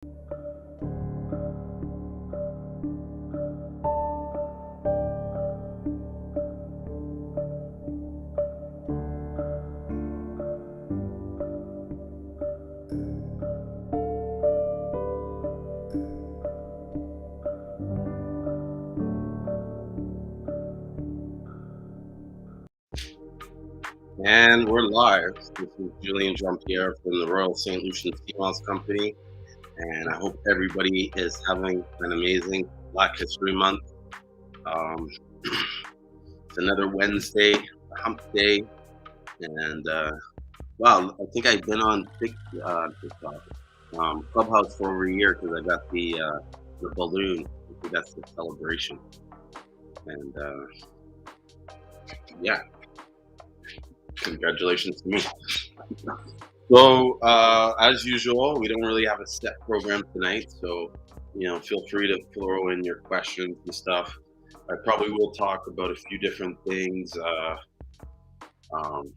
And we're live. This is Julian Jean-Pierre from the Royal St.Lucian Seamoss Company, and I hope everybody is having an amazing Black History Month. It's another Wednesday, hump day, and wow, I think I've been on TikTok, Clubhouse for over a year because I got the balloon. I think that's the celebration, and yeah, congratulations to me. So, as usual, we don't really have a set program tonight, so feel free to throw in your questions and stuff. I probably will talk about a few different things, um,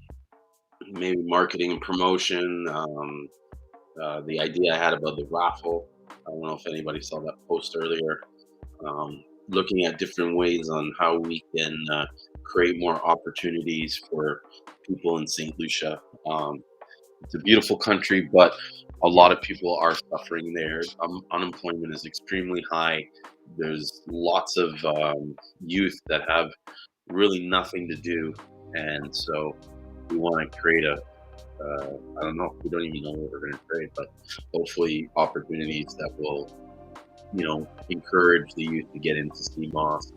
maybe marketing and promotion. The idea I had about the raffle. I don't know if anybody saw that post earlier. Looking at different ways on how we can create more opportunities for people in St. Lucia. It's a beautiful country, but a lot of people are suffering there. Unemployment is extremely high. There's lots of youth that have really nothing to do, and so we want to create I don't know, we don't even know what we're going to create, but hopefully opportunities that will, encourage the youth to get into Seamoss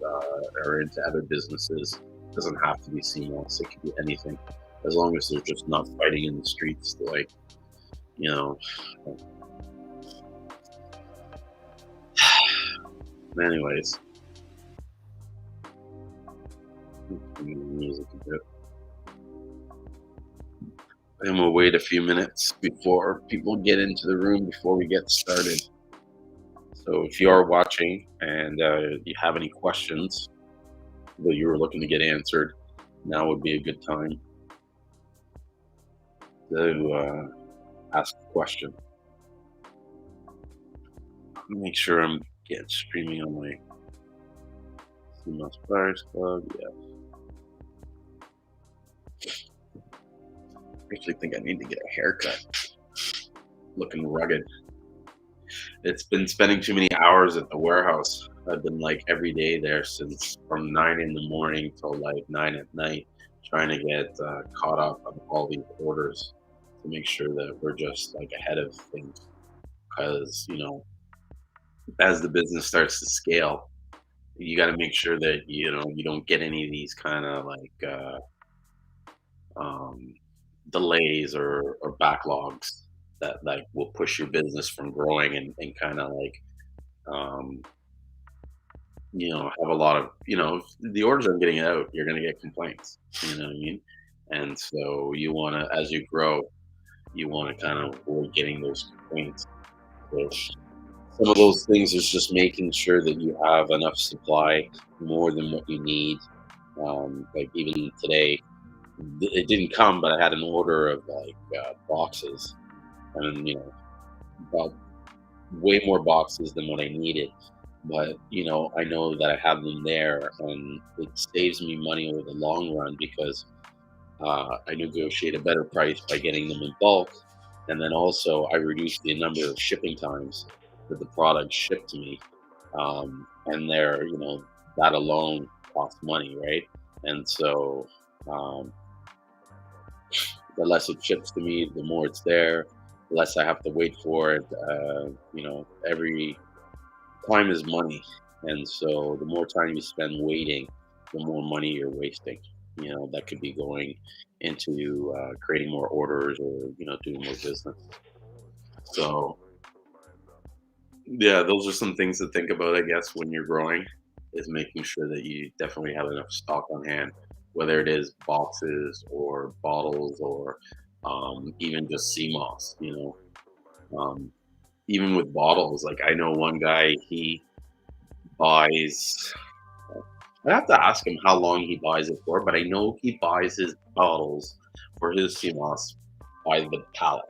or into other businesses. It doesn't have to be Seamoss; it could be anything, as long as they're just not fighting in the streets, like, you know. Anyways, music a bit. And we'll wait a few minutes before people get into the room before we get started. So if you are watching and you have any questions that you were looking to get answered, now would be a good time to ask a question. Make sure I'm getting streaming on my Seamoss Buyers Club. Yeah. I actually think I need to get a haircut. Looking rugged. It's been spending too many hours at the warehouse. I've been like every day there since from 9 in the morning till like 9 at night, trying to get caught up on all these orders to make sure that we're just like ahead of things. Because, as the business starts to scale, you got to make sure that, you don't get any of these kind of like um, delays or backlogs that like will push your business from growing and kind of like um, have a lot of, if the orders aren't getting out, you're going to get complaints, you know what I mean? And so you want to, as you grow, you want to kind of avoid getting those complaints. So some of those things is just making sure that you have enough supply, more than what you need. Like even today, it didn't come, but I had an order of like boxes, and about way more boxes than what I needed. But I know that I have them there, and it saves me money over the long run because I negotiate a better price by getting them in bulk, and then also I reduce the number of shipping times that the products ship to me, and that alone costs money, right? And so um, the less it ships to me, the more it's there, the less I have to wait for it. Every time is money, and so the more time you spend waiting, the more money you're wasting. That could be going into creating more orders or doing more business. So yeah, those are some things to think about, I guess, when you're growing, is making sure that you definitely have enough stock on hand, whether it is boxes or bottles or even just sea moss. Um, Even with bottles, like I know one guy, he buys. I have to ask him how long he buys it for, but I know he buys his bottles for his Seamoss by the pallet.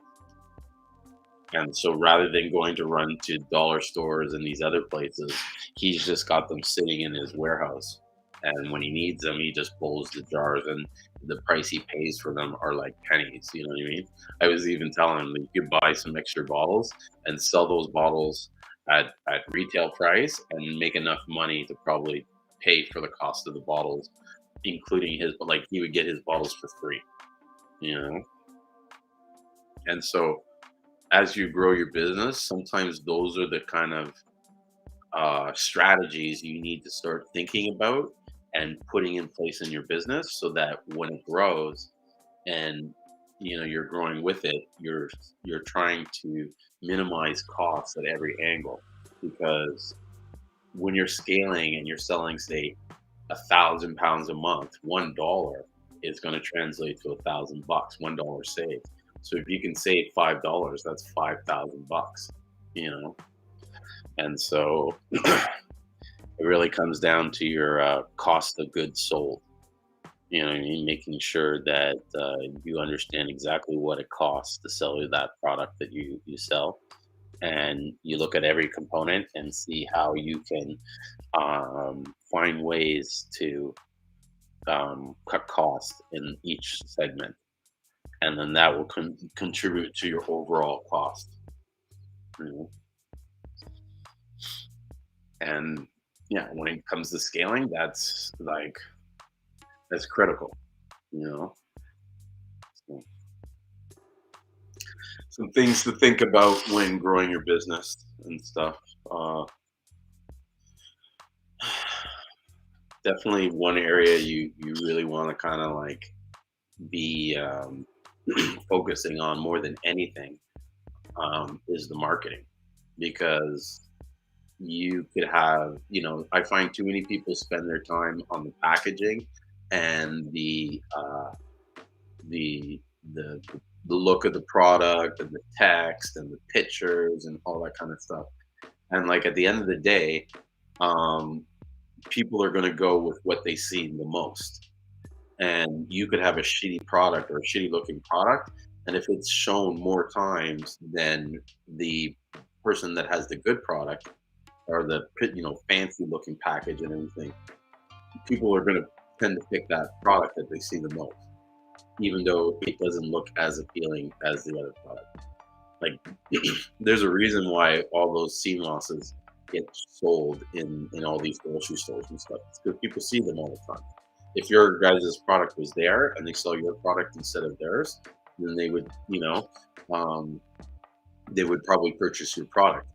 And so rather than going to run to dollar stores and these other places, he's just got them sitting in his warehouse. And when he needs them, he just pulls the jars, and the price he pays for them are like pennies. You know what I mean? I was even telling him that you could buy some extra bottles and sell those bottles at retail price and make enough money to probably pay for the cost of the bottles, including his, but like he would get his bottles for free, you know? And so as you grow your business, sometimes those are the kind of strategies you need to start thinking about and putting in place in your business so that when it grows and you're growing with it, you're trying to minimize costs at every angle, because when you're scaling and you're selling, say, 1,000 pounds a month, $1 is going to translate to $1,000. $1 saved. So if you can save $5, that's $5,000. You know, and so it really comes down to your cost of goods sold. You know what I mean? Making sure that you understand exactly what it costs to sell you that product that you sell, and you look at every component and see how you can find ways to cut costs in each segment, and then that will contribute to your overall cost. You know? And yeah, when it comes to scaling, that's critical. You know, so, some things to think about when growing your business and stuff. Uh, Definitely one area you really want to kind of like be focusing on more than anything is the marketing, because you could have, I find too many people spend their time on the packaging and the the the look of the product and the text and the pictures and all that kind of stuff. And like at the end of the day, um, people are going to go with what they see the most. And you could have a shitty product or a shitty looking product, and if it's shown more times than the person that has the good product or the fancy looking package and everything, people are going to tend to pick that product that they see the most, even though it doesn't look as appealing as the other product. Like, there's a reason why all those Seamosses get sold in all these grocery stores and stuff. It's because people see them all the time. If your guys' product was there and they sell your product instead of theirs, then um, they would probably purchase your product.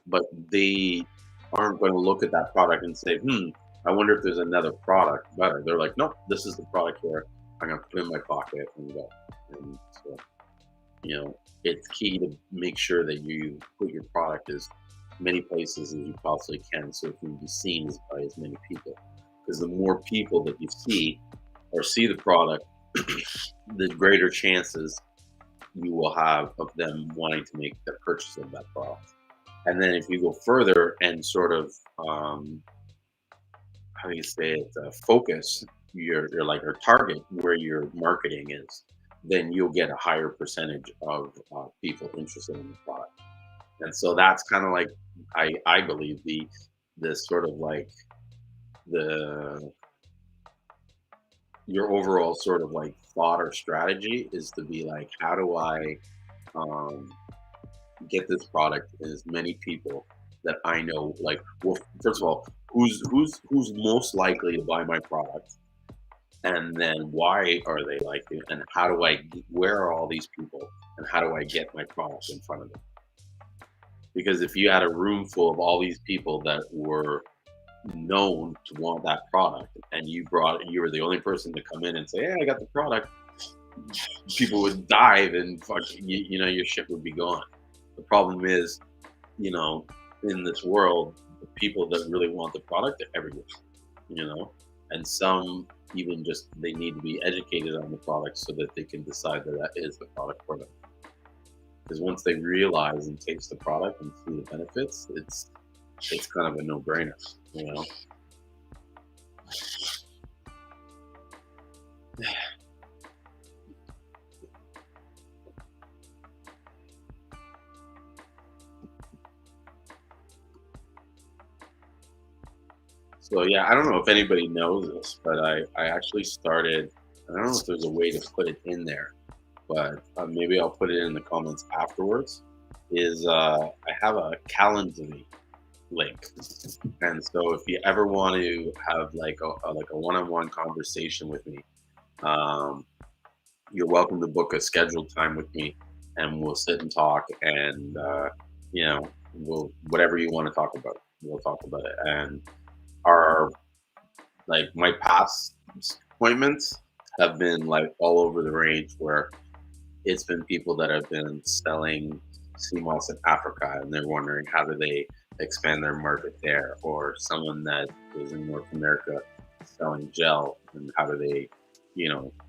But they aren't going to look at that product and say, I wonder if there's another product better. They're like, nope, this is the product here. I'm going to put it in my pocket and go. And so, it's key to make sure that you put your product as many places as you possibly can so it can be seen by as many people. Because the more people that you see or see the product, the greater chances you will have of them wanting to make the purchase of that product. And then if you go further and sort of, how do you say it, focus your like or target where your marketing is, then you'll get a higher percentage of people interested in the product. And so that's kind of like I believe the sort of like the your overall sort of like thought or strategy is to be like, how do I um, get this product in as many people that I know? Like, well, first of all, who's most likely to buy my product, and then why are they likely, and how do where are all these people, and how do I get my product in front of them? Because if you had a room full of all these people that were known to want that product, and you were the only person to come in and say, hey, I got the product, people would dive and your ship would be gone. The problem is, you know in this world, the people that really want the product are everywhere, you know and some even just they need to be educated on the product so that they can decide that that is the product for them. Because once they realize and taste the product and see the benefits, it's kind of a no-brainer, you know. So yeah, I don't know if anybody knows this, but I actually started. I don't know if there's a way to put it in there, but maybe I'll put it in the comments afterwards. Is I have a Calendly link, and so if you ever want to have like a one-on-one conversation with me, um, you're welcome to book a scheduled time with me, and we'll sit and talk, and you know, we'll whatever you want to talk about, we'll talk about it. And our like my past appointments have been like all over the range where it's been people that have been selling Seamoss in Africa and they're wondering how do they expand their market there, or someone that is in North America selling gel and how do they,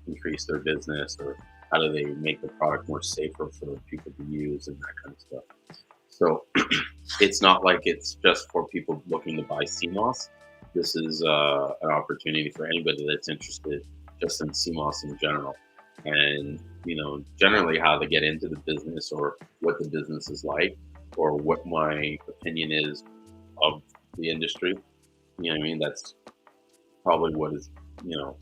increase their business, or how do they make the product more safer for people to use and that kind of stuff. So it's not like it's just for people looking to buy CMOS. This is an opportunity for anybody that's interested just in CMOS in general. And, generally how to get into the business, or what the business is like, or what my opinion is of the industry. You know what I mean? That's probably you know,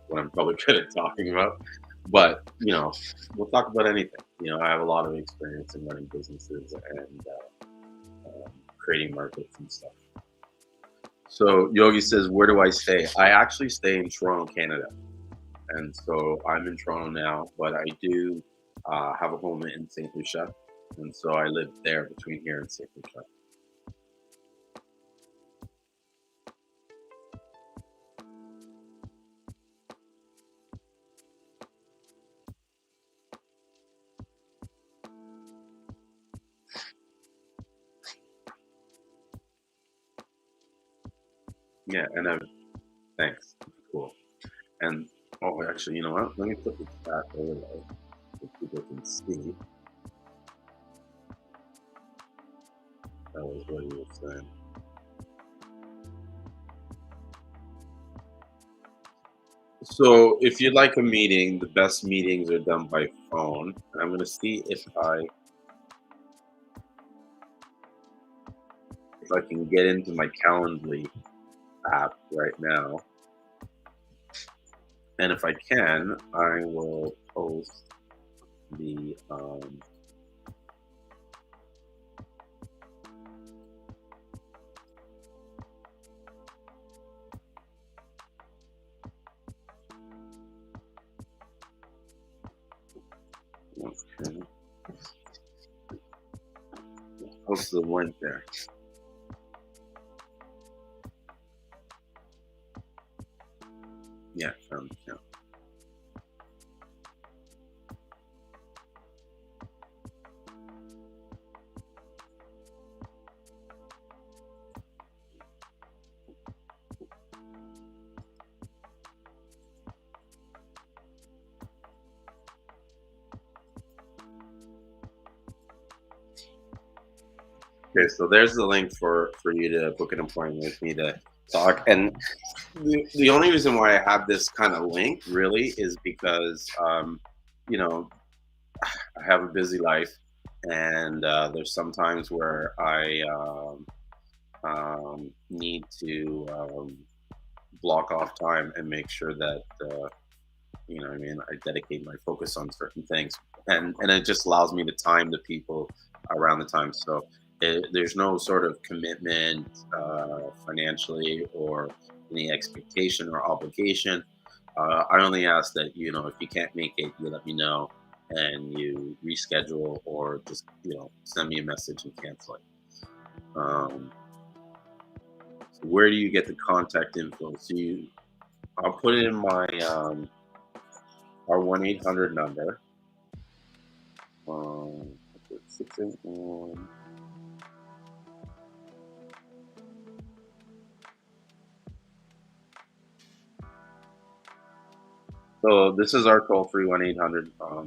what I'm probably good at talking about. But, we'll talk about anything. I have a lot of experience in running businesses and creating markets and stuff. So Yogi says, "Where do I stay?" I actually stay in Toronto, Canada, and so I'm in Toronto now. But I do have a home in St. Lucia, and so I live there between here and St. Lucia. Yeah, and thanks. Cool. And actually, you know what? Let me put the chat overlay so people can see. That was what you were saying. So if you'd like a meeting, the best meetings are done by phone. And I'm gonna see if I can get into my Calendly app right now. And if I can, I will post the okay, post the link there. Yeah, yeah. Okay, so there's the link for you to book an appointment with me to talk. And the only reason why I have this kind of link really is because you know I have a busy life, and there's some times where I need to block off time and make sure that I mean, I dedicate my focus on certain things, and it just allows me to time the people around the time. So there's no sort of commitment financially, or any expectation or obligation. I only ask that if you can't make it, you let me know, and you reschedule, or just send me a message and cancel it. Um, so where do you get the contact info? I'll put it in my our 1-800 number. 681. So this is our toll free 1-800. Oh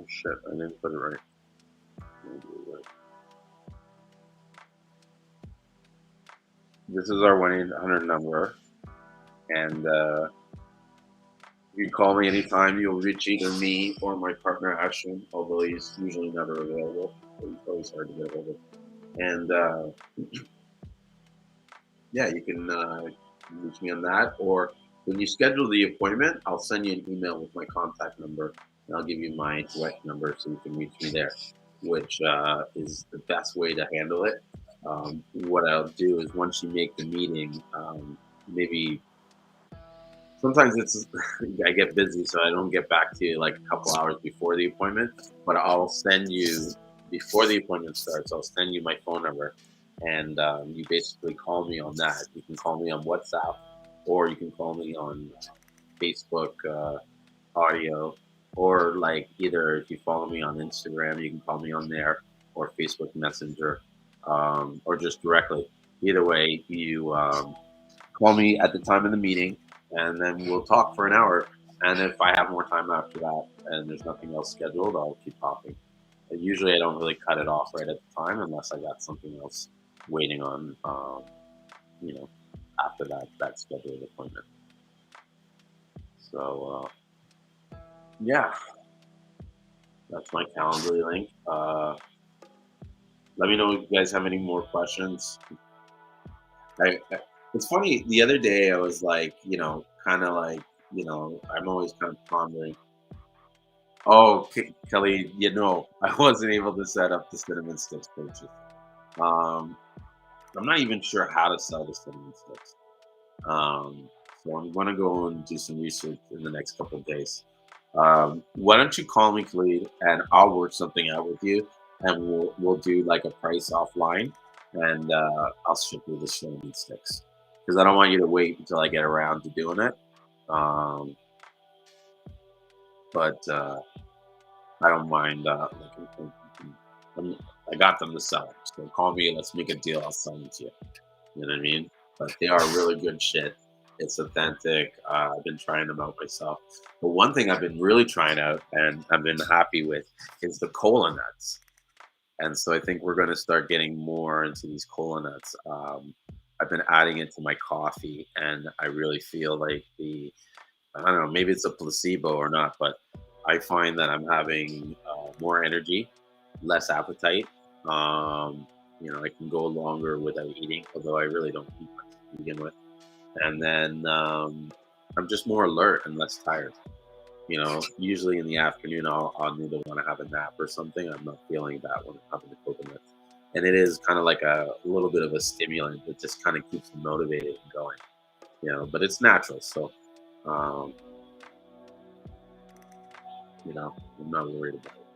shit, I didn't put it right. This is our 1-800 number, and you can call me anytime. You'll reach either me or my partner Ashwin, although he's usually never available. He's always hard to get hold of. And yeah, you can. reach me on that. Or when you schedule the appointment, I'll send you an email with my contact number, and I'll give you my direct number so you can reach me there, which is the best way to handle it. What I'll do is once you make the meeting, maybe sometimes it's I get busy, so I don't get back to you like a couple hours before the appointment. But I'll send you before the appointment starts. I'll send you my phone number, and you basically call me on that. You can call me on WhatsApp, or you can call me on Facebook audio, or like either if you follow me on Instagram, you can call me on there, or Facebook Messenger, or just directly. Either way, you call me at the time of the meeting, and then we'll talk for an hour. And if I have more time after that, and there's nothing else scheduled, I'll keep talking. And usually, I don't really cut it off right at the time unless I got something else waiting on, you know, after that scheduled appointment. So yeah, that's my Calendly link. Let me know if you guys have any more questions. It's funny. The other day, I was like, kind of like, I'm always kind of pondering. Oh, Kelly, I wasn't able to set up the cinnamon sticks purchase. Um, I'm not even sure how to sell the cinnamon sticks. Um, so I'm going to go and do some research in the next couple of days. Why don't you call me, Khalid, and I'll work something out with you, and we'll do like a price offline, and I'll ship you the cinnamon sticks because I don't want you to wait until I get around to doing it. Um, but I don't mind. I got them to sell them. So call me. Let's make a deal. I'll sell them to you. You know what I mean? But they are really good shit. It's authentic. I've been trying them out myself. But one thing I've been really trying out and I've been happy with is the cola nuts. And so I think we're going to start getting more into these cola nuts. I've been adding it to my coffee, and I really feel like I don't know, maybe it's a placebo or not, but I find that I'm having more energy, less appetite. I can go longer without eating, although I really don't eat much to begin with. And then I'm just more alert and less tired. Usually in the afternoon, I'll either want to have a nap or something. I'm not feeling that when I'm having the coconut. And it is kind of like a little bit of a stimulant that just kind of keeps me motivated and going, but it's natural. So, um, I'm not worried about it.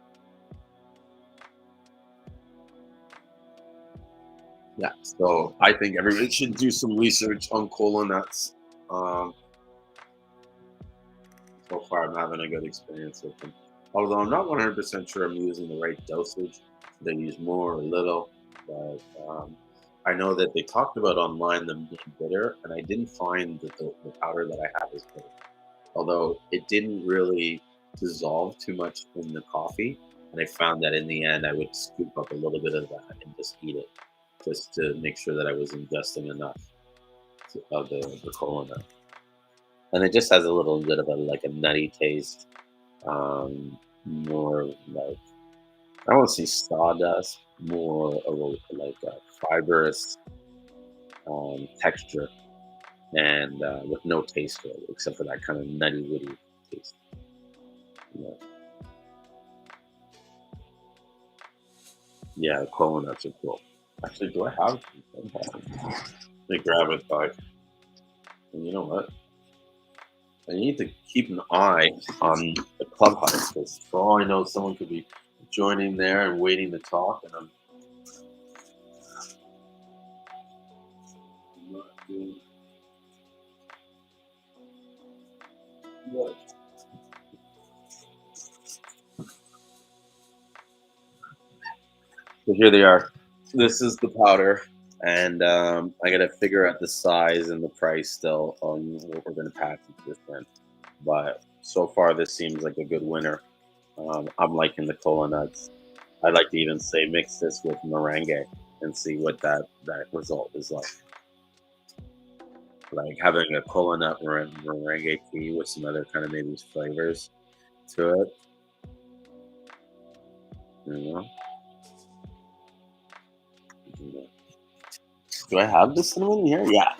Yeah. So I think everybody should do some research on cola nuts. Um, so far, I'm having a good experience with them. Although I'm not 100% sure I'm using the right dosage. They use more or little, but I know that they talked about online them being bitter, and I didn't find that the powder that I have is bitter. Although it didn't really dissolve too much in the coffee, and I found that in the end I would scoop up a little bit of that and just eat it, just to make sure that I was ingesting enough of the cola nut. And it just has a little bit of a nutty taste, more like I won't say sawdust, more of a fibrous texture, and with no taste to it except for that kind of nutty woody taste. Yeah, yeah, the cola nuts are cool. Actually, do I have? Let me grab it, but and you know what? I need to keep an eye on the clubhouse because for all I know, someone could be joining there and waiting to talk, and I'm not doing what. So here they are. This is the powder, and I got to figure out the size and the price still on what we're going to package this in. But so far, this seems like a good winner. I'm liking the cola nuts. I'd like to even say mix this with meringue and see what that result is like. Like having a cola nut meringue tea with some other kind of maybe flavors to it. You know? Do I have the cinnamon here? Yeah.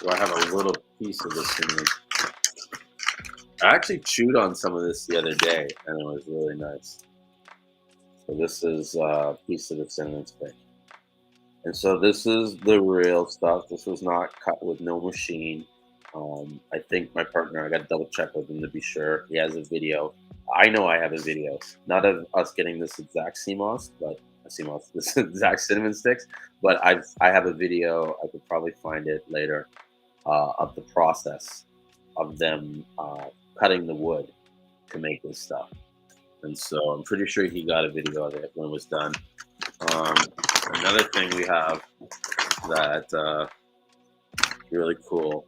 So I have a little piece of this in me. I actually chewed on some of this the other day, and it was really nice. So this is a piece of the cinnamon stick. And so this is the real stuff. This was not cut with no machine. I think my partner, I got to double check with him to be sure. He has a video. I know I have a video, not of us getting this exact CMOS, but CMOS, this exact cinnamon sticks. But I have a video. I could probably find it later of the process of them cutting the wood to make this stuff. And so I'm pretty sure he got a video of it when it was done. Um, Another thing we have that really cool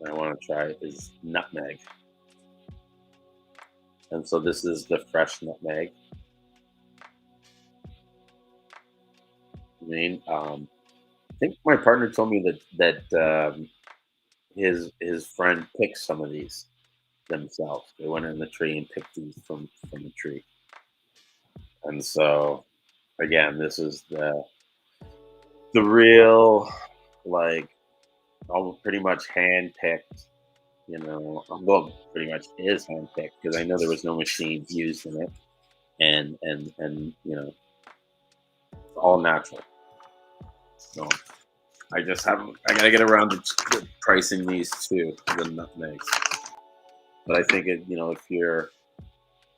I want to try is nutmeg. And so this is the fresh nutmeg. I think my partner told me that his friend picked some of these themselves. They went in the tree and picked these from the tree. And so again, this is the real, like, all pretty much hand picked. Well, pretty much is hand picked because I know there was no machine used in it, and it's all natural. So I just haven't. I gotta get around to pricing these too, the nutmegs. But I think if you're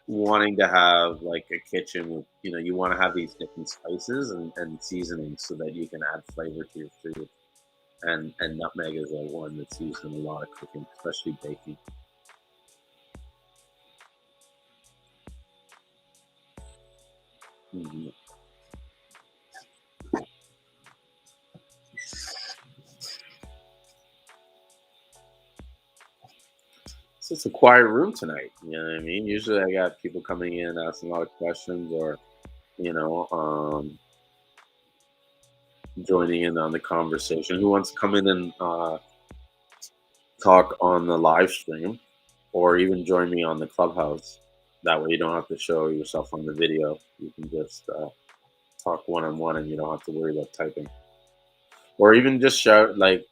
wanting to have like a kitchen with, you want to have these different spices and seasonings so that you can add flavor to your food. And nutmeg is one that's used in a lot of cooking, especially baking. Mhm. It's just a quiet room tonight. You know what I mean? Usually I got people coming in asking a lot of questions or, you know, um, joining in on the conversation. Who wants to come in and talk on the live stream or even join me on the clubhouse? That way you don't have to show yourself on the video. You can just talk one on one and you don't have to worry about typing. Or even just shout, like,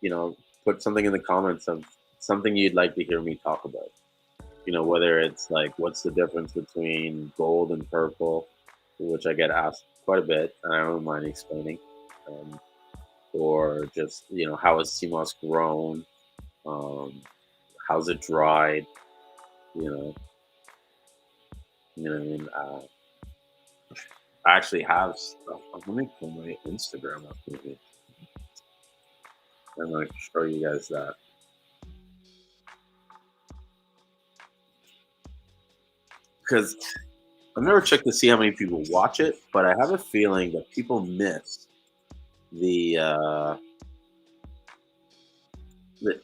put something in the comments of something you'd like to hear me talk about. Whether it's like, what's the difference between gold and purple, which I get asked quite a bit, and I don't mind explaining. Um, or just, how is CMOS grown? Um, how's it dried? You know, what I mean? I actually have stuff. Let me pull my Instagram up maybe. I'm going to show you guys that. Because I've never checked to see how many people watch it, but I have a feeling that people miss the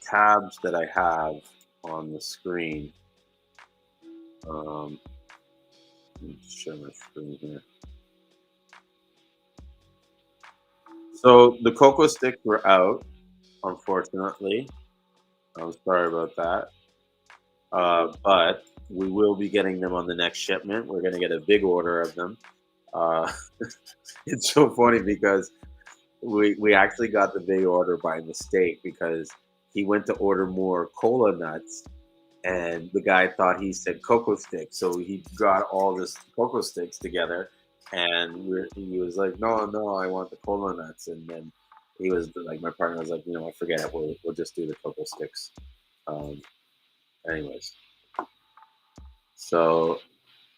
tabs that I have on the screen. Let me share my screen here. So the cocoa sticks were out, unfortunately. I'm sorry about that. But we will be getting them on the next shipment. We're going to get a big order of them. Uh, it's so funny because we actually got the big order by mistake because he went to order more cola nuts and the guy thought he said cocoa sticks. So he got all this cocoa sticks together and he was like, no, I want the cola nuts. And then he was like, my partner was like, I forget it. We'll just do the cocoa sticks. Anyways. So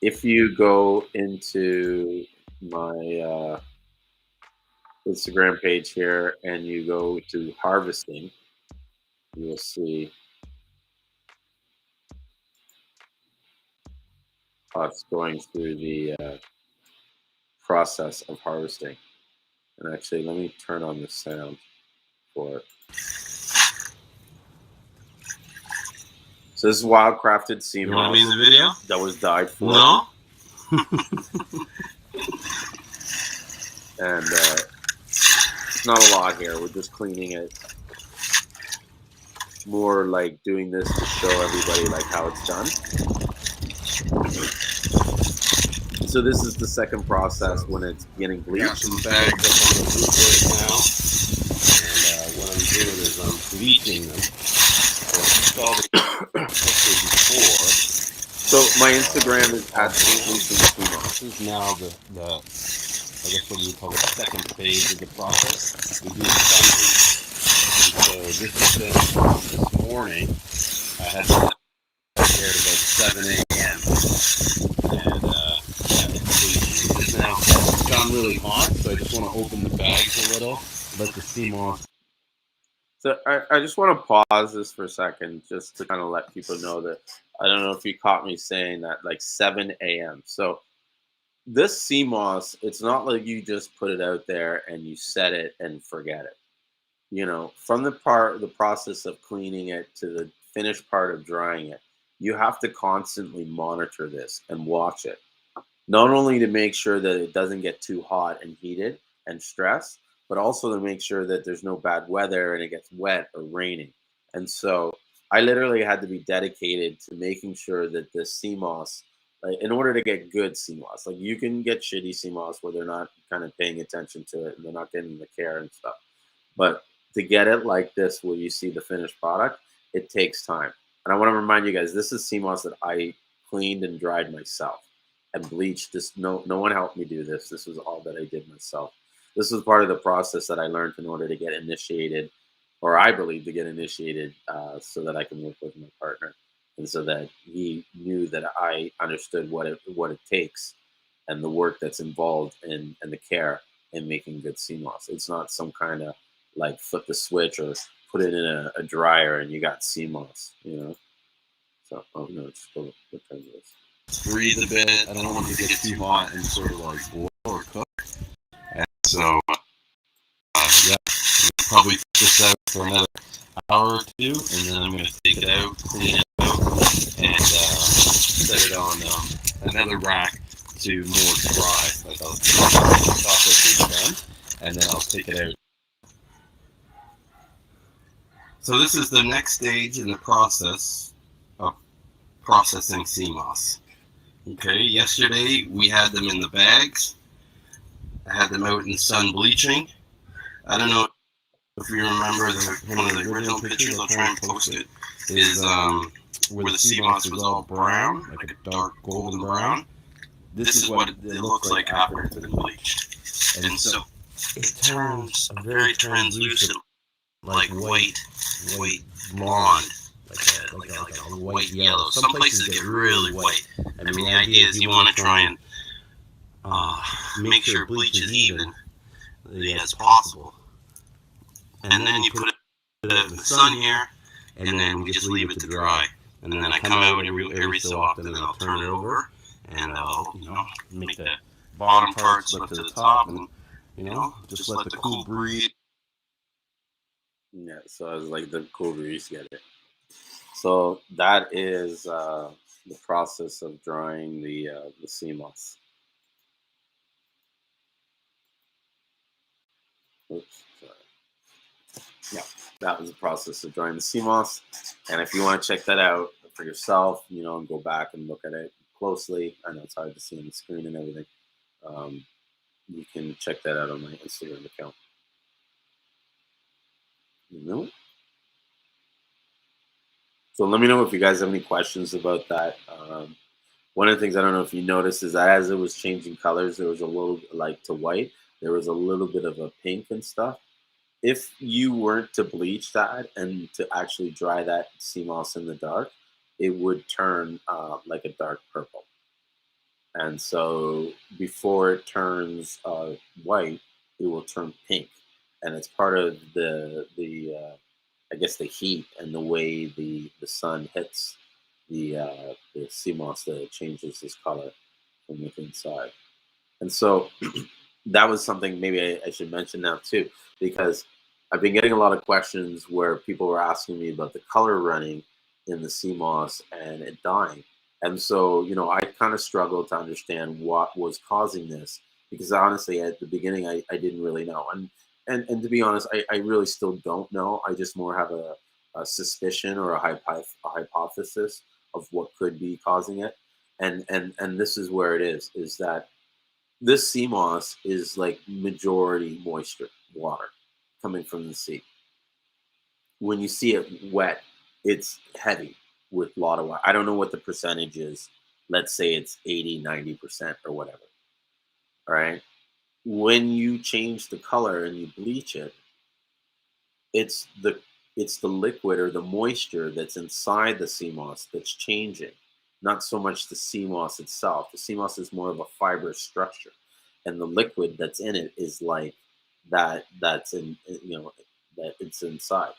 if you go into my Instagram page here and you go to harvesting, you'll see us going through the process of harvesting. And actually, let me turn on the sound for it. So this is wild-crafted Seamoss. You want to be in the video? That was dyed for. No. And it's not a lot here. We're just cleaning it. More like doing this to show everybody like how it's done. So this is the second process when it's getting bleached. Got some bags up on the roof right now. And what I'm doing is I'm bleaching them. So I took all the before. So my Instagram is at St.Lucian. This is now the I guess what you would call the second phase of the process. We do the sun bleach. And so this has been this morning. I had to here at about 7 a.m. And it's just now gotten really hot, so I just want to open the bags a little, let the Seamoss. So I just want to pause this for a second just to kind of let people know that I don't know if you caught me saying that like 7 a.m. So this Seamoss, it's not like you just put it out there and you set it and forget it. From the process of cleaning it to the finished part of drying it, you have to constantly monitor this and watch it. Not only to make sure that it doesn't get too hot and heated and stressed, but also to make sure that there's no bad weather and it gets wet or raining. And so I literally had to be dedicated to making sure that this sea moss, like, in order to get good sea moss, like you can get shitty sea moss where they're not kind of paying attention to it and they're not getting the care and stuff. But to get it like this, where you see the finished product, it takes time. And I want to remind you guys, this is sea moss that I cleaned and dried myself and bleached. This no one helped me do this. This was all that I did myself. This was part of the process that I learned in order to get initiated, or I believe to get initiated, so that I can work with my partner, and so that he knew that I understood what it takes, and the work that's involved in and the care in making good sea moss. It's not some kind of like flip the switch or put it in a dryer and you got sea moss. So no, it's still what time it is. Breathe a bit. I don't want it to get too hot and sort of like boil or cook. And so, yeah, I'll probably put this out for another hour or two, and then I'm going to take it out, clean it out, and set it on another rack to more dry. Like I'll chocolate done, and then I'll take it out. So this is the next stage in the process of processing sea moss. Okay, yesterday we had them in the bags. I had them out in the sun bleaching. I don't know if you remember one of the original pictures, I'll try and post it, is where the sea moss was all brown, like a dark golden brown. This is what it looks like after it's been bleached. And so it turns a very translucent, like white blonde, like a white yellow. Some places get really white. I mean, the idea is you want to try and make sure bleach is even as possible. And then you put it in the sun here, and then we just leave it to dry. And then I come out every so often, and I'll turn it over, and I'll make the bottom parts look to the top, and just let the cool breeze. Yeah, so I was like the cool breeze get it. So that is the process of drying the sea moss. Oops, sorry. Yeah, that was the process of drying the sea moss. And if you want to check that out for yourself, and go back and look at it closely, I know it's hard to see on the screen and everything. You can check that out on my Instagram account. So let me know if you guys have any questions about that. One of the things I don't know if you noticed is that as it was changing colors, there was a little like to white. There was a little bit of a pink and stuff. If you weren't to bleach that and to actually dry that sea moss in the dark, it would turn like a dark purple. And so before it turns white, it will turn pink, and it's part of the I guess the heat and the way the sun hits the sea moss that it changes its color from within inside. And so that was something maybe I should mention now too, because I've been getting a lot of questions where people were asking me about the color running in the sea moss and it dying. And so, I kind of struggled to understand what was causing this, because honestly, at the beginning, I didn't really know. And to be honest, I really still don't know. I just more have a suspicion or a hypothesis of what could be causing it. And this is where it is that this sea moss is like majority moisture, water coming from the sea. when you see it wet, it's heavy with a lot of water. I don't know what the percentage is. Let's say it's 80, 90% or whatever. All right. When you change the color and you bleach it, it's the it's the liquid or the moisture that's inside the sea moss that's changing, not so much the sea moss itself. The sea moss is more of a fibrous structure, and the liquid that's in it is like that's in that it's inside.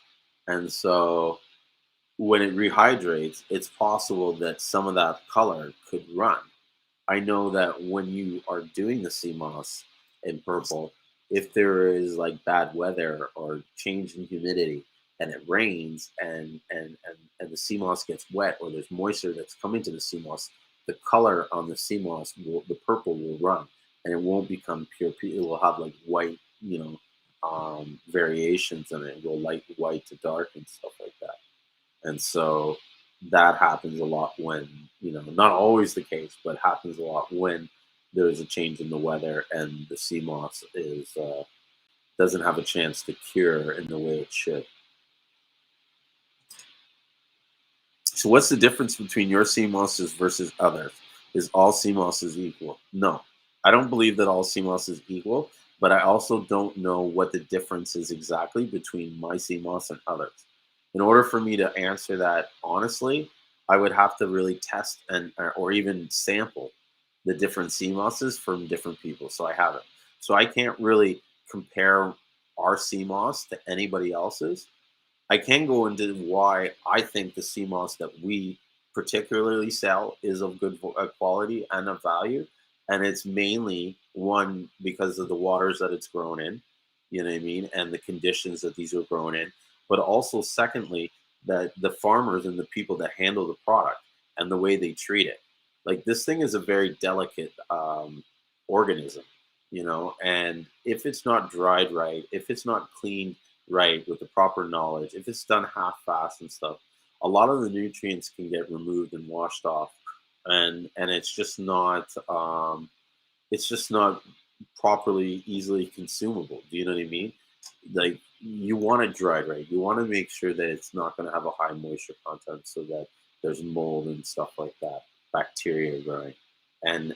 And so when it rehydrates, it's possible that some of that color could run. I know that when you are doing the sea moss in purple, if there is like bad weather or change in humidity and it rains and the sea moss gets wet or there's moisture that's coming to the sea moss, the color on the sea moss will the purple will run and it won't become pure. It will have like white, variations in it. It will light white to dark and stuff like that. And so that happens a lot when, not always the case, but happens a lot when there's a change in the weather and the sea moss is doesn't have a chance to cure in the way it should. So what's the difference between your sea mosses versus others? Is all sea mosses equal? No. I don't believe that all sea moss is equal, but I also don't know what the difference is exactly between my sea moss and others. In order for me to answer that honestly, I would have to really test and or even sample the different sea mosses from different people. So I haven't. So I can't really compare our sea moss to anybody else's. I can go into why I think the sea moss that we particularly sell is of good quality and of value. And it's mainly one because of the waters that it's grown in, you know what I mean, and the conditions that these are grown in. But also, secondly, that the farmers and the people that handle the product and the way they treat it. Like this thing is a very delicate organism, and if it's not dried right, if it's not cleaned right with the proper knowledge, if it's done half fast and stuff, a lot of the nutrients can get removed and washed off, and it's just not properly easily consumable. Do you know what I mean? Like you want it dried right. You want to make sure that it's not going to have a high moisture content, so that there's mold and stuff like that, bacteria growing, and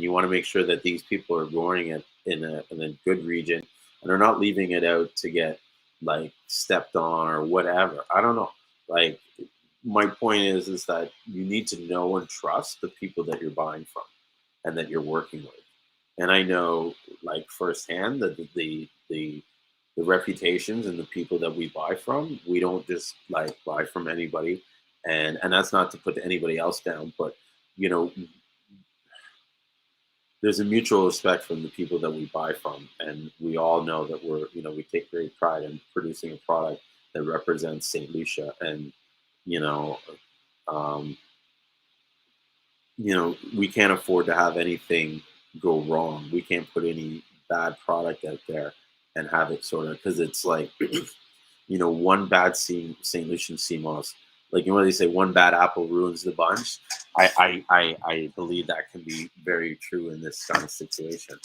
you want to make sure that these people are growing it in a good region, and they're not leaving it out to get like stepped on or whatever. I don't know. Like my point is that you need to know and trust the people that you're buying from and that you're working with. And I know like firsthand that the reputations and the people that we buy from, we don't just like buy from anybody. And that's not to put anybody else down, but you know, there's a mutual respect from the people that we buy from. And we all know that we take great pride in producing a product that represents St. Lucia. And, you know, um, we can't afford to have anything go wrong. We can't put any bad product out there and have it sort of because it's like, one bad St. Lucian CMOS, like what they say, one bad apple ruins the bunch. I believe that can be very true in this kind of situation.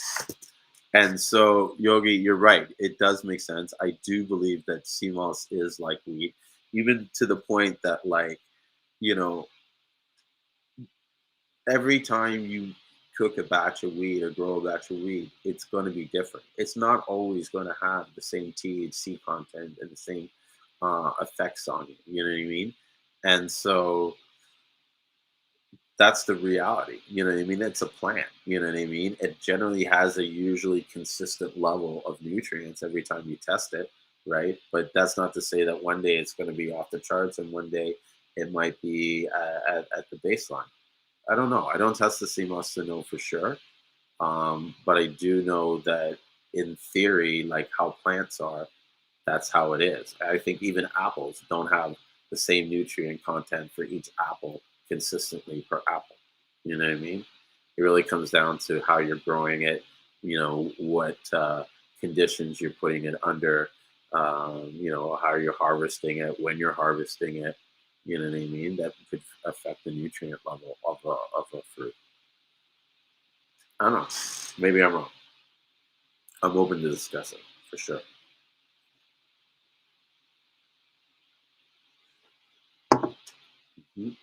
And so, Yogi, you're right. It does make sense. I do believe that CMOS is like weed, even to the point that, like, you know, every time you cook a batch of weed or grow a batch of weed, it's going to be different. It's not always going to have the same THC content and the same effects on you. You know what I mean? And so that's the reality. You know what I mean? It's a plant. You know what I mean? It generally has a usually consistent level of nutrients every time you test it, right? But that's not to say that one day it's going to be off the charts and one day it might be at the baseline. I don't know. I don't test the CMOS to know for sure. But I do know that in theory, like how plants are, that's how it is. I think even apples don't have the same nutrient content for each apple consistently per apple. You know what I mean? It really comes down to how you're growing it, what conditions you're putting it under, how you're harvesting it, when you're harvesting it. You know what I mean? That could affect the nutrient level of a fruit. I don't know. Maybe I'm wrong. I'm open to discussing for sure. Mhm.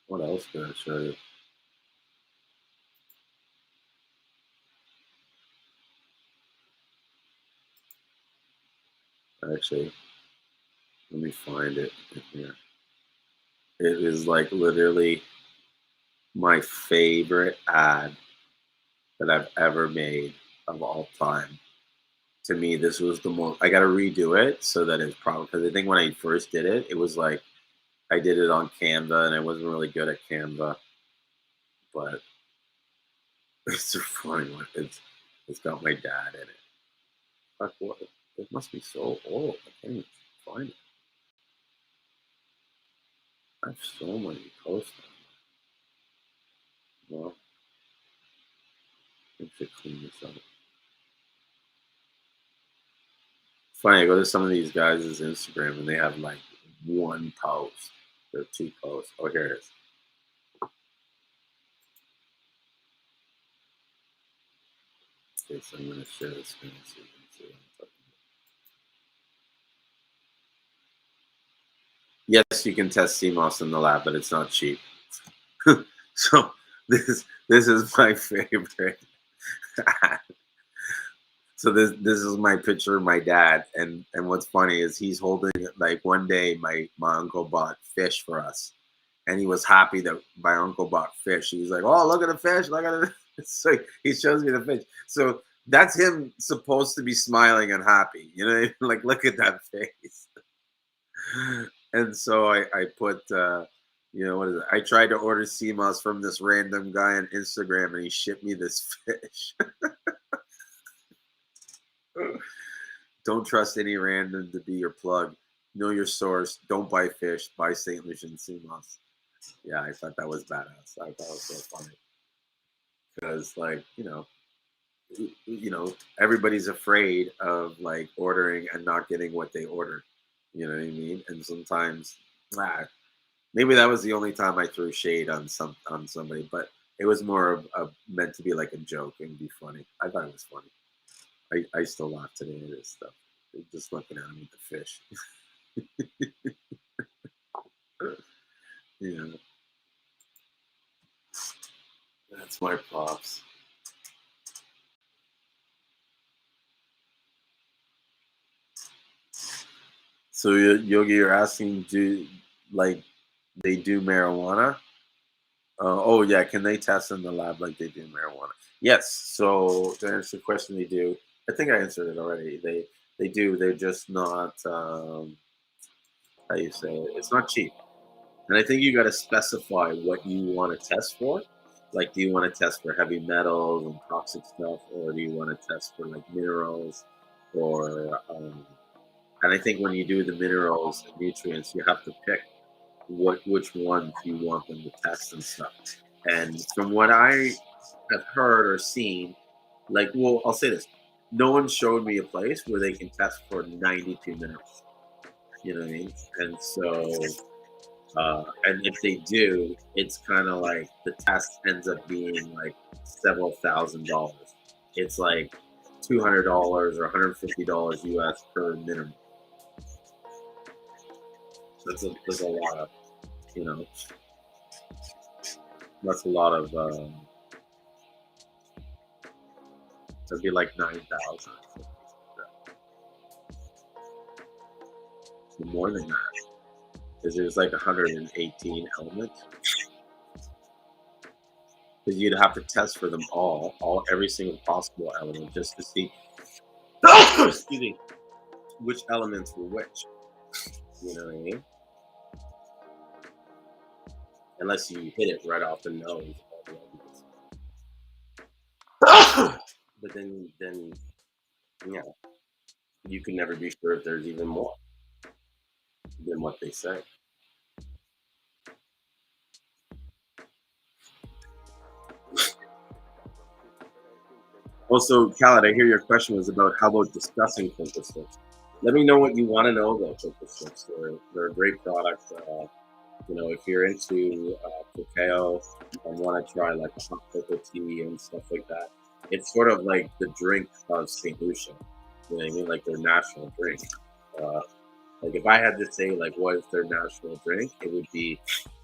What else can I show you? Actually, let me find it in here. It is like literally my favorite ad that I've ever made of all time. To me, this was the most. I got to redo it so that it's probably because I think when I first did it, it was like I did it on Canva and I wasn't really good at Canva, but it's a funny one. It's got my dad in it. Fuck what? It must be so old. I can't even find it. I have so many posts. Well, I should clean this up. Funny, I go to some of these guys' Instagram and they have like one post or two posts. Oh, here it is. Okay, so I'm going to share the screen so you can see what I'm talking about. Yes, you can test Seamoss in the lab, but it's not cheap. So this is my favorite. So this is my picture of my dad, and what's funny is he's holding it like one day my uncle bought fish for us, and he was happy that my uncle bought fish. He was like, "Oh, look at the fish! Look at it!" So he shows me the fish. So that's him supposed to be smiling and happy, you know, like look at that face. And so I put, you know, what is it? I tried to order sea moss from this random guy on Instagram, and he shipped me this fish. Don't trust any random to be your plug. Know your source. Don't buy fish. Buy St. Lucian sea moss. Yeah, I thought that was badass. I thought it was so funny because, like, everybody's afraid of like ordering and not getting what they ordered. You know what I mean? And sometimes, ah, maybe that was the only time I threw shade on somebody, but it was more of meant to be like a joke and be funny. I thought it was funny. I still laugh today at this stuff. Just looking at him with the fish. Yeah, that's my props. So Yogi, you're asking, do like they do marijuana? Oh yeah, can they test in the lab like they do marijuana? Yes. So to answer the question, they do. I think I answered it already. They do. They're just not. How you say it? It's not cheap. And I think you got to specify what you want to test for. Like, do you want to test for heavy metals and toxic stuff, or do you want to test for like minerals, or and I think when you do the minerals and nutrients, you have to pick which ones you want them to test and stuff. And from what I have heard or seen, like, well, I'll say this: no one showed me a place where they can test for 92 minerals. You know what I mean? And so, and if they do, it's kind of like the test ends up being like several $1,000s. It's like $200 or $150 US per minimum. So that's a lot of, you know, that's a lot of, that'd be like 9,000. So more than that, because there's like 118 elements. Because you'd have to test for them all every single possible element just to see, excuse me, which elements were which. You know what I mean? Unless you hit it right off the nose. But then yeah, you can never be sure if there's even more than what they say. Also, Khaled, I hear your question was about how about discussing Focus Sticks. Let me know what you want to know about Focus Sticks. They're a great product. If you're into cacao and want to try like a hot cocoa tea and stuff like that, It's sort of like the drink of St. Lucian. You know what I mean? Like their national drink. Uh, like if I had to say like what is their national drink, it would be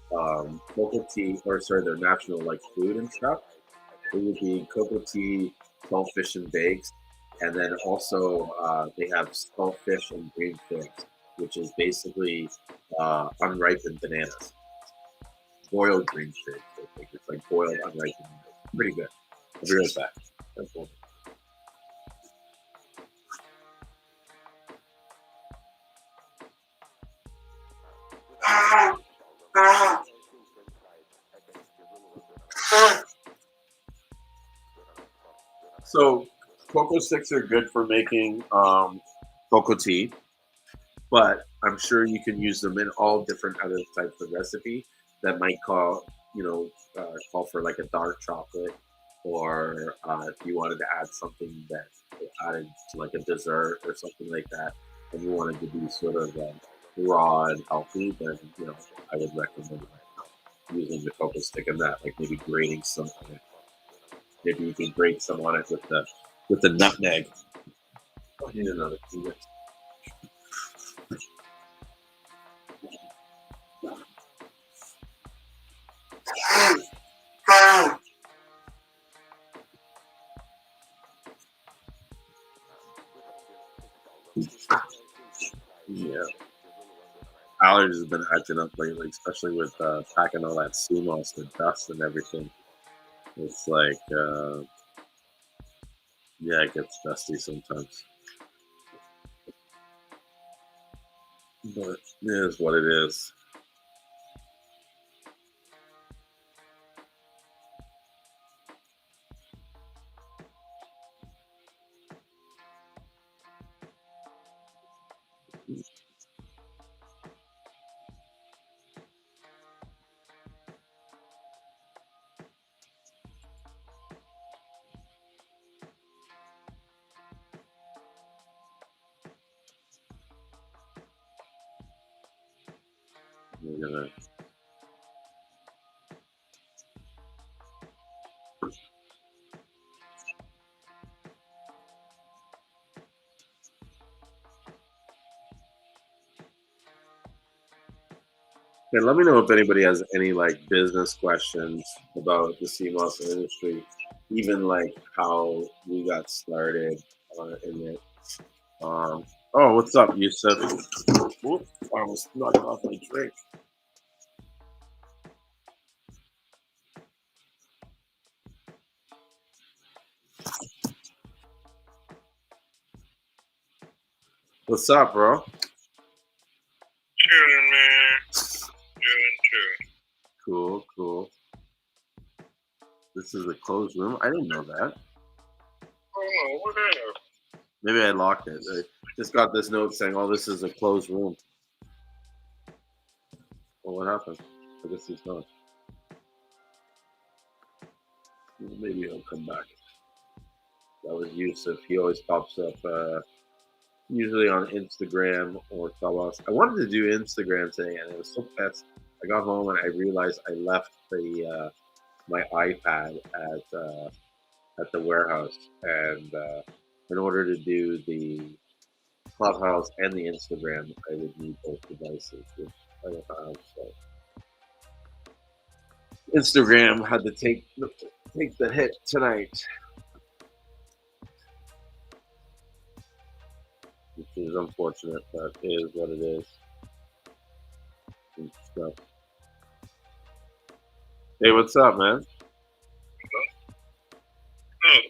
cocoa tea, or sorry, their national like food and stuff. It would be cocoa tea, saltfish and bakes, and then also they have saltfish and green figs, which is basically unripened bananas, boiled green figs. I think it's like boiled unripened bananas. Pretty good. I'll be right back. That's all. So cocoa sticks are good for making cocoa tea, but I'm sure you can use them in all different other types of recipe that might call for like a dark chocolate, or if you wanted to add something that added to like a dessert or something like that, and you wanted to be sort of raw and healthy, then I would recommend using the cocoa stick in that, like maybe grating some on it. Maybe you can grate some on it with the nutmeg. I need another key. Yeah, allergies have been acting up lately, especially with packing all that Seamoss, the dust and everything. It's like, yeah, it gets dusty sometimes, but it is what it is. We're gonna, and let me know if anybody has any like business questions about the Seamoss industry, even like how we got started in it. Oh, what's up, Yusuf? Whoop, I almost knocked off my drink. What's up, bro? Chilling, man. Chilling. Cool, cool. This is a closed room. I didn't know that. Oh, what else? Maybe I locked it. I just got this note saying, "Oh, this is a closed room." Well, what happened? I guess he's gone. Maybe he'll come back. That was Yusuf. He always pops up, usually on Instagram or Clubhouse. I wanted to do Instagram today, and I was so pissed. I got home and I realized I left the my iPad at the warehouse, and in order to do the Clubhouse and the Instagram, I would need both devices, which I don't have. So Instagram had to take the hit tonight, which is unfortunate, but it is what it is. And stuff. Hey, what's up, man? Oh,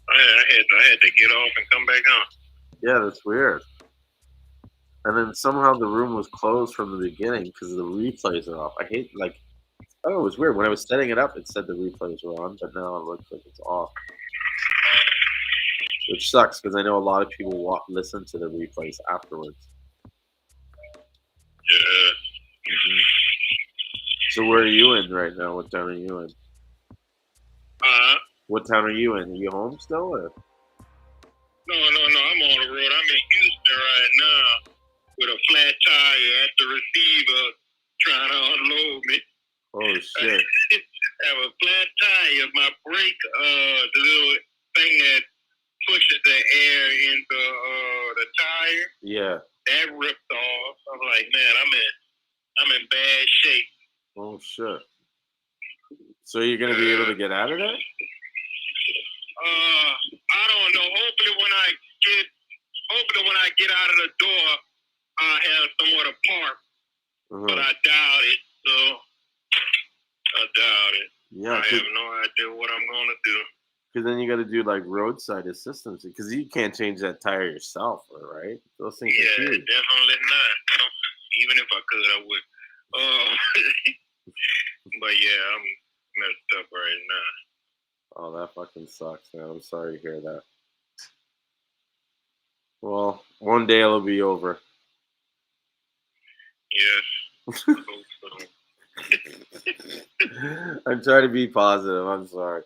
I had to get off and come back on. Yeah, that's weird. And then somehow the room was closed from the beginning because the replays are off. I hate like, oh, it was weird. When I was setting it up, it said the replays were on, but now it looks like it's off, which sucks because I know a lot of people listen to the replays afterwards. Yeah. Mm-hmm. So where are you in right now? What town are you in? What town are you in? Are you home still? Or? No. I'm on the road. I'm in Houston right now with a flat tire at the receiver trying to unload me. Oh shit! I have a flat tire. My brake, the little thing the air in the tire. Yeah. That ripped off. I'm like, man, I'm in bad shape. Oh shit. So you're gonna be able to get out of there? I don't know. Hopefully when I get out of the door, I'll have somewhere to park. But I doubt it. So I doubt it. Yeah. I have no idea what I'm gonna do. Because then you got to do like roadside assistance because you can't change that tire yourself, right? Those things are huge. Definitely not. Even if I could, I would. But yeah, I'm messed up right now. Oh, that fucking sucks, man. I'm sorry to hear that. Well, one day it'll be over. Yes. I hope so. I'm trying to be positive. I'm sorry.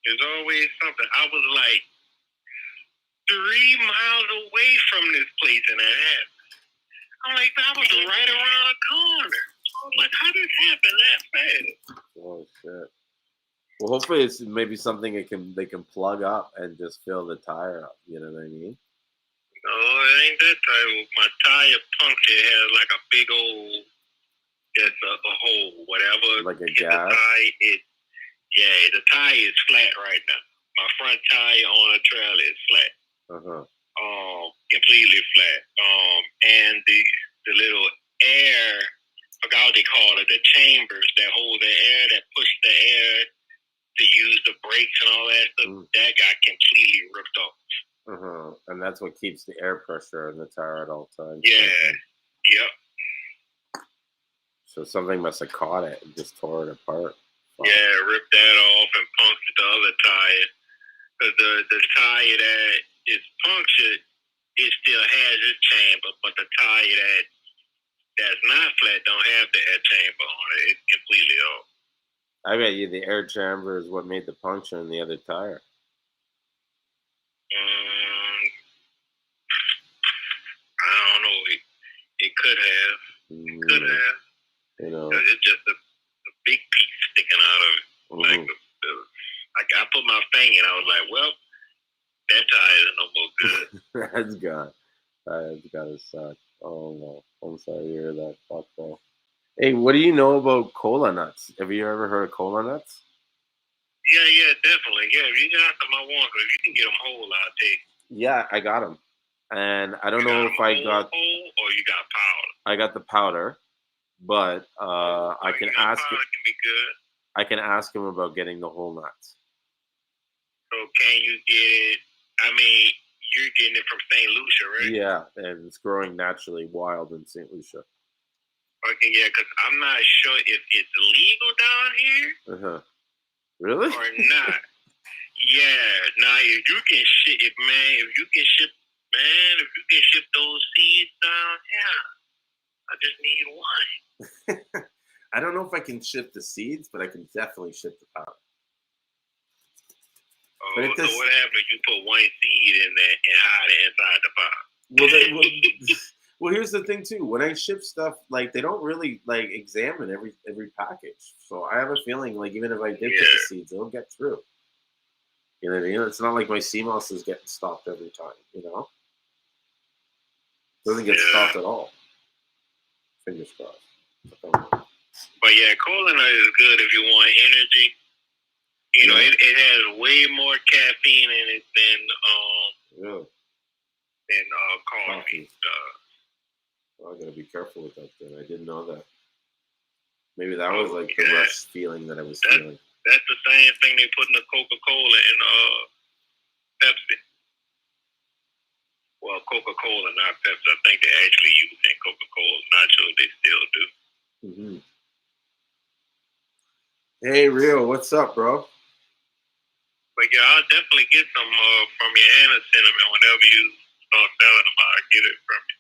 There's always something. I was like 3 miles away from this place and it happened. I'm like, I was right around the corner. I was like, how did this happen that fast? Oh shit. Well, hopefully it's maybe something they can plug up and just fill the tire up. You know what I mean? No, it ain't that tire. My tire puncture has like a big old, just a hole, whatever. Like a Get gas. The tire is flat right now. My front tire on a trailer is flat. Completely flat. And the little air, I forgot what they call it, the chambers that hold the air, that push the air to use the brakes and all that stuff, that got completely ripped off. And that's what keeps the air pressure in the tire at all times. Yeah. Yep. So something must have caught it and just tore it apart. Wow. Yeah, ripped that off and punctured the other tire. Because the tire that is punctured, it still has its chamber, but the tire that's not flat don't have the air chamber on it. It's completely off. I bet you the air chamber is what made the puncture in the other tire. I don't know. It could have. It could have. You know, it's just a big piece sticking out of it. Like I put my finger and I was like, well, that tire is no more good. That's gone. That's gotta suck. Oh no. I'm sorry to hear that. Fuck though. Hey, what do you know about cola nuts? Have you ever heard of cola nuts? Yeah, definitely. Yeah, if you got them, I want them. If you can get them whole, I'll take. Yeah, I got them. And I don't know if I got whole or you got powder. I got the powder, but I can ask him. Can be good. I can ask him about getting the whole nuts. So can you get it? I mean, you're getting it from St. Lucia, right? Yeah, and it's growing naturally wild in St. Lucia. Okay, yeah, because I'm not sure if it's legal down here. Really? Or not. Yeah. Now, if you can ship those seeds down, yeah. I just need one. I don't know if I can ship the seeds, but I can definitely ship the powder. So what happens if you put one seed in there and hide it inside the powder? Well, here's the thing too. When I ship stuff, like they don't really like examine every package. So I have a feeling like even if I did put the seeds, it'll get through. You know what I mean? It's not like my Seamoss is getting stopped every time. You know, it doesn't get stopped at all. Fingers crossed. But yeah, cola nut is good if you want energy. You know, it has way more caffeine in it than coffee stuff. Well, I gotta be careful with that then. I didn't know that. Maybe that was like the rush feeling that I was feeling. That's the same thing they put in the Coca-Cola and Pepsi. Well, Coca-Cola, not Pepsi. I think they actually use it in Coca-Cola. Not sure if they still do. Hey, Rio, what's up, bro? But yeah, I'll definitely get some from you and a cinnamon whenever you start selling them. I'll get it from you.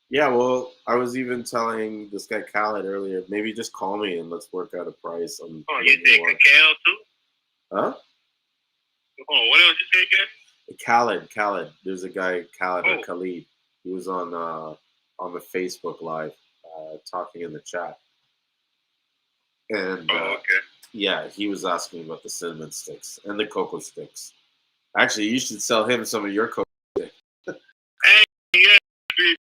Yeah, well, I was even telling this guy Khaled earlier, maybe just call me and let's work out a price on. Oh, you take cacao too? Huh? Oh, what else you take, Khaled. There's a guy, Khaled or Khalid. He was on the Facebook Live, talking in the chat. And Yeah, he was asking about the cinnamon sticks and the cocoa sticks. Actually, you should sell him some of your cocoa. Hey, yeah,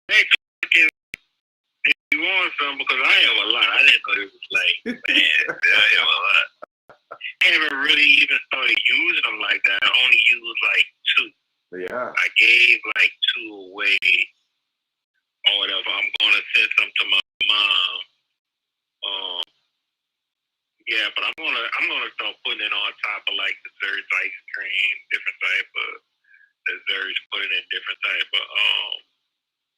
hey, if you want some, because I have a lot. I didn't know it was like, man, I have a lot. I haven't really even started using them like that. I only use like 2. Yeah. I gave like 2 away or whatever. I'm gonna send some to my mom. Yeah, but I'm gonna start putting it on top of like desserts, ice cream, different type of desserts, put it in different type of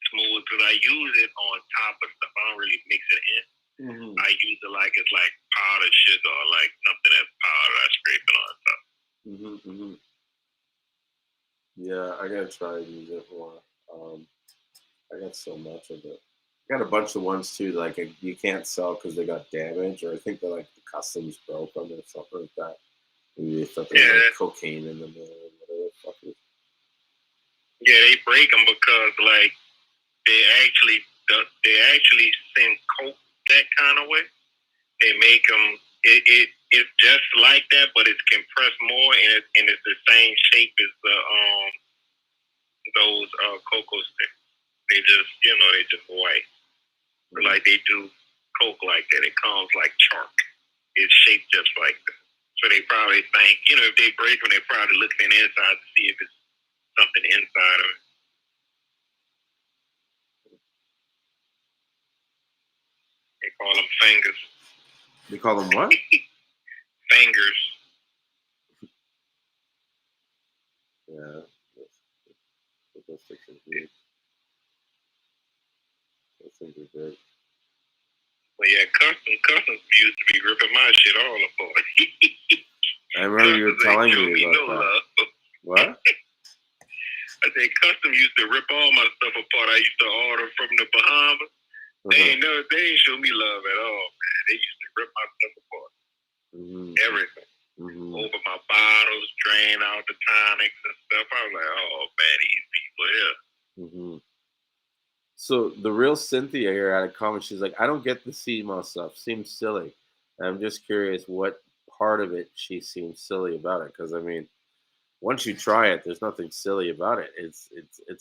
smooth, because I use it on top of stuff. I don't really mix it in. Mm-hmm. I use it like it's like powdered sugar or like something that's powdered. I scrape it on top. Mm-hmm, mm-hmm. Yeah, I gotta try and use it more. I got so much of it. I got a bunch of ones too, like you can't sell because they got damaged, or I think they're like the customs broke them or something like that. Maybe they thought there was like cocaine in them or whatever the fuck it is. Yeah, they break them because like they actually send coke that kind of way. They make them. It's just like that, but it's compressed more, and it's the same shape as the those cocoa sticks. They just they just white. Mm-hmm. Like they do coke like that. It comes like chalk. It's shaped just like that. So they probably think, if they break them, they probably look in the inside to see if it's something inside of it. They call them fingers. They call them what? Fingers. Yeah. Those sticks are good. Those things are good. Well, yeah, customs used to be ripping my shit all apart. I remember you were telling me about that. Love. What? I said custom used to rip all my stuff apart. I used to order from the Bahamas. They ain't show me love at all, man. They used to rip my stuff apart. Mm-hmm. Everything. Mm-hmm. Open my bottles, drain out the tonics and stuff. I was like, oh man, these people here. Mm-hmm. So the real Cynthia here had a comment. She's like, I don't get the Seamoss stuff. Seems silly. And I'm just curious what part of it she seems silly about it. Because I mean, once you try it, there's nothing silly about it. It's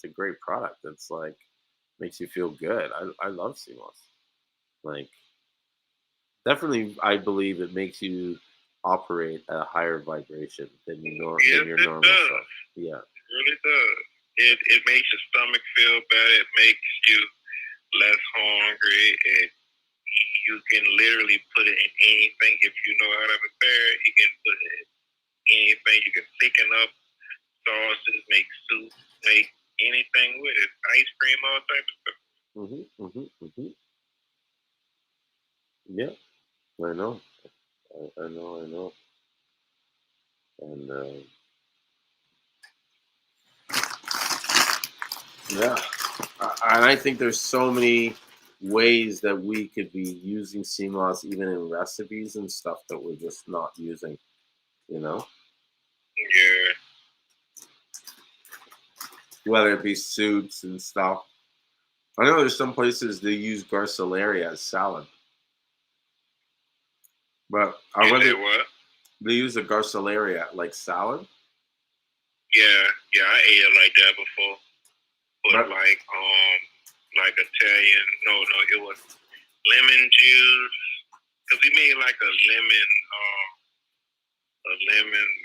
a great product. It's like makes you feel good. I love Seamoss. Like definitely, I believe it makes you operate at a higher vibration than your normal stuff. Yeah, it really does. It makes your stomach feel better. It makes you less hungry. You can literally put it in anything if you know how to prepare it. You can put it in anything. You can thicken up sauces, make soup, make anything with it. Ice cream, all types of stuff. Yeah, I know. I know. And yeah, and I think there's so many ways that we could be using Seamoss even in recipes and stuff that we're just not using. Yeah. Whether it be soups and stuff. I know there's some places they use garceleria as salad. But I rather what? they use a garceleria like salad. Yeah, I ate it like that before. But like Italian, no, it was lemon juice. Cause we made like a lemon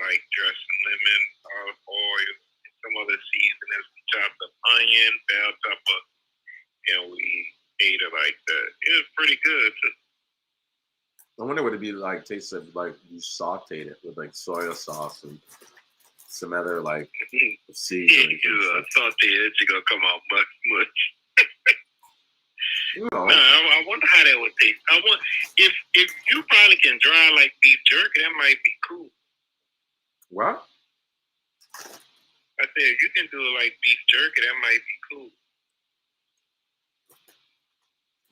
like dressing, lemon olive oil, and some other seasonings. We chopped up onion, bell pepper, and we ate it like that. It was pretty good. I wonder what it'd be like. Tasted like you sauteed it with like soy sauce and some other like seasonings. You sauteed it, you're gonna come out much. No. I wonder how that would taste. I want if you probably can dry like beef jerky, that might be cool. What? I said if you can do it like beef jerky, that might be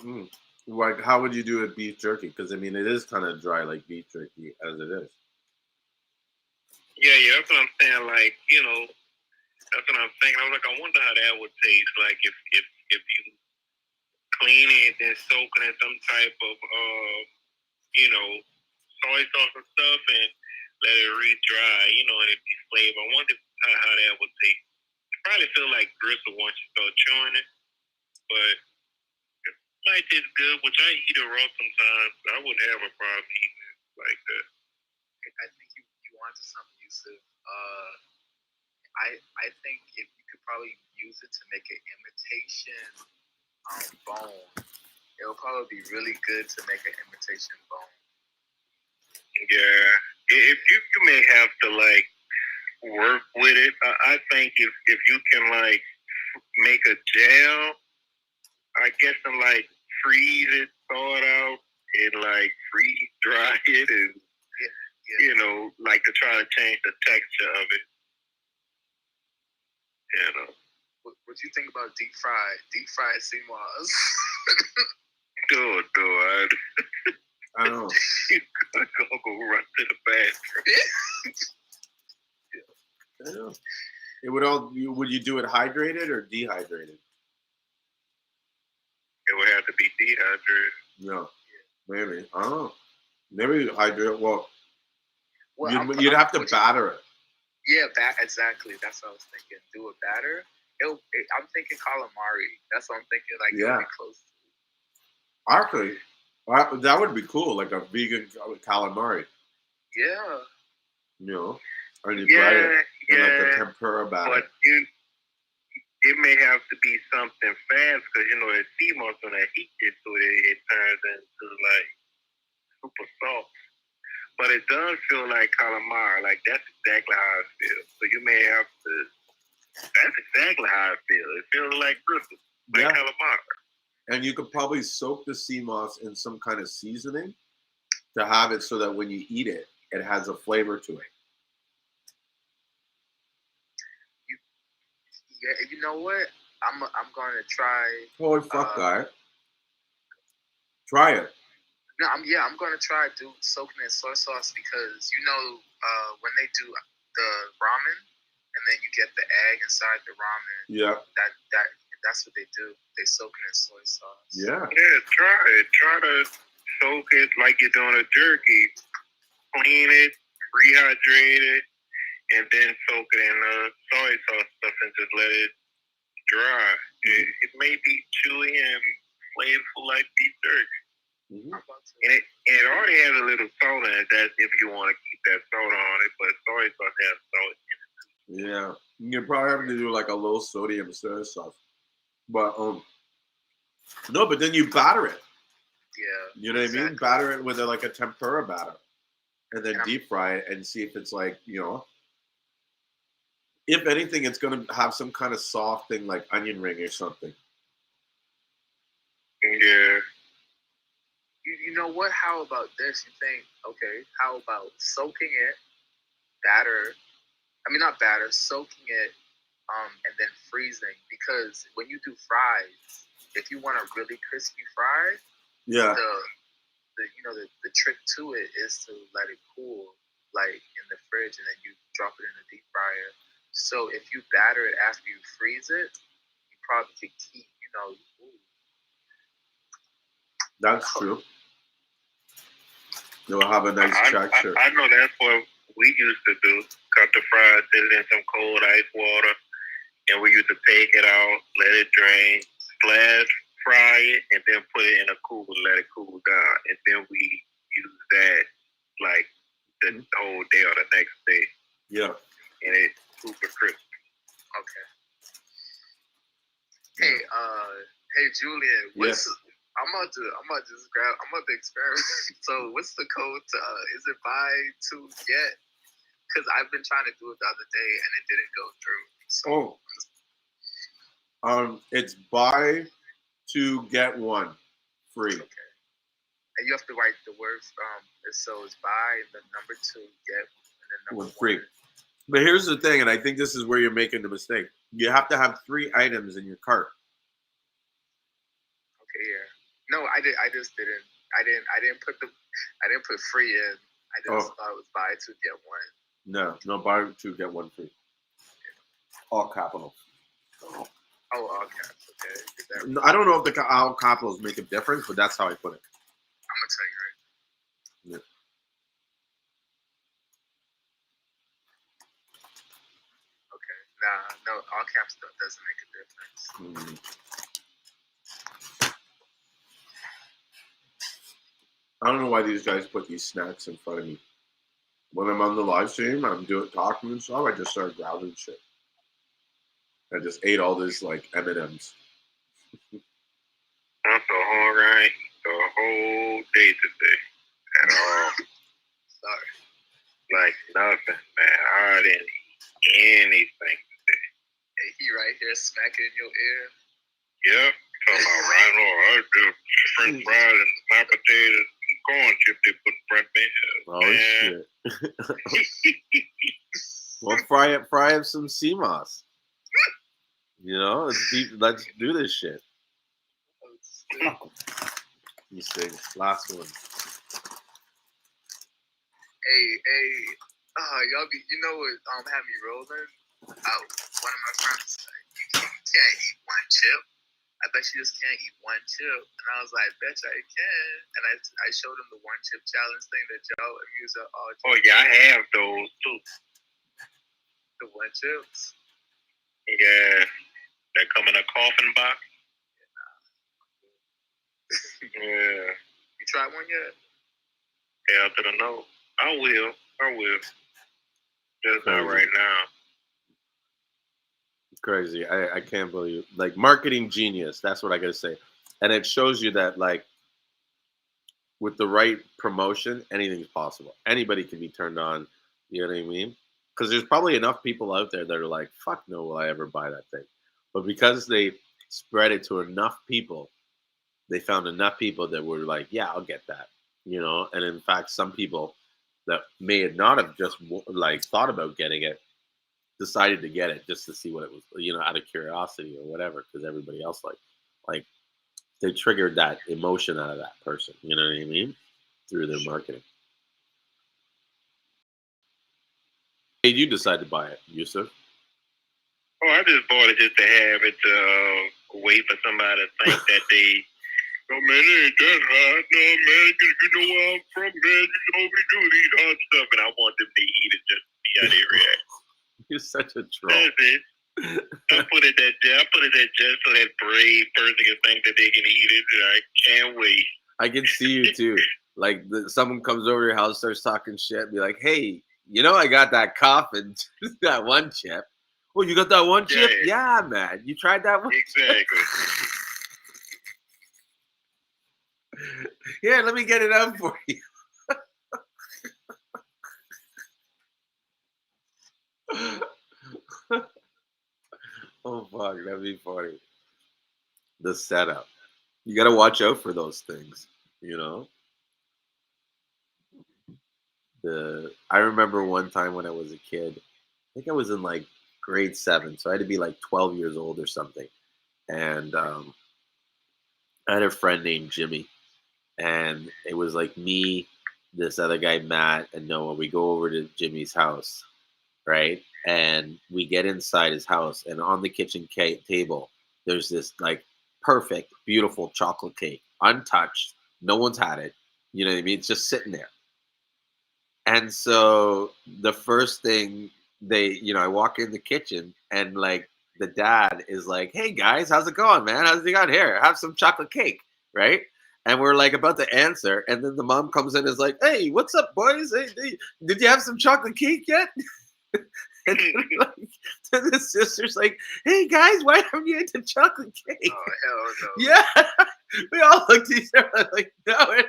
cool. Like, how would you do it beef jerky? Because I mean, it is kind of dry like beef jerky as it is. Yeah, that's what I'm saying. Like, that's what I'm thinking. I was like, I wonder how that would taste. Like if you clean it and soak it in some type of soy sauce and stuff and let it re-dry, and it be flavored. I wonder how that would taste. It probably feel like gristle once you start chewing it, but it might taste good, which I eat it raw sometimes. I wouldn't have a problem eating it like that. I think you onto something, Yusuf. I think if you could probably use it to make an imitation bone, it will probably be really good to make an imitation bone. Yeah, if you may have to like work with it. I think if you can like make a gel, I guess, and like freeze it, thaw it out, and like freeze dry it, and like to try to change the texture of it. What you think about deep fried Seamoss? Good. I don't know. You gotta go run to the bathroom. I know. It would you do it hydrated or dehydrated? It would have to be dehydrated. No, maybe. I don't know. Maybe hydrate. Well, you'd I'm have to batter it. Yeah, exactly. That's what I was thinking. Do a batter. I'm thinking calamari. That's what I'm thinking. Like, it'll be close to. Actually, that would be cool. Like a vegan calamari. Yeah. And you dry it in like a tempura batter. But it may have to be something fast because the Seamoss, when I heat it to it turns into like super soft. But it does feel like calamari. Like that's exactly how it feels. So you may have to. That's exactly how it feels. It feels like crystal, like calamari. And you could probably soak the Seamoss in some kind of seasoning to have it so that when you eat it, it has a flavor to it. Yeah, you know what? I'm gonna try. Holy fuck, guy! Try it. No, I'm gonna try soaking in soy sauce because when they do the ramen and then you get the egg inside the ramen. Yeah. That's what they do. They soak it in soy sauce. Yeah. Yeah, try it. Try to soak it like you're doing a jerky. Clean it, rehydrate it, and then soak it in soy sauce stuff and just let it dry. It may be chewy and flavorful like beef jerky. Mm-hmm. And it already has a little salt in it. That's if you want to keep that salt on it, but soy sauce has salt in it. Yeah, you probably have to do like a low sodium soy sauce, but no, but then you batter it. Yeah, you know what I mean. Batter it with like a tempura batter, and then deep fry it and see if it's like if anything, it's gonna have some kind of soft thing like onion ring or something. Yeah. You know what? How about this? You think, okay, how about soaking it, not batter, soaking it, and then freezing? Because when you do fries, if you want a really crispy fry, the trick to it is to let it cool, like in the fridge, and then you drop it in the deep fryer. So if you batter it after you freeze it, you probably could keep, That's true. You'll have a nice texture. I know that's what we used to do. Cut the fries, put it in some cold ice water, and we used to take it out, let it drain, fry it, and then put it in a cooler, let it cool down. And then we use that like the whole day or the next day. Yeah. And it's super crispy. Okay. Hey Julian, I'm about to experiment. So what's the code to is it buy to get? Because I've been trying to do it the other day and it didn't go through. So it's buy 2 get 1 free. Okay. And you have to write the words so it's buy the number 2 get and then number 1 free. But here's the thing, and I think this is where you're making the mistake. You have to have 3 items in your cart. Okay, yeah. No, I just didn't. I didn't put free in. I just thought it was buy 2 get 1. No, buy 2 get 1 free. All capitals. Oh, all caps. Okay. I don't know if all capitals make a difference, but that's how I put it. I'm gonna tell you right. No, all camp stuff doesn't make a difference. I don't know why these guys put these snacks in front of me. When I'm on the live stream, I'm talking and stuff. I just start grabbing shit. I just ate all this like M&Ms. I'm so hungry. I ain't eat the whole day today at all. Sorry. Like nothing, man. I didn't eat anything today. Hey, he right here smacking in your ear. Yep. Talking about rhino, I do French fries and mashed potatoes and corn chips they put in front of me. Oh Man. shit! Well, fry up some Seamoss. You know, let's do this shit. These things. Last one. Hey, y'all be, you know what had me rolling? One of my friends said, you can't eat one chip. I bet you just can't eat one chip. And I was like, bet you I can. And I showed him the one chip challenge thing that y'all use all. Oh yeah, I have those too. The one chips. Yeah, that come in a coffin box. Yeah. You tried one yet? Hell to the no. I will. Just not right now. Crazy. I can't believe, like, marketing genius. That's what I gotta say. And it shows you that, like, with the right promotion, anything's possible. Anybody can be turned on. You know what I mean? Because there's probably enough people out there that are like, fuck no, will I ever buy that thing? But because they spread it to enough people, they found enough people that were like, yeah, I'll get that. You know? And in fact, some people that may not have just like thought about getting it decided to get it just to see what it was, you know, out of curiosity or whatever, because everybody else like they triggered that emotion out of that person, you know what I mean, through their marketing. Hey, you decide to buy it, Yusuf? Oh, I just bought it just to have it to wait for somebody to think that they, oh man, it ain't that hot. No, man, you know where I'm from, man. You know we do these hot stuff, and I want them to eat it just to see how they react. You're such a troll. That's it. I put it there just so that brave person can think that they can eat it. And I can't wait. I can see you too. Like someone comes over to your house, starts talking shit, be like, "Hey, you know I got that coffin, that one chip. Oh, you got that one chip? Yeah, man. You tried that one? Exactly. Yeah, let me get it out for you." Oh fuck, that'd be funny. The setup. You gotta watch out for those things, you know? I remember one time when I was a kid, I think I was in like grade 7, so I had to be like 12 years old or something. And I had a friend named Jimmy, and it was like me, this other guy, Matt, and Noah. We go over to Jimmy's house, right? And we get inside his house, and on the kitchen table, there's this like perfect, beautiful chocolate cake, untouched. No one's had it. You know what I mean? It's just sitting there. And so the first thing I walk in the kitchen, and like the dad is like, "Hey guys, how's it going, man? How's it going here? Have some chocolate cake," right? And we're like about to answer, and then the mom comes in and is like, "Hey, what's up, boys? Hey, did you have some chocolate cake yet?" And then the sister's like, "Hey guys, why haven't you eaten chocolate cake?" Oh hell no! Yeah, we all looked at each other like, "No."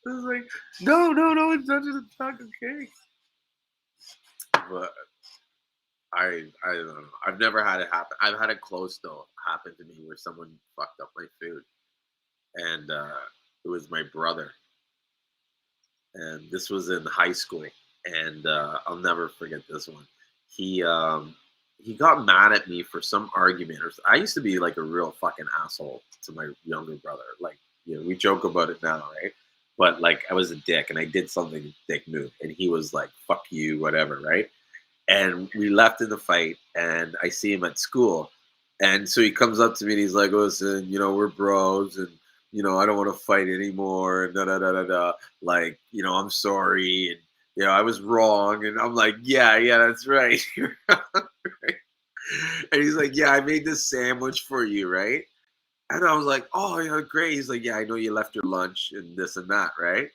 I was like, no, it's not just a chocolate cake. But I don't know. I've never had it happen. I've had it close though happen to me where someone fucked up my food, and it was my brother. And this was in high school, and I'll never forget this one. He got mad at me for some argument. I used to be like a real fucking asshole to my younger brother. Like, you know, we joke about it now, right? But like I was a dick and I did something dick move, and he was like, "Fuck you," whatever, right? And we left in the fight, and I see him at school, and so he comes up to me and he's like, "Listen, you know, we're bros, and you know, I don't want to fight anymore, and da da da da da. Like, you know, I'm sorry, and I was wrong. And I'm like, yeah, that's right. You're right. And he's like, yeah, I made this sandwich for you, right? And I was like, oh, yeah, great. He's like, yeah, I know you left your lunch and this and that, right?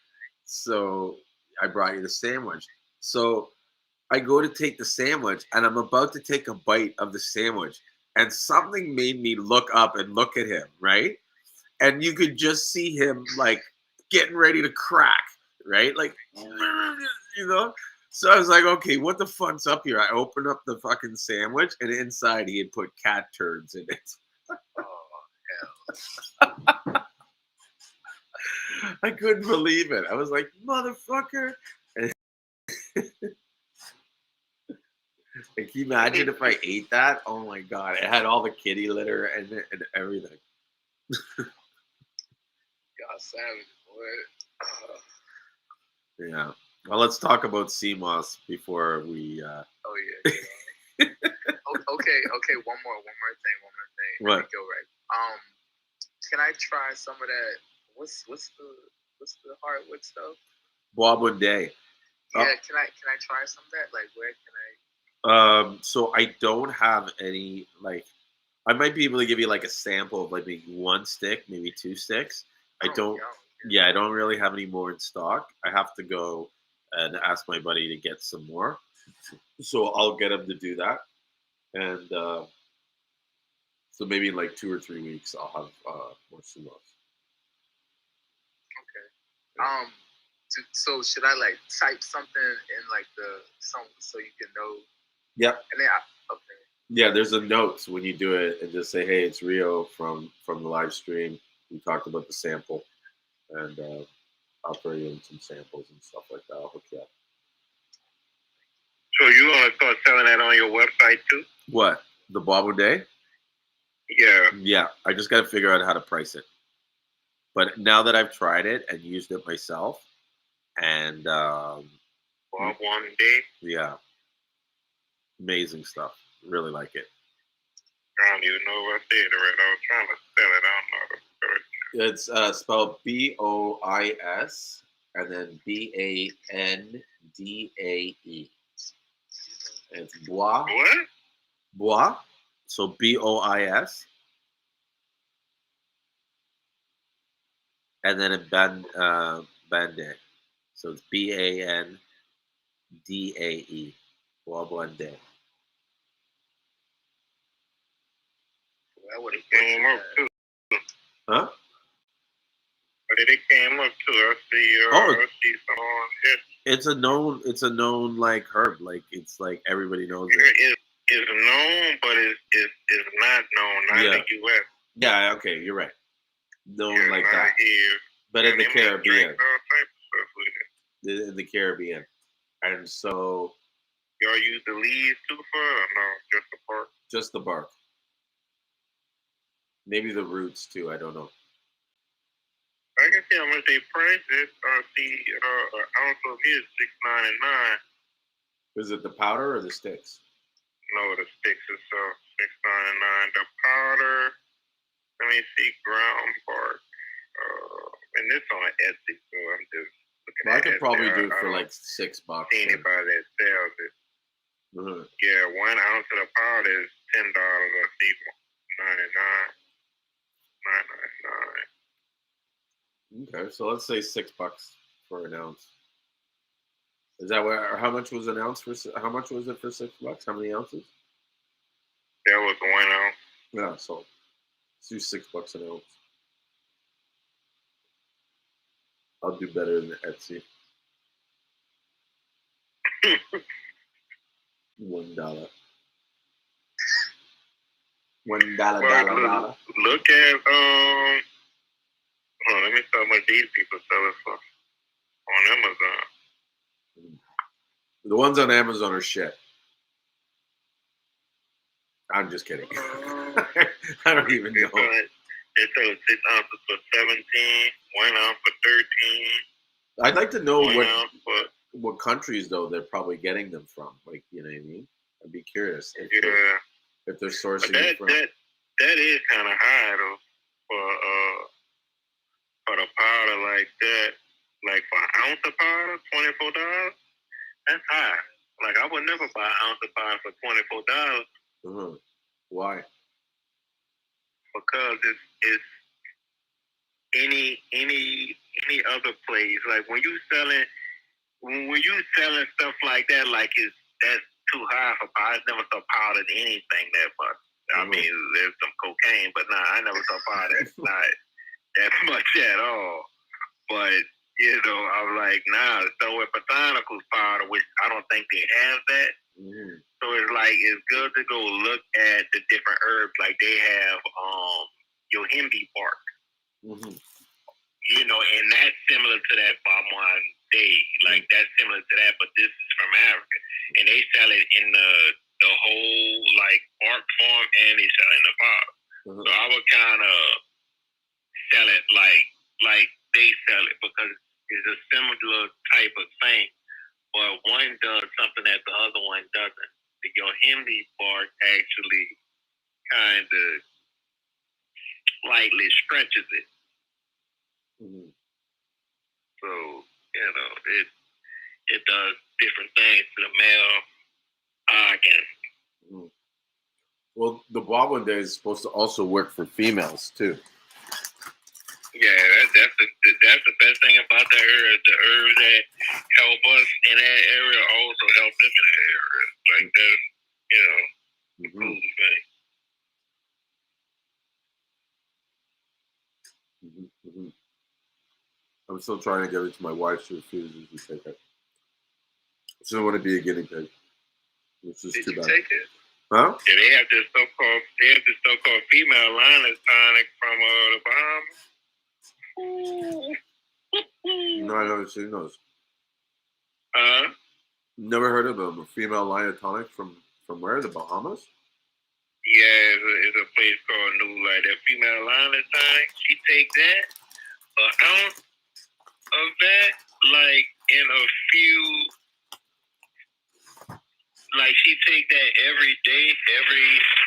So I brought you the sandwich. So I go to take the sandwich and I'm about to take a bite of the sandwich. And something made me look up and look at him, right? And you could just see him like getting ready to crack, right? Like, you know? So I was like, okay, what the fuck's up here? I opened up the fucking sandwich and inside he had put cat turds in it. I couldn't believe it. I was like, motherfucker. And can you imagine if I ate that? Oh my God. It had all the kitty litter and everything. Y'all savage, boy. Yeah. Well, let's talk about Seamoss before we. Oh yeah. Okay. One more thing. What? Let me go right. Can I try some of that? What's the hardwood stuff? Bob Day. Yeah. Can I try some of that? Like, where can I? So I don't have any, like, I might be able to give you like a sample of like maybe one stick, maybe two sticks. I don't. Yeah, I don't really have any more in stock. I have to go and ask my buddy to get some more. So I'll get him to do that, and so maybe in like 2 or 3 weeks I'll have more Seamoss. Okay. So should I like type something in like so you can know? Yep. And then okay. Yeah, there's a note when you do it, and just say, "Hey, it's Rio from the live stream. We talked about the sample, and I'll throw you in some samples and stuff like that. I'll hook you up." So you gonna start selling that on your website too? What, the Bob Day? Yeah. Yeah, I just got to figure out how to price it. But now that I've tried it and used it myself, and Bob One Day. yeah, amazing stuff. Really like it. I don't even know what I said right. I was trying to spell it. I don't know how to spell it. It's spelled BOIS and then BANDAE. It's Bois. What? Bois. So BOIS. And then a Bande. So it's BANDAE. Bois Bande. That would have Came up too. Huh? But it came up too. I see. I see some on it. It's a known like herb. Like it's like everybody knows it. It's known, but it's not known. Not in the U.S. Yeah. Okay, you're right. Known like that. Here. But in the Caribbean. All type of stuff with it. In the Caribbean. And so. Y'all use the leaves too for or no? Just the bark? Just the bark. Maybe the roots too. I don't know. I can see how much they price it. I see an ounce of it is $6.99. Is it the powder or the sticks? No, the sticks is $6.99. The powder, let me see, ground bark. And this on Etsy, so I'm just looking at it. I could probably do it for like $6. See anybody that sells it. Mm-hmm. Yeah, 1 ounce of the powder is $10. I see 99. Okay, so let's say $6 for an ounce. Is that what? Or how much was an ounce for? How much was it for $6? How many ounces? That was 1 ounce. Yeah, so let's do $6 an ounce. I'll do better than Etsy. $1. $1. Look at let me see how much these people sell it for on Amazon. The ones on Amazon are shit. I'm just kidding. I don't even know. They sell 6 ounces for 17, 1 ounce for 13. I'd like to know what countries though they're probably getting them from. Like, you know what I mean? I'd be curious if they're sourcing it from. That is kind of high though for the powder like that. Like for an ounce of powder, $24. That's high. Like I would never buy an ounce of pine for $24 Why? because it's any other place. Like when you selling stuff like that, like that's too high for powder. I never saw powdered anything that much. I mean, there's some cocaine, but nah, I never saw powder that's not that much at all. But you know, I'm like, nah, so with botanicals powder, which I don't think they have that. So it's like it's good to go look at the different herbs. Like they have yohimbe bark. You know, and that's similar to that Balmond Day. Like that's similar to that, but this is from Africa, and they sell it in the whole like bark form, and they sell it in the powder. So I would kind of sell it like they sell it because it's a similar type of thing, but one does something that the other one doesn't. The yohimbe bark actually kind of lightly stretches it. So, you know, it does different things to the male organ. Well, the Boblin Day is supposed to also work for females too. Yeah, that's the best thing about the herbs. The herbs that help us in that area also help them in that area. Like that's, you know, the cool thing. I'm still trying to give it to my wife. She refuses to take it. She doesn't want to be a guinea pig. Which is too bad. Did you take it? Huh? Yeah, they have this so-called female liners tonic from the Bahamas. No, I never seen those. Uh-huh. Never heard of them. A female line tonic from where? The Bahamas? Yeah, it's a place called New Light. That female liner tonic, she take that, an ounce of that, like in a few, like she take that every day,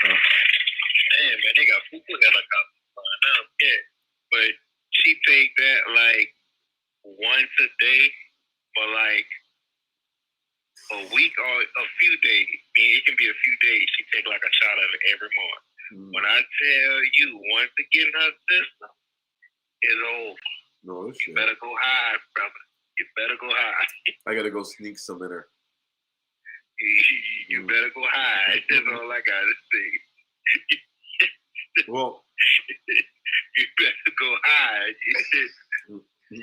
man, they got fufu helicopters flying out, yeah. But she take that like once a day for like a week or a few days. It can be a few days. She take like a shot of it every morning. When I tell you, once it get in her system, it's over. No shit. You better go high, brother. You better go high. I gotta go sneak some in her. You better go high. That's all I gotta say. Well, you better go high. You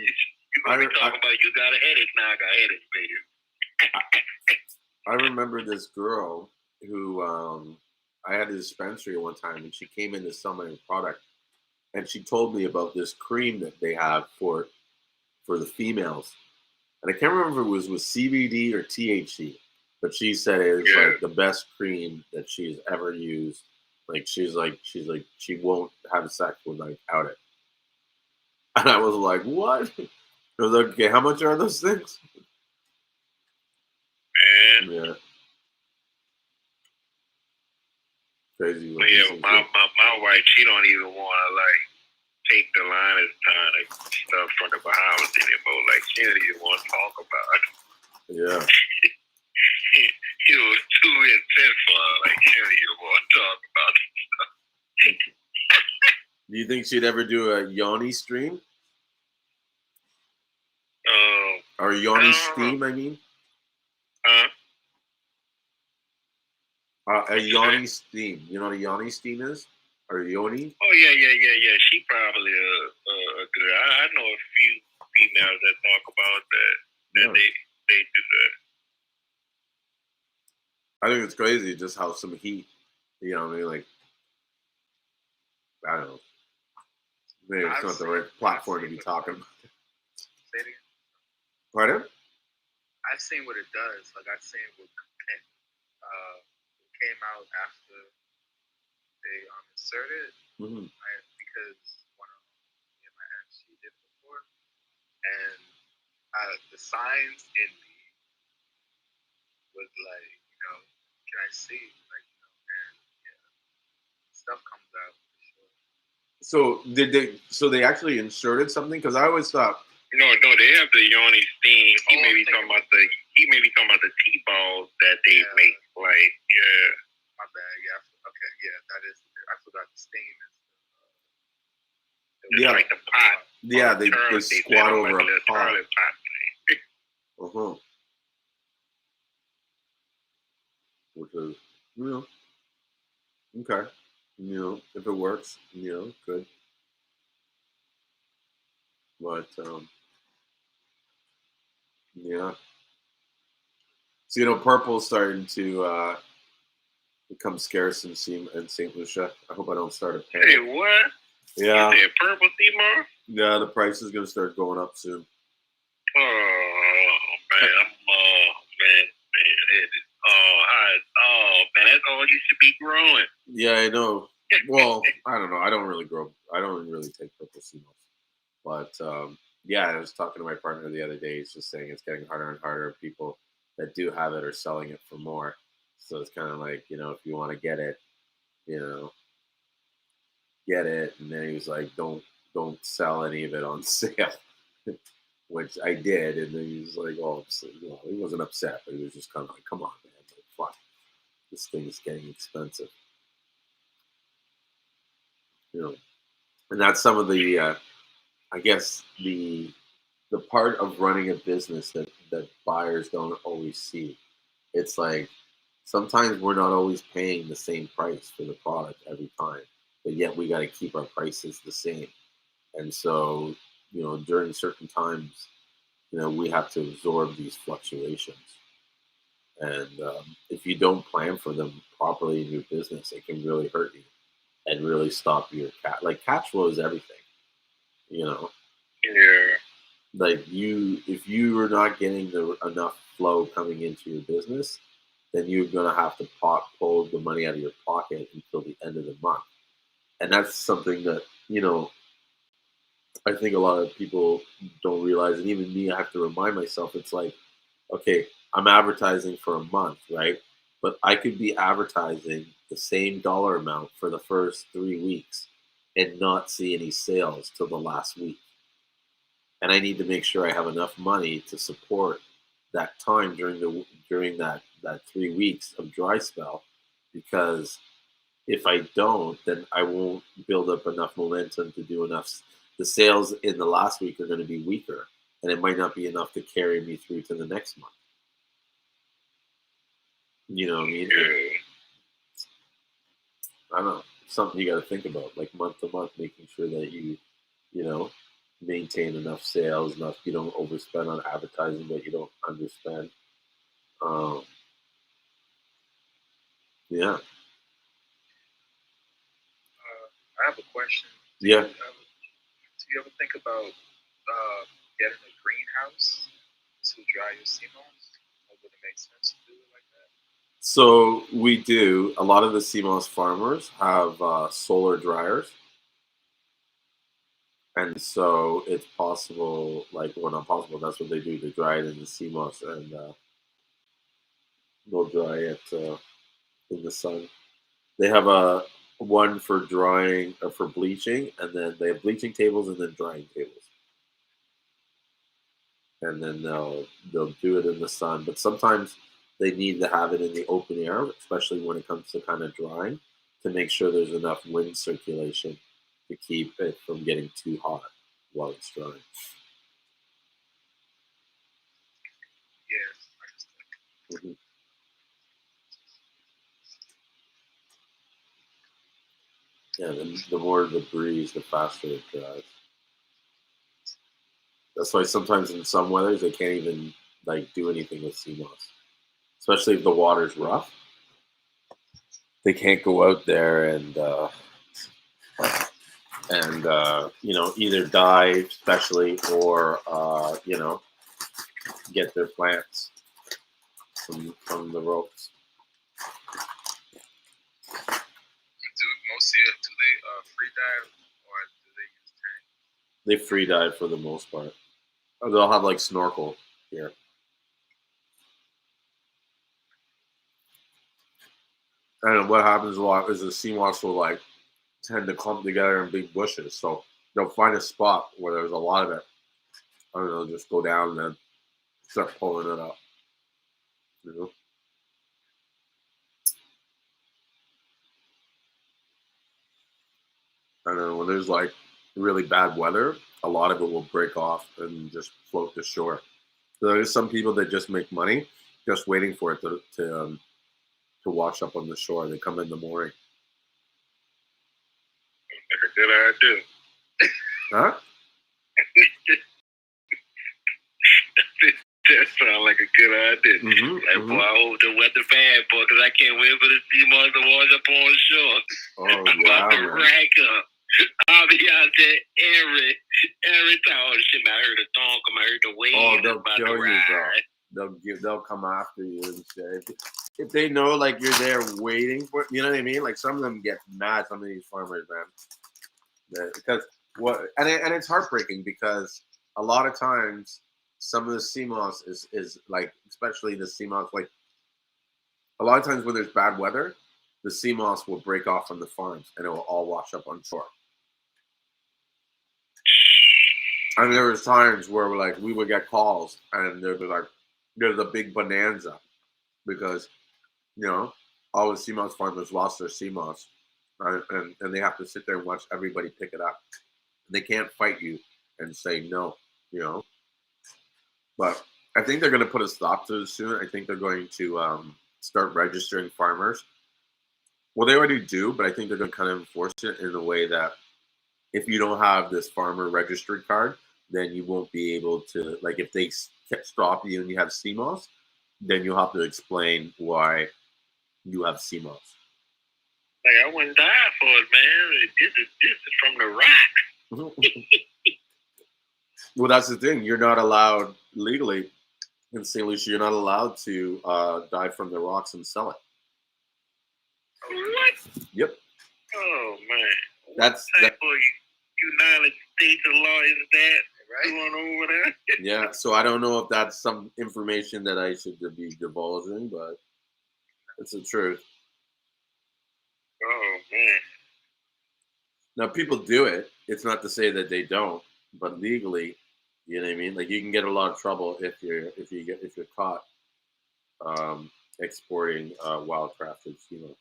gonna be talking about you got a headache now. I got a headache, baby. I remember this girl who I had a dispensary one time, and she came in to sell my product, and she told me about this cream that they have for the females, and I can't remember if it was with CBD or THC, but she said it was like the best cream that she's ever used. Like she's like she won't have sex without it, and I was like, what? I was like, okay, how much are those things? Man. Yeah. Crazy. But yeah, my wife, she don't even want to like take the liners tonic stuff from the Bahamas anymore. Like she don't even want to talk about it. Yeah. It was too intense for her. Like she don't even want to talk about it stuff. Do you think she'd ever do a yoni stream? Or yoni steam, I mean? A yoni steam. You know what a yoni steam is? Or yoni? Oh, yeah. She probably good. I know a few females that talk about that they do that. I think it's crazy just how some heat, you know what I mean? Like, I don't know. Maybe it's not the right platform to be talking about. Say it again. Pardon? I've seen what it does. Like I've seen what came out after they inserted, because one of me and my aunt, she did it before, and the signs in me was like, you know, can I see? Like, you know, and stuff comes out for sure. So So they actually inserted something? Because I always thought. No, they have the yoni steam. He may be talking about the He may be talking about the T-balls that they make. Like, yeah. My bad. Yeah. Okay. Yeah. That is. I forgot the steam is. Just like the pot. Yeah, they squat over a pot. pot. Which is, okay. If it works, good. But yeah. So purple's starting to become scarce in St. Lucia. I hope I don't start a panic. Hey, what? Yeah. You said purple Seamoss? Yeah, the price is gonna start going up soon. Oh man, man. Man, that's all you should be growing. Yeah, I know. Well, I don't know. I don't really take purple Seamoss. But yeah, I was talking to my partner the other day. He's just saying it's getting harder and harder. People that do have it are selling it for more. So it's kind of like, if you want to get it, get it. And then he was like, don't sell any of it on sale, which I did. And then he was like, oh, he wasn't upset, but he was just kind of like, come on, man, like, fuck, this thing is getting expensive. And that's some of the, I guess the part of running a business that buyers don't always see. It's like sometimes we're not always paying the same price for the product every time, but yet we got to keep our prices the same. And so, during certain times, we have to absorb these fluctuations. And if you don't plan for them properly in your business, it can really hurt you and really stop your cash flow is everything, Yeah. Like if you are not getting enough flow coming into your business, then you're gonna have to pull the money out of your pocket until the end of the month, and that's something that I think a lot of people don't realize, and even me, I have to remind myself. It's like, okay, I'm advertising for a month, right? But I could be advertising the same dollar amount for the first 3 weeks and not see any sales till the last week. And I need to make sure I have enough money to support that time during that 3 weeks of dry spell, because if I don't, then I won't build up enough momentum to do enough. The sales in the last week are going to be weaker, and it might not be enough to carry me through to the next month. You know what I mean? I don't know. It's something you got to think about, like month to month, making sure that you maintain enough sales, enough. You don't overspend on advertising, but you don't underspend. Yeah. I have a question. Yeah. Do you ever think about getting a greenhouse to dry your Seamoss? Or would it make sense to do it like that? So we do. A lot of the Seamoss farmers have solar dryers. And so it's possible, not possible, that's what they do. They dry it in the Seamoss, and they'll dry it in the sun. They have a one for drying or for bleaching, and then they have bleaching tables and then drying tables. And then they'll do it in the sun. But sometimes they need to have it in the open air, especially when it comes to kind of drying, to make sure there's enough wind circulation to keep it from getting too hot while it's drying. Yes, Mm-hmm. Yeah, the more the breeze, the faster it dries. That's why sometimes in some weathers they can't even do anything with Seamoss, especially if the water's rough. They can't go out there and either dive, especially, or get their plants from the ropes. Do they free dive or do they use tank? They free dive for the most part. Or they'll have snorkel here. And what happens a lot is the Seamoss will tend to clump together in big bushes. So they'll find a spot where there's a lot of it, and they'll just go down and then start pulling it up. You know, I don't know when there's like really bad weather, a lot of it will break off and just float to shore. So there's some people that just make money just waiting for it to wash up on the shore. They come in the morning. That's a good idea. Huh? That sounds like a good idea. Boy, I hope the weather bad, boy, because I can't wait for the Seamoss to wash up on shore. Oh, I'm about to rack up. I'll be out there every time. Oh, shit, man, I heard a thong come. I heard the wave. Oh, they'll about kill to you, bro. ride. They'll come after you and say, if they know like you're there waiting for, you know what I mean? Like some of them get mad. Some of these farmers, man, because and it's heartbreaking because a lot of times some of the Seamoss is like, especially the Seamoss, like a lot of times when there's bad weather, the Seamoss will break off from the farms and it will all wash up on shore. I mean, there was times where we would get calls and there'd be like, there's a big bonanza because, you know, all the Seamoss farmers lost their Seamoss, and they have to sit there and watch everybody pick it up. They can't fight you and say no, you know. But I think they're going to put a stop to it soon. I think they're going to start registering farmers. Well, they already do, but I think they're going to kind of enforce it in a way that if you don't have this farmer registry card, then you won't be able to, like, if they stop you and you have Seamoss, then you'll have to explain why you have Seamoss. Like, I wouldn't die for it, man. This is from the rock. Well, that's the thing. You're not allowed legally in St. Lucia. You're not allowed to dive from the rocks and sell it. What? Yep. Oh man. That's what type of United States of law is that going over there? Yeah. So I don't know if that's some information that I should be divulging, but it's the truth. Oh man. Now people do it. It's not to say that they don't, but legally, you know what I mean. Like you can get a lot of trouble if you're caught exporting wildcrafted Seamoss.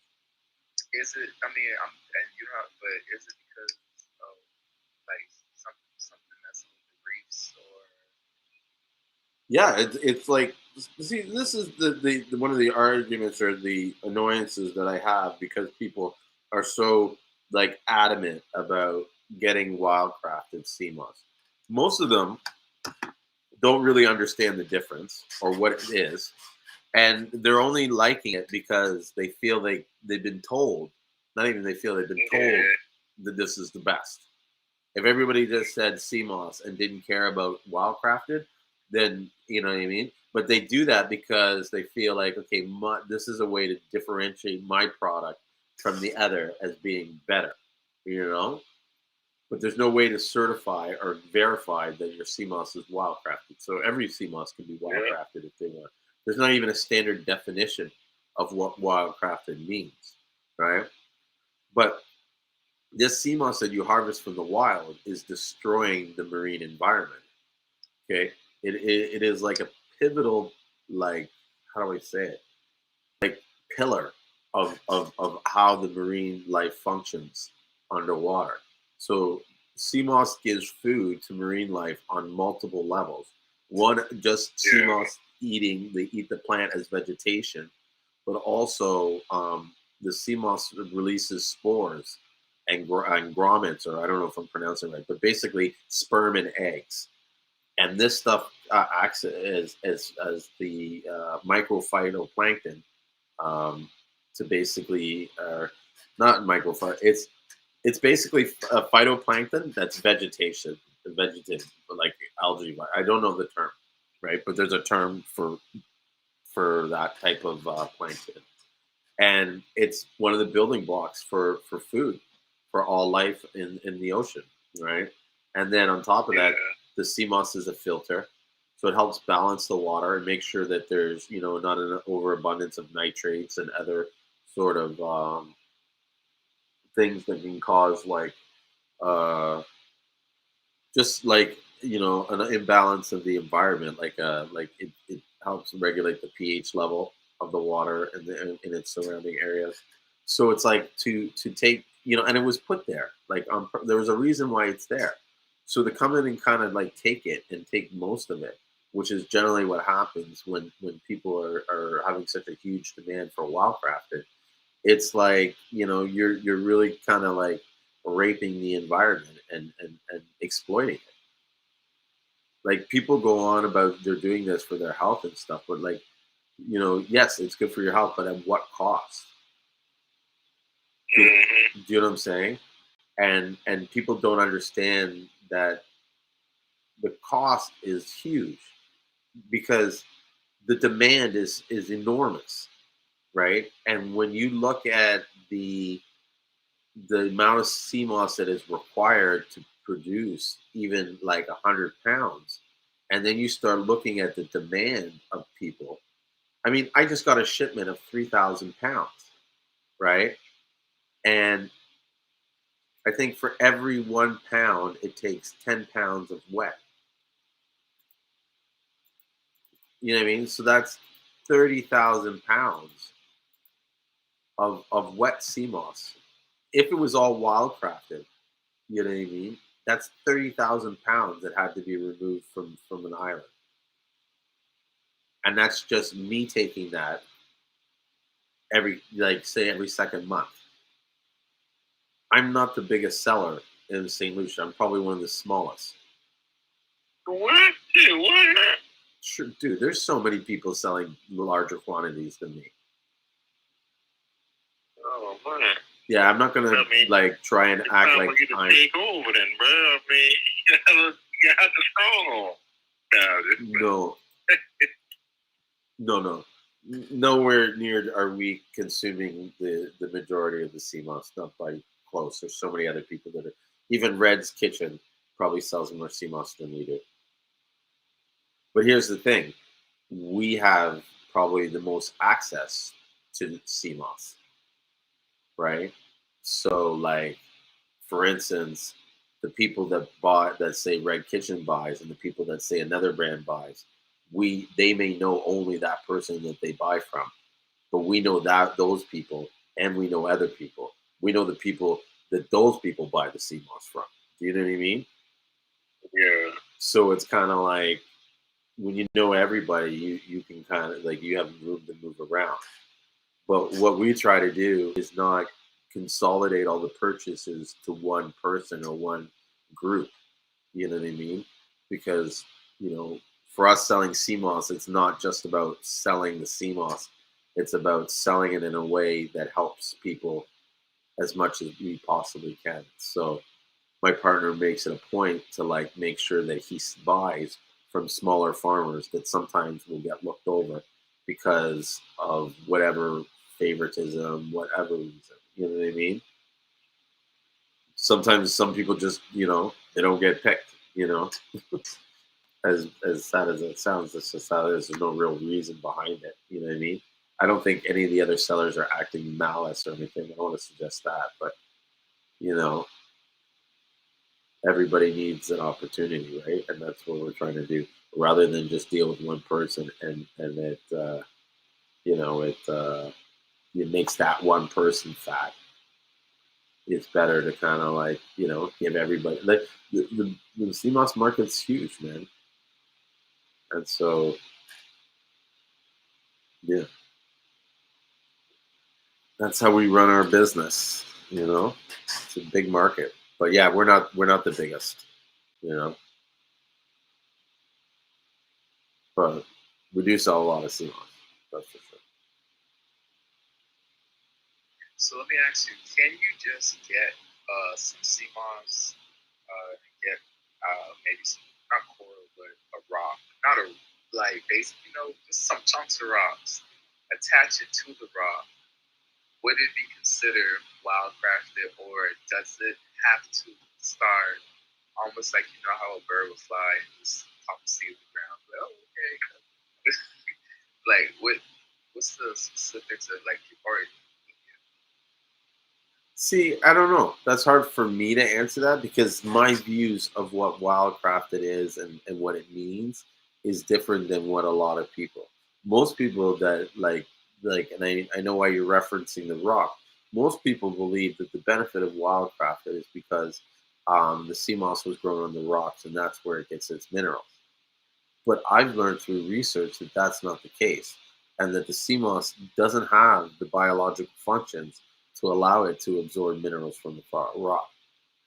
Is it? I mean, and you know, but is it because of like something that's with the reefs or? Yeah, it's like, see, this is the one of the arguments or the annoyances that I have because people are so like adamant about getting wildcrafted Seamoss. Most of them don't really understand the difference or what it is, and they're only liking it because they feel they've been told. Not even they feel they've been told that this is the best. If everybody just said Seamoss and didn't care about wildcrafted, then you know what I mean. But they do that because they feel like, okay, this is a way to differentiate my product from the other as being better, you know. But there's no way to certify or verify that your Seamoss is wildcrafted. So every Seamoss can be wildcrafted if they want. There's not even a standard definition of what wildcrafted means, right? But this Seamoss that you harvest from the wild is destroying the marine environment. Okay, it is like a pivotal, like, how do I say it? Like pillar of how the marine life functions underwater. So Seamoss gives food to marine life on multiple levels. One, just Seamoss they eat the plant as vegetation, but also the Seamoss releases spores and grommets, or I don't know if I'm pronouncing it right, but basically sperm and eggs. And this stuff acts as the microphytoplankton to basically, not microphyto. It's basically a phytoplankton that's vegetative, like algae. I don't know the term, right? But there's a term for that type of plankton, and it's one of the building blocks for food for all life in the ocean, right? And then on top of that, the Seamoss is a filter, so it helps balance the water and make sure that there's not an overabundance of nitrates and other sort of things that can cause like just like an imbalance of the environment, like it helps regulate the pH level of the water in its surrounding areas. So it's like to take, and it was put there. Like there was a reason why it's there. So to come in and kind of like take it and take most of it, which is generally what happens when people are having such a huge demand for wildcrafted. It's like, you're really kind of like raping the environment and exploiting it. Like people go on about they're doing this for their health and stuff, but like, yes, it's good for your health, but at what cost? Do, Mm-hmm. do you know what I'm saying? And people don't understand that the cost is huge because the demand is enormous, right? And when you look at the amount of Seamoss that is required to produce even like 100 pounds, and then you start looking at the demand of people. I mean, I just got a shipment of 3,000 pounds, right? And I think for every 1 pound, it takes 10 pounds of wet. You know what I mean? So that's 30,000 pounds of wet Seamoss. If it was all wildcrafted, you know what I mean? That's 30,000 pounds that had to be removed from an island. And that's just me taking that every second month. I'm not the biggest seller in St. Lucia. I'm probably one of the smallest. What? Dude, what? Sure, dude, there's so many people selling larger quantities than me. Oh, man. Yeah, I'm not gonna like try and act like I'm take over then, bro. I mean, you got the stronghold. No. Nowhere near are we consuming the majority of the Seamoss. Not by close. There's so many other people that are. Even Red's Kitchen probably sells more Seamoss than we do. But here's the thing: we have probably the most access to Seamoss, right? So, like, for instance, the people that say Red Kitchen buys and the people that say another brand buys, they may know only that person that they buy from, but we know that those people, and we know other people. We know the people that those people buy the Seamoss from. Do you know what I mean? Yeah. So it's kind of like when you know everybody, you can kind of like you have room to move around. But what we try to do is not consolidate all the purchases to one person or one group. You know what I mean? Because, for us selling Seamoss, it's not just about selling the Seamoss. It's about selling it in a way that helps people as much as we possibly can. So my partner makes it a point to like make sure that he buys from smaller farmers that sometimes will get looked over because of whatever favoritism, whatever reason. You know what I mean? Sometimes some people just, they don't get picked, as sad as it sounds, that's just how it is. There's no real reason behind it. You know what I mean? I don't think any of the other sellers are acting malice or anything. I don't want to suggest that, but everybody needs an opportunity, right? And that's what we're trying to do, rather than just deal with one person and it it makes that one person fat. It's better to kind of like give everybody like the Seamoss market's huge, man, and so yeah, that's how we run our business. It's a big market, but yeah, we're not the biggest, but we do sell a lot of Seamoss. That's for sure. So let me ask you: can you just get some Seamoss, get maybe some not coral, but a rock, not a like basically just some chunks of rocks, attach it to the rock? Would it be considered wildcrafted, or does it have to start almost like how a bird would fly and just pop a seed in the ground? Well, okay. Like what's the specifics of like your art? See, I don't know. That's hard for me to answer that because my views of what wildcrafted is and what it means is different than what a lot of people. most people that and I know why you're referencing the rock. Most people believe that the benefit of wildcraft is because the sea moss was grown on the rocks, and that's where it gets its minerals. But I've learned through research that that's not the case, and that the sea moss doesn't have the biological functions to allow it to absorb minerals from the rock.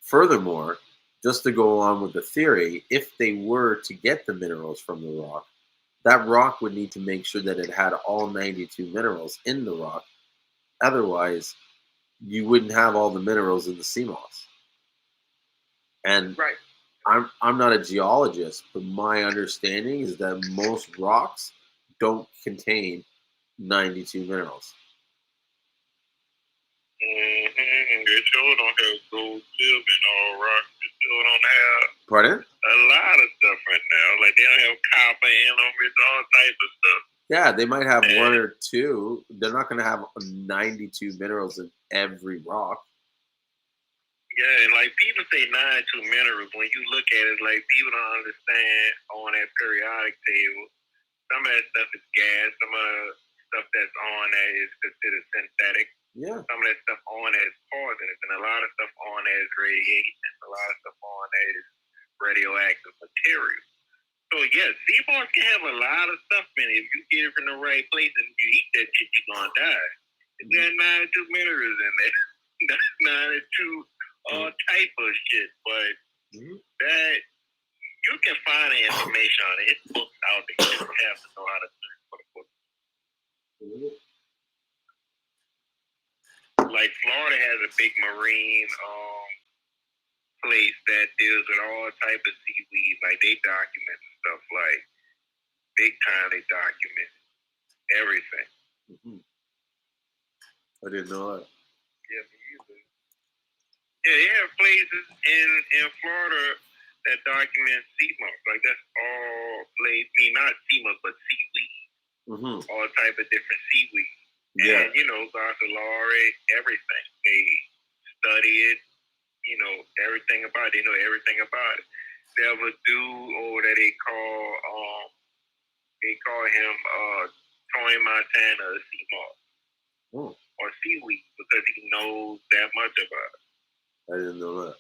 Furthermore, just to go on with the theory, if they were to get the minerals from the rock, that rock would need to make sure that it had all 92 minerals in the rock. Otherwise, you wouldn't have all the minerals in the sea moss. And Right. I'm not a geologist, but my understanding is that most rocks don't contain 92 minerals. They sure don't have gold, silver, and all rock. They sure don't have Pardon? a lot of stuff right now. Like they don't have copper in them. It's all type of stuff. Yeah, they might have one or two. They're not going to have 92 minerals in every rock. Yeah, and like people say 92 minerals. When you look at it, like people don't understand on that periodic table. Some of that stuff is gas. Some of the stuff that's on there is considered synthetic. Yeah. Some of that stuff on there is poisonous, and a lot of stuff on there is radiation. A lot of stuff on there is radioactive material. So yeah, sea moss can have a lot of stuff in it. If you get it from the right place and you eat that shit, you're gonna die. It's got 92 minerals in there. 92 all type of shit, but that you can find the information on it. It's books out there. You just have to know how to search for the book. Like Florida has a big marine place that deals with all type of seaweed. Like they document stuff like big time. They document everything. I didn't know that. Yeah, me either. Yeah, they have places in Florida that document sea moss. Like that's all places. I mean, not sea moss, but seaweed. All type of different seaweed. Yeah. And Garthalari, everything. They study it. Everything about it. They know everything about it. They have a dude over that they call him Tony Montana sea moss or seaweed because he knows that much about it. I didn't know that.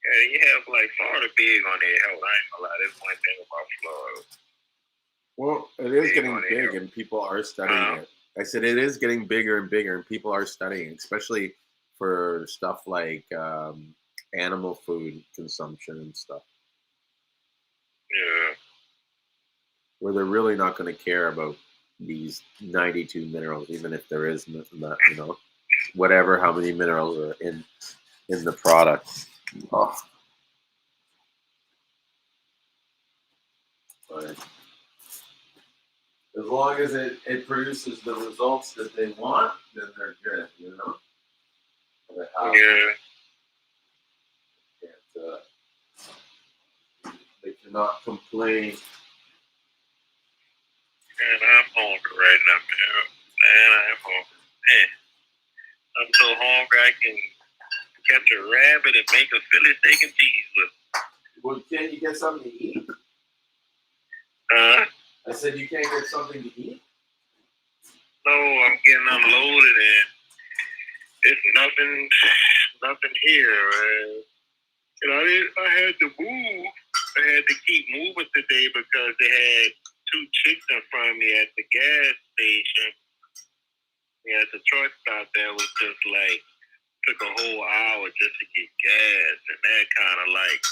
Yeah, you have like Florida big on their health. I ain't gonna lie. That's one thing about Florida. Well, it is getting big, and people are studying it. I said it is getting bigger and bigger, and people are studying, especially for stuff like animal food consumption and stuff. Yeah. Where they're really not going to care about these 92 minerals, even if there is, whatever, how many minerals are in the product. Oh. But as long as it produces the results that they want, then they're good, They cannot complain. Man, I'm hungry right now, man. I'm hungry. Man, I'm so hungry I can catch a rabbit and make a Philly steak and cheese with. Well, can't you get something to eat? Huh? I said you can't get something to eat? No, I'm getting unloaded and it's nothing here, man. I had to move. I had to keep moving today because they had two chicks in front of me at the gas station. Yeah, the truck stop there was just like took a whole hour just to get gas, and that kind of like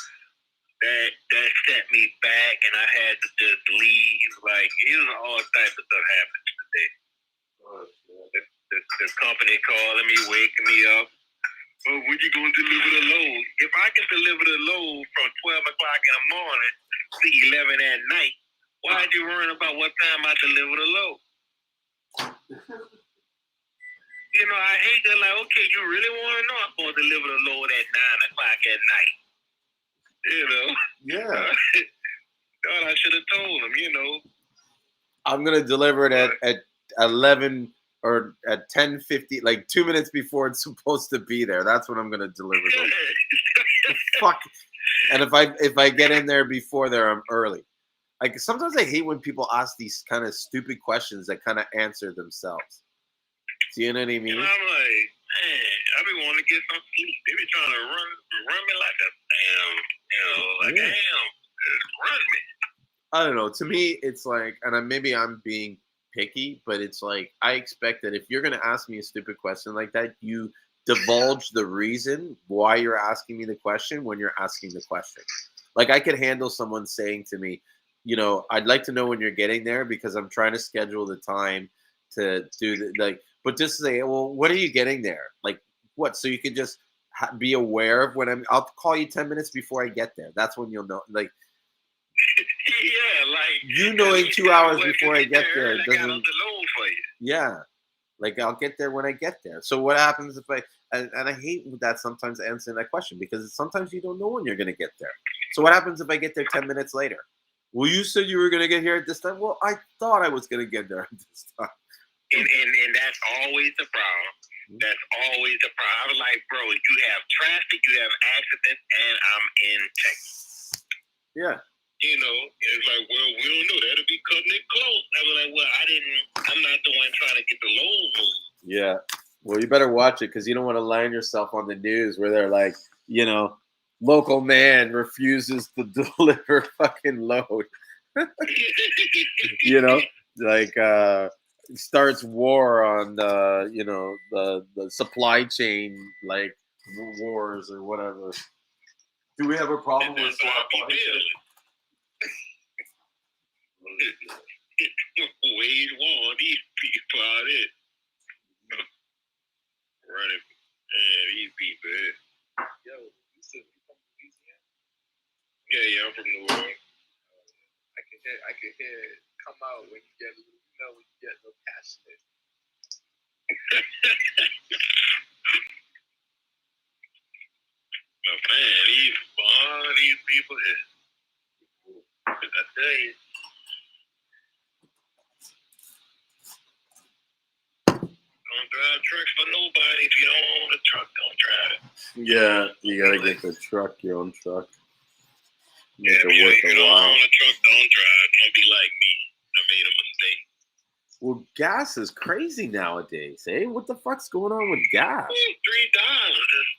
that set me back, and I had to just leave. Like it was all types of stuff happening today. The company calling me, waking me up. Oh, when you gonna deliver the load? If I can deliver the load from 12 o'clock in the morning to 11 at night, why are you worrying about what time I deliver the load? I hate that. Like, okay, you really want to know I'm going to deliver the load at 9 o'clock at night? Yeah. God, I should have told him. I'm gonna deliver it at 11 or at 10:50, like 2 minutes before it's supposed to be there. That's when I'm gonna deliver it. Fuck. And if I get in there before there, I'm early. Like sometimes I hate when people ask these kind of stupid questions that kind of answer themselves. Do you know what I mean? And I'm like, man, I be wanting to get some sleep. They be trying to run me like a damn, run me. I don't know. To me, it's like, and maybe I'm being picky, but it's like I expect that if you're going to ask me a stupid question like that, you divulge the reason why you're asking me the question when you're asking the question. Like I could handle someone saying to me, I'd like to know when you're getting there because I'm trying to schedule the time to do but just say, well, what are you getting there? Like what? So you can just be aware of when I'll call you 10 minutes before I get there. That's when you'll know. Like, yeah, like knowing 2 hours before I get there I got doesn't. on the load for you. Yeah, like I'll get there when I get there. So what happens if and I hate that sometimes answering that question because sometimes you don't know when you're going to get there. So what happens if I get there 10 minutes later? Well, you said you were going to get here at this time. Well, I thought I was going to get there at this time. And that's always the problem. That's always the problem. I was like, bro, you have traffic, you have accidents, and I'm in Texas. Yeah. It's like, well, we don't know. That'll be cutting it close. I was like, well, I'm not the one trying to get the load moved. Yeah. Well, you better watch it because you don't want to land yourself on the news where they're like, local man refuses to deliver fucking load. Starts war on the supply chain like wars or whatever. Do we have a problem with swap Wage war on these people out there. Running. These people. Yo, you said you from Louisiana? Yeah, I'm from New Orleans. I can hear it come out when you get a little passionate. But man, these people is, I tell you. Don't drive trucks for nobody. If you don't own a truck, don't drive it. Yeah, you gotta get the truck, your own truck. Make it worth a while. If you don't own a truck, don't drive. Don't be like me. I made a mistake. Well, gas is crazy nowadays, eh? What the fuck's going on with gas? $3 and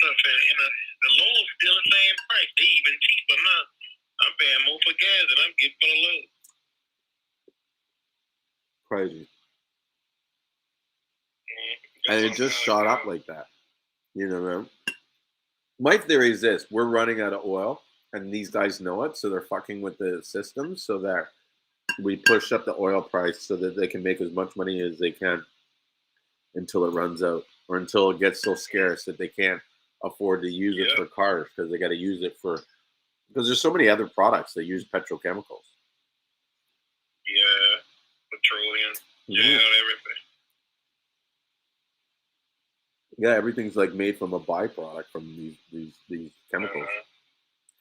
stuff, and the load's still the same price. They even cheaper now. I'm paying more for gas than I'm getting for the load. Crazy. And it just shot up like that. Man. My theory is this: we're running out of oil, and these guys know it, so they're fucking with the system, so that we push up the oil price so that they can make as much money as they can until it runs out, or until it gets so scarce that they can't afford to use it for cars because they got to use it because there's so many other products that use petrochemicals. Yeah, petroleum, everything. Yeah, everything's like made from a byproduct from these chemicals.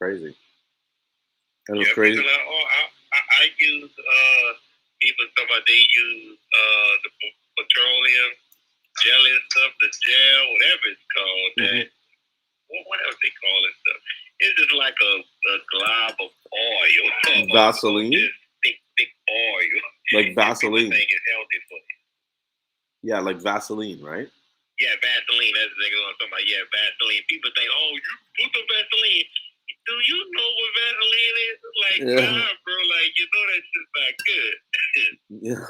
Crazy. And it's crazy. I use people talk about they use the petroleum jelly and stuff, the gel, whatever it's called. That what else they call it stuff? It's just like a glob of oil. Vaseline. Just thick oil. Like Vaseline. People think it's healthy for you. Yeah, like Vaseline, right? Yeah, Vaseline. That's exactly what I'm talking about. Yeah, Vaseline. People think, oh, you put the Vaseline. Do you know what Vaseline is? Like, nah, bro. Like, that shit's not good. Yeah.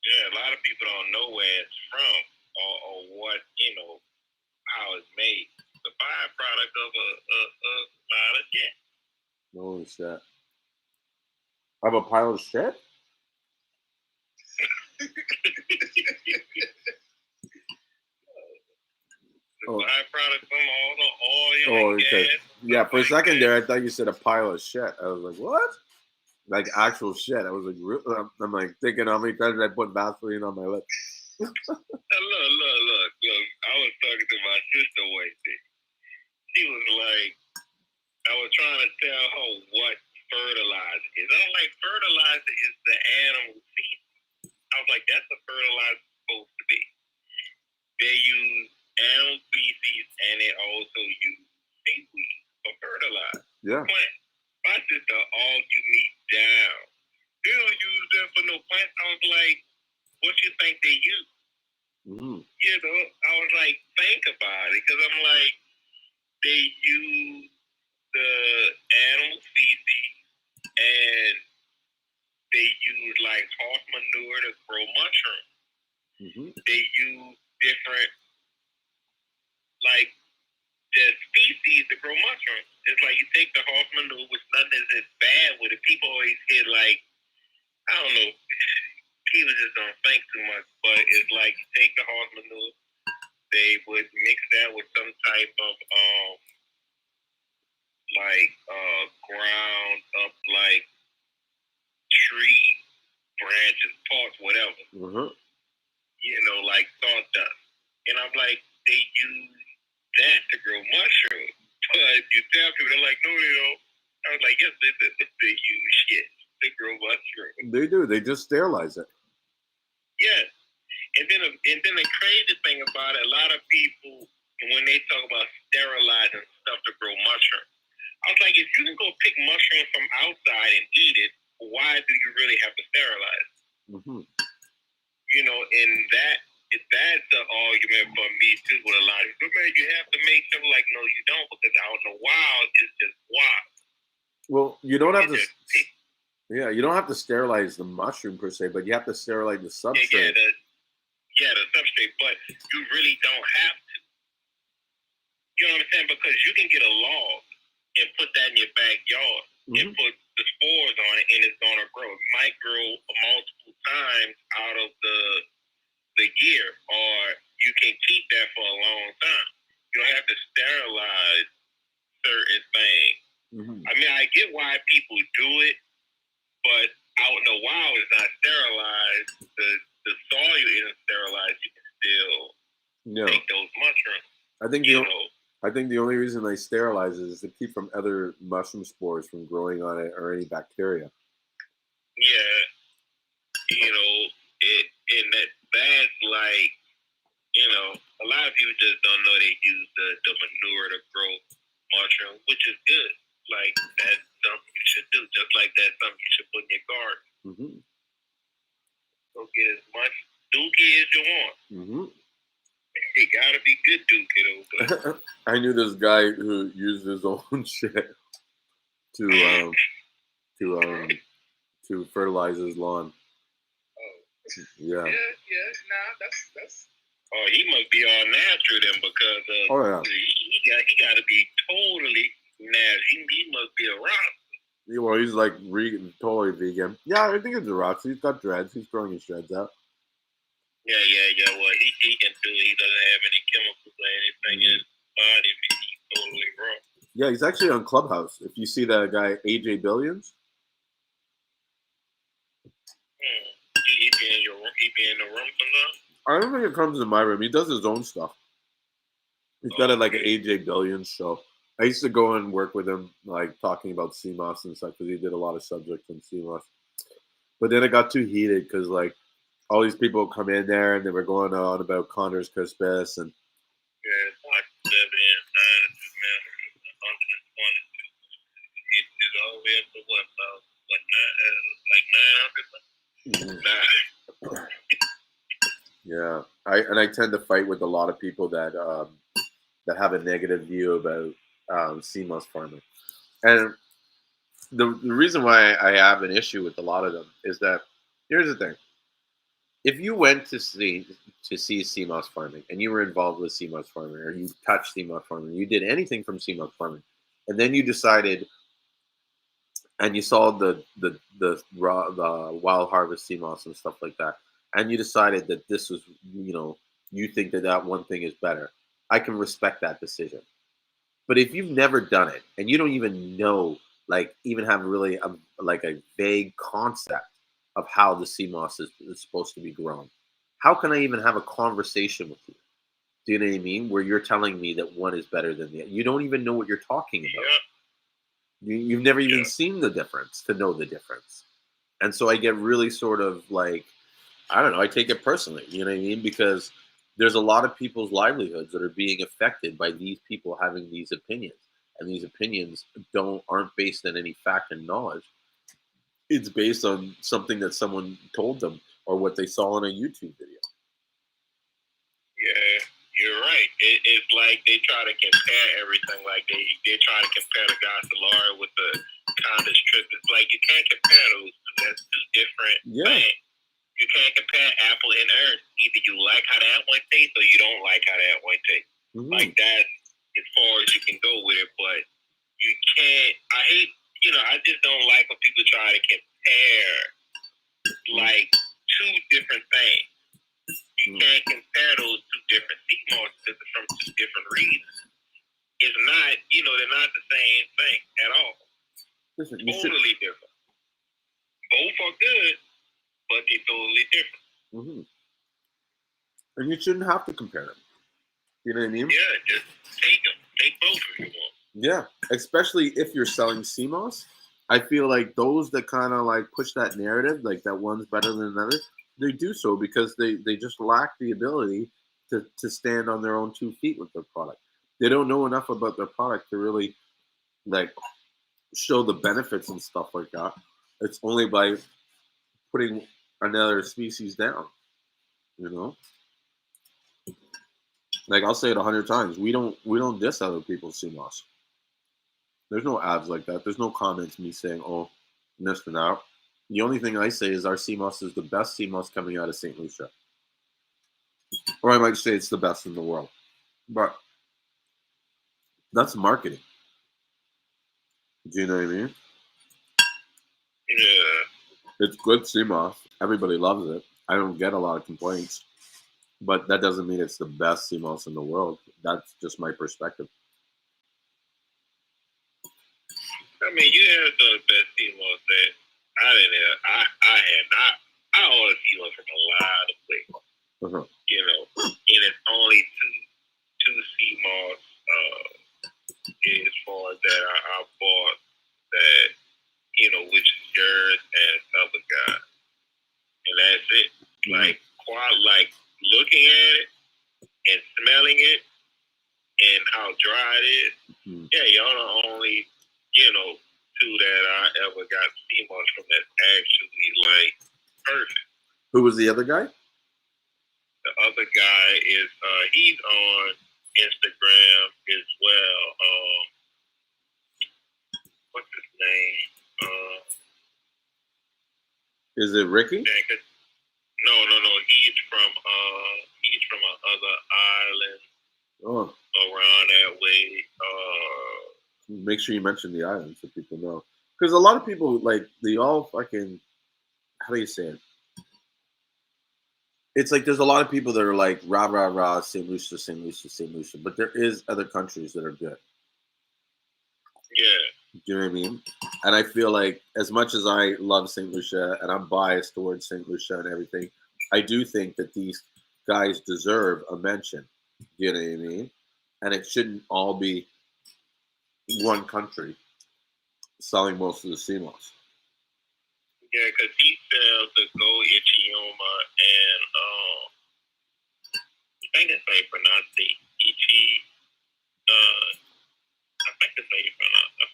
Yeah, a lot of people don't know where it's from or what, how it's made. The byproduct of a lot of shit. Holy shit. Of a pile of shit? Byproduct from all the oil and okay. gas. Yeah, for a second there, I thought you said a pile of shit. I was like, what? Like actual shit. I was like, I'm like thinking how many times I put Vaseline on my lips. Look. I was talking to my sister one day. She was like, I was trying to tell her what fertilizer is. I'm like, fertilizer is the animal feed. I was like, that's what fertilizer is supposed to be. They use animal feces Yeah. plant. My sister argue me down. They don't use them for no plant. I was like, what you think they use? Mm-hmm. You know, I was like, think about it, because I'm like, they use the animal feces and they use like horse manure to grow mushrooms. Mm-hmm. They use different like the species to grow mushrooms. It's like you take the horse manure, which nothing is as bad with it. People always hear like, I don't know, people just don't think too much, but it's like you take the horse manure, they would mix that with some type of ground up like tree branches, parts, whatever. Mm-hmm. You know, like sawdust. And I'm like, they use that to grow mushrooms. But you tell people, they're like, no, they don't. I was like, yes, they use shit to grow mushrooms. They do. They just sterilize it. Yes. And then the crazy thing about it, a lot of people, when they talk about sterilizing stuff to grow mushrooms, I was like, if you can go pick mushrooms from outside and eat it, why do you really have to sterilize? Mm-hmm. You know, and that's the argument for me too with a lot of people. Man, you have to make something like, no, you don't, because out in the wild is just wild. Well, you don't have to. Just, Yeah, you don't have to sterilize the mushroom per se, but you have to sterilize the substrate. the substrate, but you really don't have to. You know what I'm saying? Because you can get a log and put that in your backyard and put the spores on it, and it's gonna grow. It might grow multiple times out of the year, or you can keep that for a long time. You don't have to sterilize certain things. Mm-hmm. I mean, I get why people do it, but out in the wild, it's not sterilized. The soil isn't sterilized. You can still take those mushrooms. I think the only reason they sterilize it is to keep from other mushroom spores from growing on it or any bacteria. Yeah, you know, that's like, you know, a lot of people just don't know they use the manure to grow mushrooms, which is good. Like, that's something you should do, just like that's something you should put in your garden. Mm-hmm. Go get as much dookie as you want. Mm-hmm. It gotta be good dookie though. But I knew this guy who used his own shit to fertilize his lawn. Yeah. Nah, that's. Oh, he must be all natural then, because he got to be totally natural. He must be a rock. Yeah, well, he's like totally vegan. Yeah, I think it's a rock. He's got dreads. He's growing his dreads out. Yeah. Well, he can do. He doesn't have any chemicals or anything in his body. He's totally raw. Yeah, he's actually on Clubhouse. If you see that guy AJ Billions. He be in the room sometimes. I don't think it comes in my room. He does his own stuff. He's got an AJ Billions show. I used to go and work with him, like talking about Seamoss and stuff, because he did a lot of subjects on Seamoss. But then it got too heated because like all these people come in there and they were going on about Connor's Crispus and. Yeah, it's like 7 and 9, it's all the way up to what, like 900. Yeah, I tend to fight with a lot of people that have a negative view about Seamoss farming, and the reason why I have an issue with a lot of them is that here's the thing: if you went to see Seamoss farming and you were involved with Seamoss farming, or you touched Seamoss farming, you did anything from Seamoss farming, and then you decided and you saw the wild harvest Seamoss and stuff like that, and you decided that this was, you think that one thing is better, I can respect that decision. But if you've never done it and you don't even know, like, even have really a vague concept of how the Seamoss is supposed to be grown, how can I even have a conversation with you? Do you know what I mean? Where you're telling me that one is better than the other. You don't even know what you're talking about. Yeah. You've never even seen the difference to know the difference. And so I get really sort of like, I don't know, I take it personally, you know what I mean? Because there's a lot of people's livelihoods that are being affected by these people having these opinions. and these opinions aren't based on any fact and knowledge. It's based on something that someone told them or what they saw in a YouTube video. Yeah, you're right. It's like they try to compare everything. Like they try to compare the Gospel with the Conda strip. It's like you can't compare those two. That's two different things. You can't compare apple and earth. Either you like how that one tastes or you don't like how that one tastes. Mm-hmm. Like that's as far as you can go with it. But you can't. I hate. I just don't like when people try to compare like two different things. You can't compare those two different Seamoss because from two different reasons. It's not, they're not the same thing at all. Listen, totally different. Both are good, but they're totally different. Mm-hmm. And you shouldn't have to compare them. You know what I mean? Yeah, just take them. Take both if you want. Yeah, especially if you're selling Seamoss. I feel like those that kind of like push that narrative, like that one's better than another, they do so because they just lack the ability to stand on their own 2 feet with their product. They don't know enough about their product to really like show the benefits and stuff like that. It's only by putting another species down, Like I'll say it 100 times. We don't diss other people's Seamoss. There's no ads like that. There's no comments me saying, oh, this and that. The only thing I say is our Seamoss is the best Seamoss coming out of St. Lucia. Or I might say it's the best in the world. But that's marketing. Do you know what I mean? Yeah. It's good Seamoss. Everybody loves it. I don't get a lot of complaints. But that doesn't mean it's the best Seamoss in the world. That's just my perspective. I mean, you have the best Seamoss that I didn't have. I had not. I ordered Seamoss from a lot of places. Uh-huh. And it's only two Seamoss as far as that I bought that, which is yours and other guy. And that's it. Mm-hmm. Like looking at it and smelling it and how dry it is. Mm-hmm. Yeah, y'all the only, two that I ever got Seamoss from that's actually like perfect. Who was the other guy? The other guy is he's on Instagram as well. What's his name? Is it Ricky? No. He's from another island. Oh. Around that way. Make sure you mention the island so people know. Because a lot of people, like, they all fucking, how do you say it? It's like there's a lot of people that are like, rah, rah, rah, St. Lucia, St. Lucia, St. Lucia. But there is other countries that are good. Yeah. Do you know what I mean? And I feel like as much as I love St. Lucia and I'm biased towards St. Lucia and everything, I do think that these guys deserve a mention. Do you know what I mean? And it shouldn't all be one country selling most of the Seamoss. Yeah, because he sells the Go Ichioma and I think that's how you pronounce it. I think that's how you pronounce it.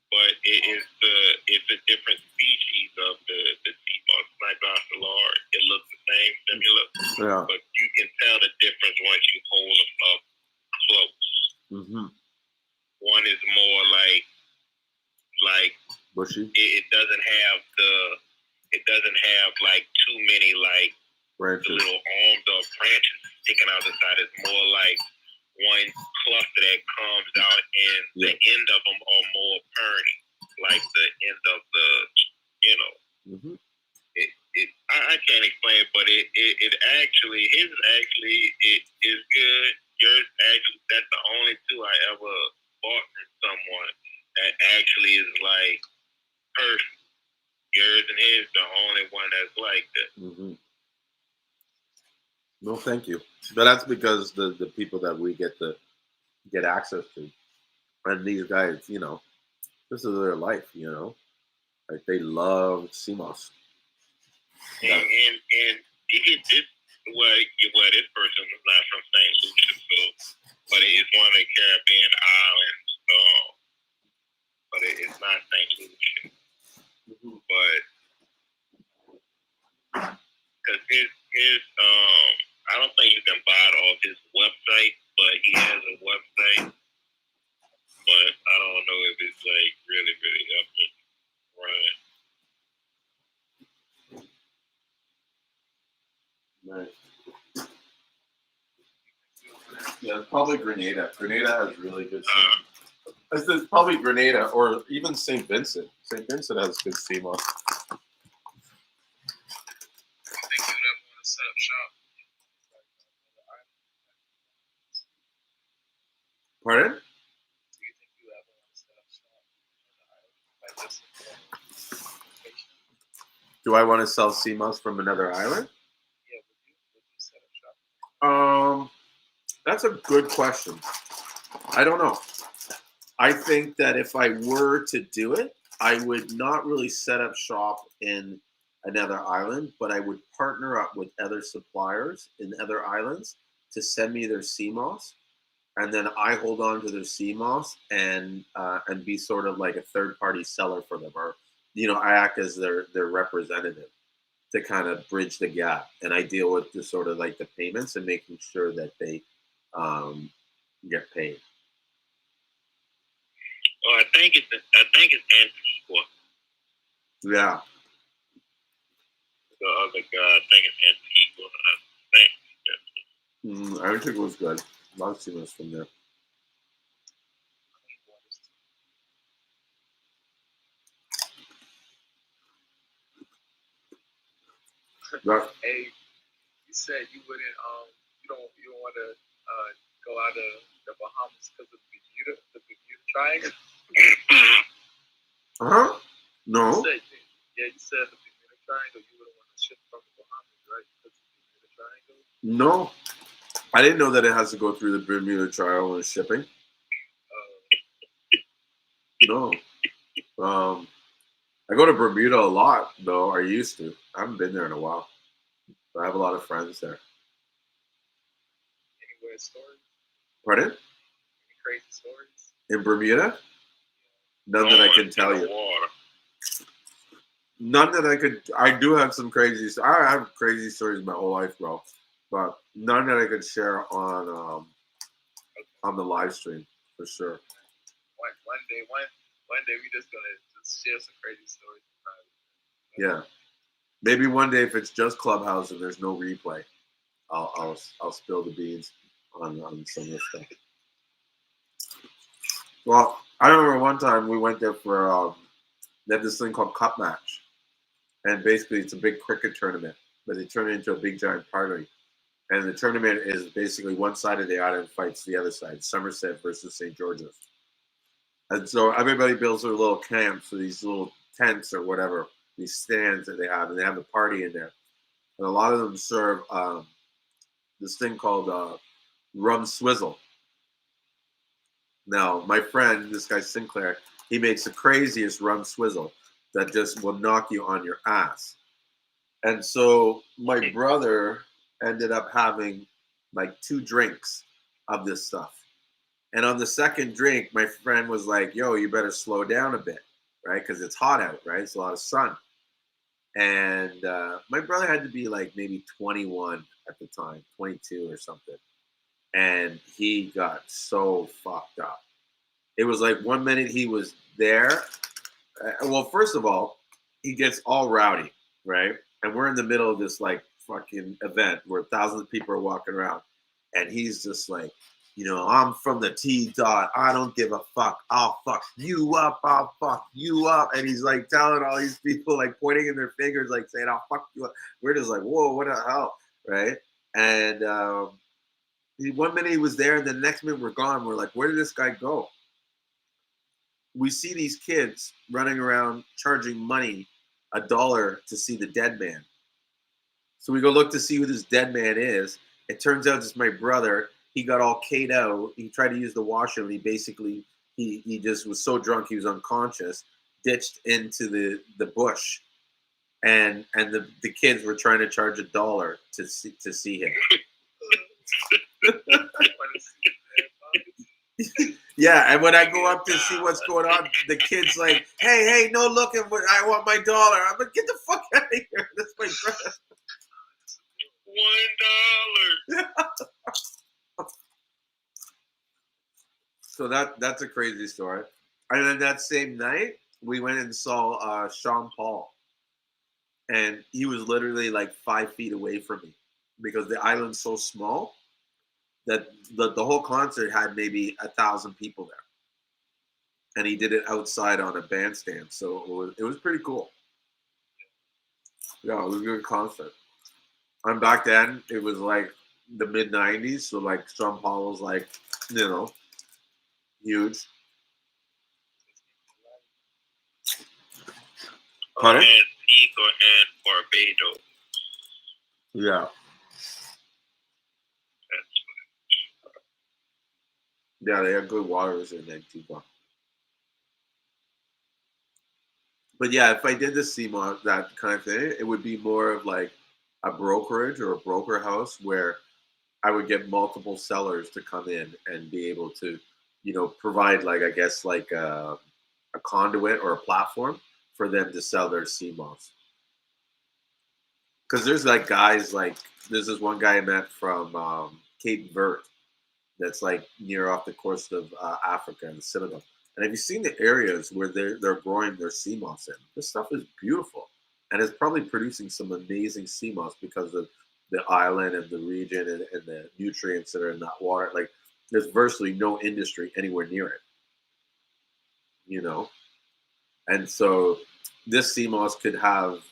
But it's a different species of the Seamoss, like Ocellar. It looks the same, similar. Yeah. But you can tell the difference once you hold them up close. Mm-hmm. One is more like bushy. It doesn't have like too many like branches. The little arms or branches sticking out the side. It's more like one cluster that comes out, and the end of them are more perny, like the end of the, Mm-hmm. I can't explain, but it actually his actually it is good. Yours actually, that's the only two I ever bought from someone that actually is like perfect. Yours and his the only one that's like that. Mm-hmm. No, thank you. But that's because the people that we get access to, and these guys, this is their life, like they love Seamoss. And this well, this person is not from St. Lucia, so, but it's one of the Caribbean islands. But it's not St. Lucian. But because his I don't think you can buy it off his website, but he has a website. But I don't know if it's like really, really up and running. Right. Yeah, probably Grenada. Grenada has really good Seamoss. It's probably Grenada or even St. Vincent. St. Vincent has good Seamoss. I think you'd ever want to set up shop. Pardon? Do you think you ever want to set up shop on the island? Like this location? Do I want to sell Seamoss from another island? Yeah, would you set up shop? That's a good question. I don't know. I think that if I were to do it, I would not really set up shop in another island, but I would partner up with other suppliers in other islands to send me their Seamoss, and then I hold on to their Seamoss and be sort of like a third party seller for them, or I act as their representative to kind of bridge the gap, and I deal with the sort of like the payments and making sure that they get paid. Oh, I think it's Antigua. Yeah. The other guy, I think it's Antigua. I think. I think it was good. A lot of Seamoss from there. Right. Hey, you said you wouldn't you don't want to go out of the Bahamas because of the Bermuda Triangle. No. You said the Bermuda Triangle. You wouldn't want to ship from the Bahamas, right? Because of the Bermuda Triangle. No, I didn't know that it has to go through the Bermuda Triangle when shipping. No. I go to Bermuda a lot, though. I used to. I haven't been there in a while. But I have a lot of friends there. Any weird stories? Pardon? Any crazy stories? In Bermuda? None that I can tell you. None that I could. I do have some crazy. I have crazy stories my whole life, bro. But none that I could share on the live stream for sure. One day we just gonna share some crazy stories. Yeah, maybe one day if it's just Clubhouse and there's no replay, I'll spill the beans on some of this stuff. Well, I remember one time we went there for they have this thing called Cup Match, and basically it's a big cricket tournament, but they turn it into a big giant party. And the tournament is basically one side of the island fights the other side, Somerset versus St. George's. And so everybody builds their little camps, or these little tents or whatever, these stands that they have, and they have a party in there. And a lot of them serve this thing called rum swizzle. Now, my friend, this guy Sinclair, he makes the craziest rum swizzle that just will knock you on your ass. And so my brother ended up having like 2 drinks of this stuff. And on the second drink, my friend was like, yo, you better slow down a bit, right? Because it's hot out, right? It's a lot of sun. And my brother had to be like maybe 21 at the time, 22 or something. And he got so fucked up. It was like 1 minute he was there. Well, first of all, he gets all rowdy, right? And we're in the middle of this like fucking event where thousands of people are walking around. And he's just like, I'm from the T-Dot. I don't give a fuck. I'll fuck you up. I'll fuck you up. And he's like telling all these people, like pointing in their fingers, like saying, I'll fuck you up. We're just like, whoa, what the hell? Right? And 1 minute he was there, and the next minute we're gone. We're like, where did this guy go? We see these kids running around charging money, $1 to see the dead man. So we go look to see who this dead man is. It turns out it's my brother. He got all K'd out. He tried to use the washroom. He basically, he just was so drunk he was unconscious, ditched into the bush. and the kids were trying to charge $1 to see him. Yeah, and when I go up to see what's going on, the kid's like, "Hey, no looking! I want my $1." I'm like, "Get the fuck out of here! That's my brother." $1. So that's a crazy story. And then that same night, we went and saw Sean Paul, and he was literally like 5 feet away from me because the island's so small that the whole concert had maybe 1,000 people there, and he did it outside on a bandstand. So it was pretty cool. Yeah, it was a good concert. And back then, it was like the mid '90s, so like Sean Paul was like, huge. Pardon? Antigua and Barbados. Yeah. Yeah, they have good waters in Antigua. But yeah, if I did the Seamoss, that kind of thing, it would be more of like a brokerage or a broker house where I would get multiple sellers to come in and be able to, provide like, I guess, like a conduit or a platform for them to sell their Seamoss. Because there's like guys like, there's this one guy I met from Cape Verde that's like near off the coast of Africa and Senegal. And have you seen the areas where they're growing their Seamoss in? This stuff is beautiful, and it's probably producing some amazing Seamoss because of the island and the region and the nutrients that are in that water. Like there's virtually no industry anywhere near it, And so this Seamoss could have,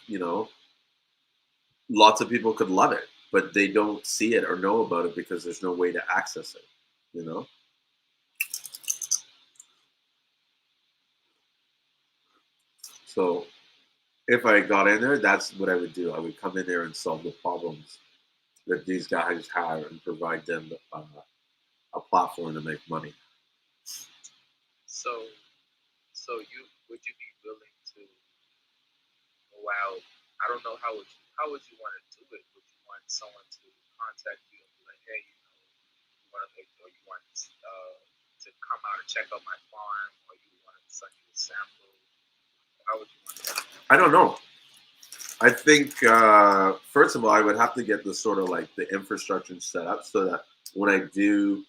lots of people could love it, but they don't see it or know about it because there's no way to access it, So if I got in there, that's what I would do. I would come in there and solve the problems that these guys have and provide them a platform to make money. So would you be willing to go out? I don't know how would you want to do it? Would you want someone to contact you and be like, hey, you want to make, or you want to come out and check out my farm, or you want to send you a sample? How would you want to do it? I don't know. I think first of all, I would have to get the sort of like the infrastructure set up so that when I do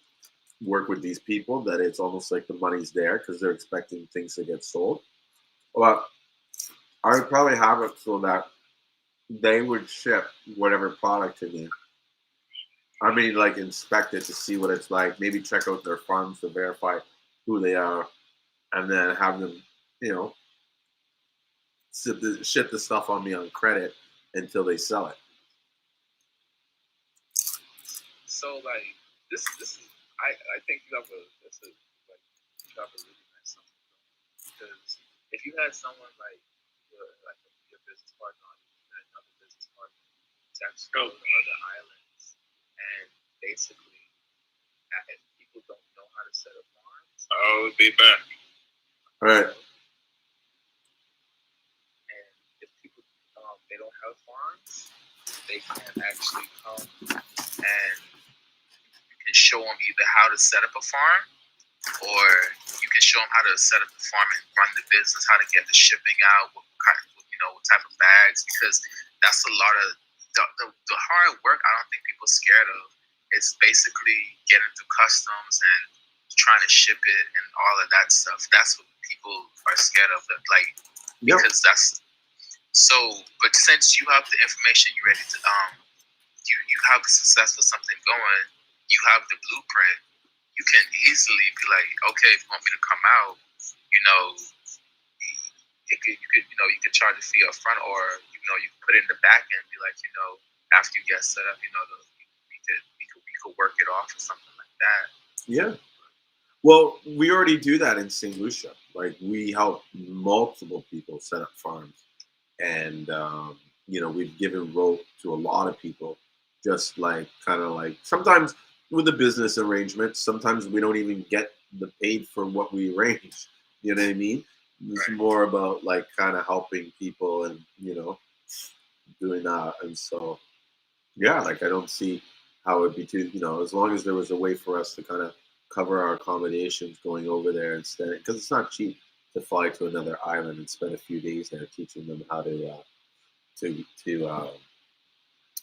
work with these people, that it's almost like the money's there because they're expecting things to get sold. Well, I would probably have it so that they would ship whatever product to me. I mean, like inspect it to see what it's like. Maybe check out their farms to verify who they are, and then have them, ship the stuff on me on credit until they sell it. So like this is I think you have a really nice something, because if you had someone like your business partner, and another business partner to actually go to other islands, and basically if people don't know how to set up farms, I'll be back. All right. and if people they don't have farms, they can actually come and you can show them either how to set up a farm, or you can show them how to set up the farm and run the business, how to get the shipping out, what type of bags, because that's a lot of the hard work. I don't think people are scared of. It's basically getting through customs and trying to ship it and all of that stuff. That's what people are scared of. Because that's so. But since you have the information, you're ready to you have a successful something going. You have the blueprint. You can easily be like, okay, if you want me to come out, you could charge a fee up front, or you can put it in the back end, be like, after you get set up, we could work it off or something like that. Yeah. Well, we already do that in St. Lucia. Like we help multiple people set up farms, and we've given rope to a lot of people. Just like kind of like sometimes with the business arrangements, sometimes we don't even get the paid for what we arrange. You know what I mean? It's more about like kind of helping people and doing that. And so, yeah, like I don't see how it'd be too, as long as there was a way for us to kind of cover our accommodations going over there instead, because it's not cheap to fly to another island and spend a few days there teaching them how to to uh,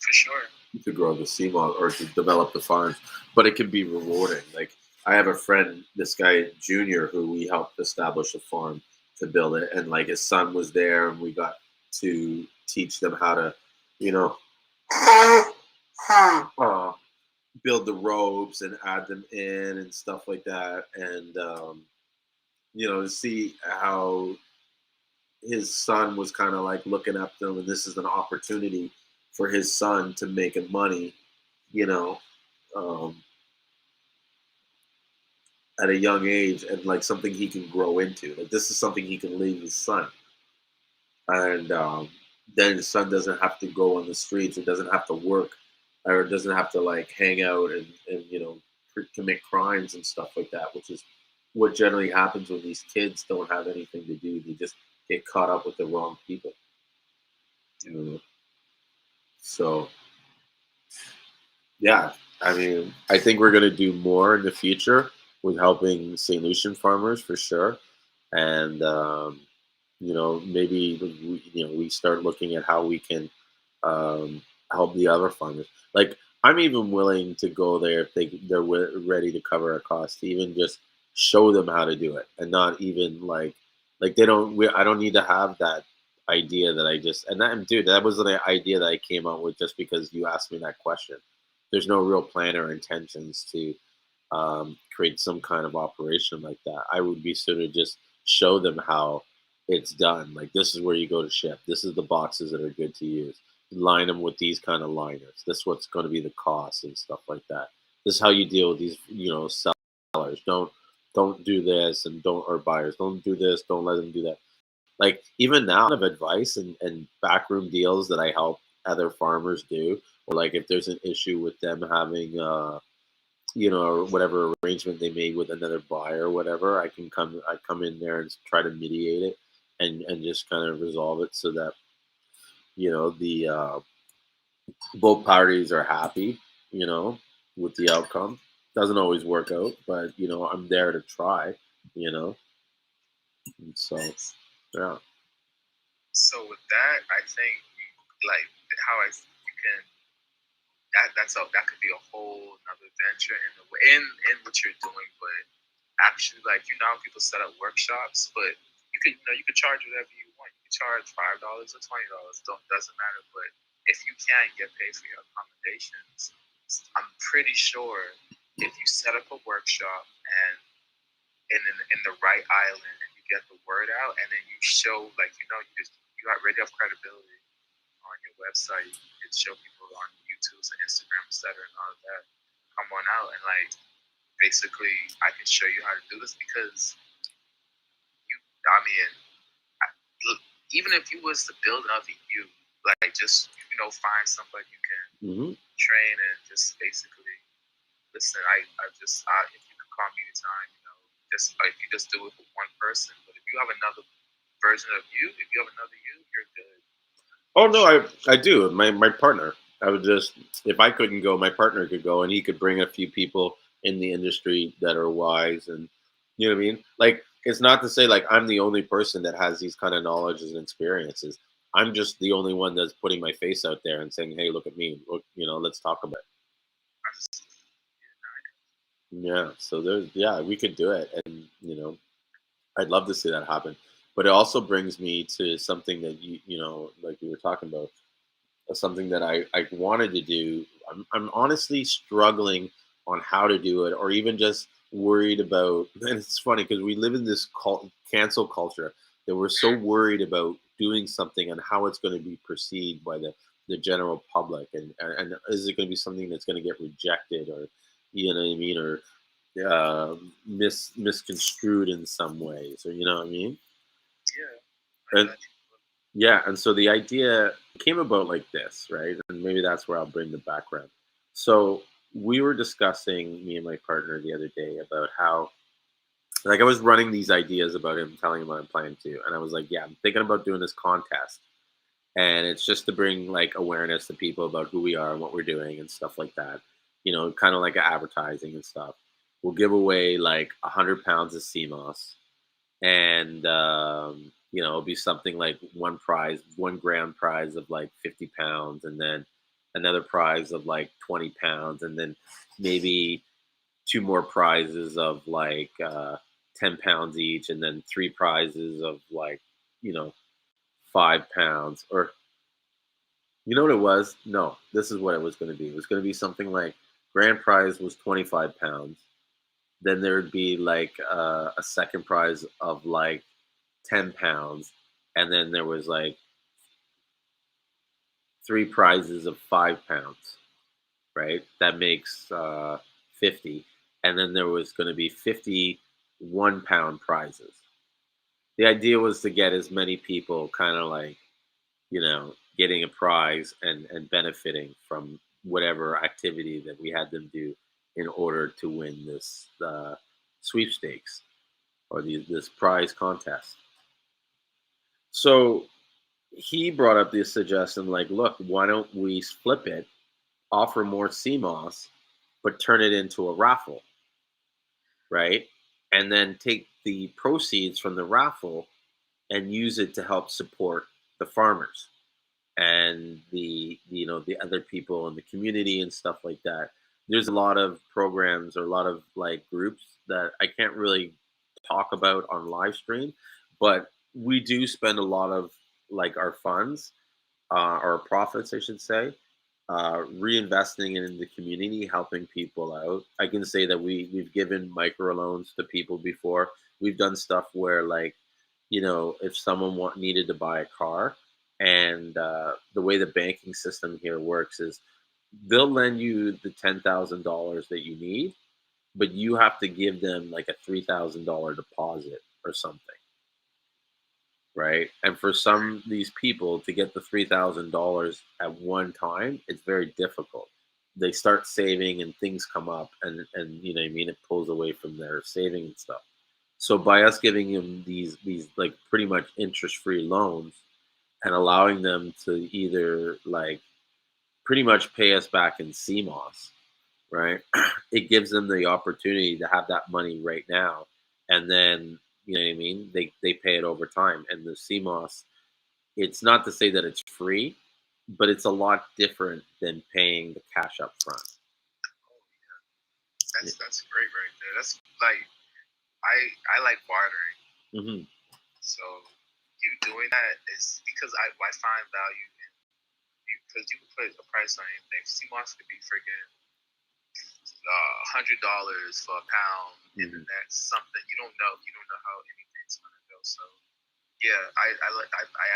For sure. to grow the sea moss or to develop the farms, but it can be rewarding. Like I have a friend, this guy Junior, who we helped establish a farm to build it, and like his son was there, and we got to teach them how to, you know, uh, build the ropes and add them in and stuff like that, and to see how his son was kind of like looking up to him, and this is an opportunity for his son to make money, you know, um, at a young age, and like something he can grow into. Like this is something he can leave his son, and then his son doesn't have to go on the streets, or doesn't have to work, or doesn't have to like hang out and commit crimes and stuff like that, which is what generally happens when these kids don't have anything to do. They just get caught up with the wrong people. So yeah, I mean, I think we're going to do more in the future with helping St. Lucian farmers for sure, and maybe we start looking at how we can um, help the other farmers. Like I'm even willing to go there if they're ready to cover a cost to even just show them how to do it, and not even like they don't. I don't need to have that idea that I just and that dude, that was the idea that I came up with just because you asked me that question. There's no real plan or intentions to create some kind of operation like that. I would be sort of just show them how it's done. Like this is where you go to ship. This is the boxes that are good to use. Line them with these kind of liners. This is what's going to be the cost and stuff like that. This is how you deal with these, sellers. Don't do this and don't or buyers. Don't do this. Don't let them do that. Like even now, of advice and backroom deals that I help other farmers do, or like if there's an issue with them having or whatever arrangement they made with another buyer or whatever, I come in there and try to mediate it and just kind of resolve it so that the both parties are happy, with the outcome. Doesn't always work out, but I'm there to try, you know. And so yeah. So with that, I think like how you can that could be a whole another venture in the way in what you're doing, but actually like how people set up workshops, but you could charge whatever you want. You can charge $5 or $20. Doesn't matter. But if you can't get paid for your accommodations, I'm pretty sure if you set up a workshop and in the right island and you get the word out and then you show you already have credibility on your website, you can show people on YouTube and Instagram, etc. and all of that. Come on out and like basically I can show you how to do this because I mean even if you was to build another you, like just find somebody you can train and just basically listen. If you can call me anytime, just if you just do it with one person. But if you have another version of you, if you have another you, you're good. Oh no, I do. My partner. I would just if I couldn't go, my partner could go, and he could bring a few people in the industry that are wise, and you know what I mean. Like it's not to say like I'm the only person that has these kind of knowledges and experiences. I'm just the only one that's putting my face out there and saying, "Hey, look at me. Look, let's talk about it." Yeah. So we could do it, and I'd love to see that happen. But it also brings me to something that like we were talking about, something that I wanted to do. I'm honestly struggling on how to do it, or even just worried about. And it's funny because we live in this cancel culture that we're so worried about doing something and how it's going to be perceived by the general public, and is it going to be something that's going to get rejected, or you know what I mean, or misconstrued in some ways, or you know what I mean? Yeah. And, yeah, and so the idea came about like this, right? And maybe that's where I'll bring the background. So we were discussing, me and my partner, the other day about how, like, I was running these ideas about him, telling him what I'm planning to, and I was like, yeah, I'm thinking about doing this contest, and it's just to bring like awareness to people about who we are and what we're doing and stuff like that. You know, kind of like advertising and stuff. We'll give away like 100 pounds of Seamoss, and you know, it'll be something like one grand prize of like 50 pounds, and then another prize of like 20 pounds, and then maybe two more prizes of like 10 pounds each, and then three prizes of like, you know, 5 pounds. Or you know what it was? No, this is what it was going to be. It was going to be something like grand prize was 25 pounds. Then there'd be like a second prize of like 10 pounds. And then there was like three prizes of 5 pounds, right? That makes 50. And then there was going to be 51 pound prizes. The idea was to get as many people kind of like, you know, getting a prize and benefiting from whatever activity that we had them do in order to win this sweepstakes or this prize contest. So he brought up this suggestion like, look, why don't we flip it, offer more CMOS, but turn it into a raffle, right? And then take the proceeds from the raffle and use it to help support the farmers and the, you know, the other people in the community and stuff like that. There's a lot of programs or a lot of like groups that I can't really talk about on live stream, but we do spend a lot of like our funds, our profits, I should say, reinvesting it in the community, helping people out. I can say that we've given microloans to people before. We've done stuff where like, you know, if someone needed to buy a car, and the way the banking system here works is they'll lend you the $10,000 that you need, but you have to give them like a $3,000 deposit or something, right? And for some of these people to get the $3,000 at one time, it's very difficult. They start saving and things come up, and you know what I mean, it pulls away from their saving and stuff. So by us giving them these like pretty much interest-free loans and allowing them to either like pretty much pay us back in CMOS, right? It gives them the opportunity to have that money right now, and then you know what I mean. They pay it over time, and the CMOS. It's not to say that it's free, but it's a lot different than paying the cash up front. That's great right there. That's like I like bartering. Mm-hmm. So you doing that is because I find value in because you can put a price on anything. Seamoss could be freaking $100 for a pound in the next something. You don't know how anything's gonna go. So yeah, I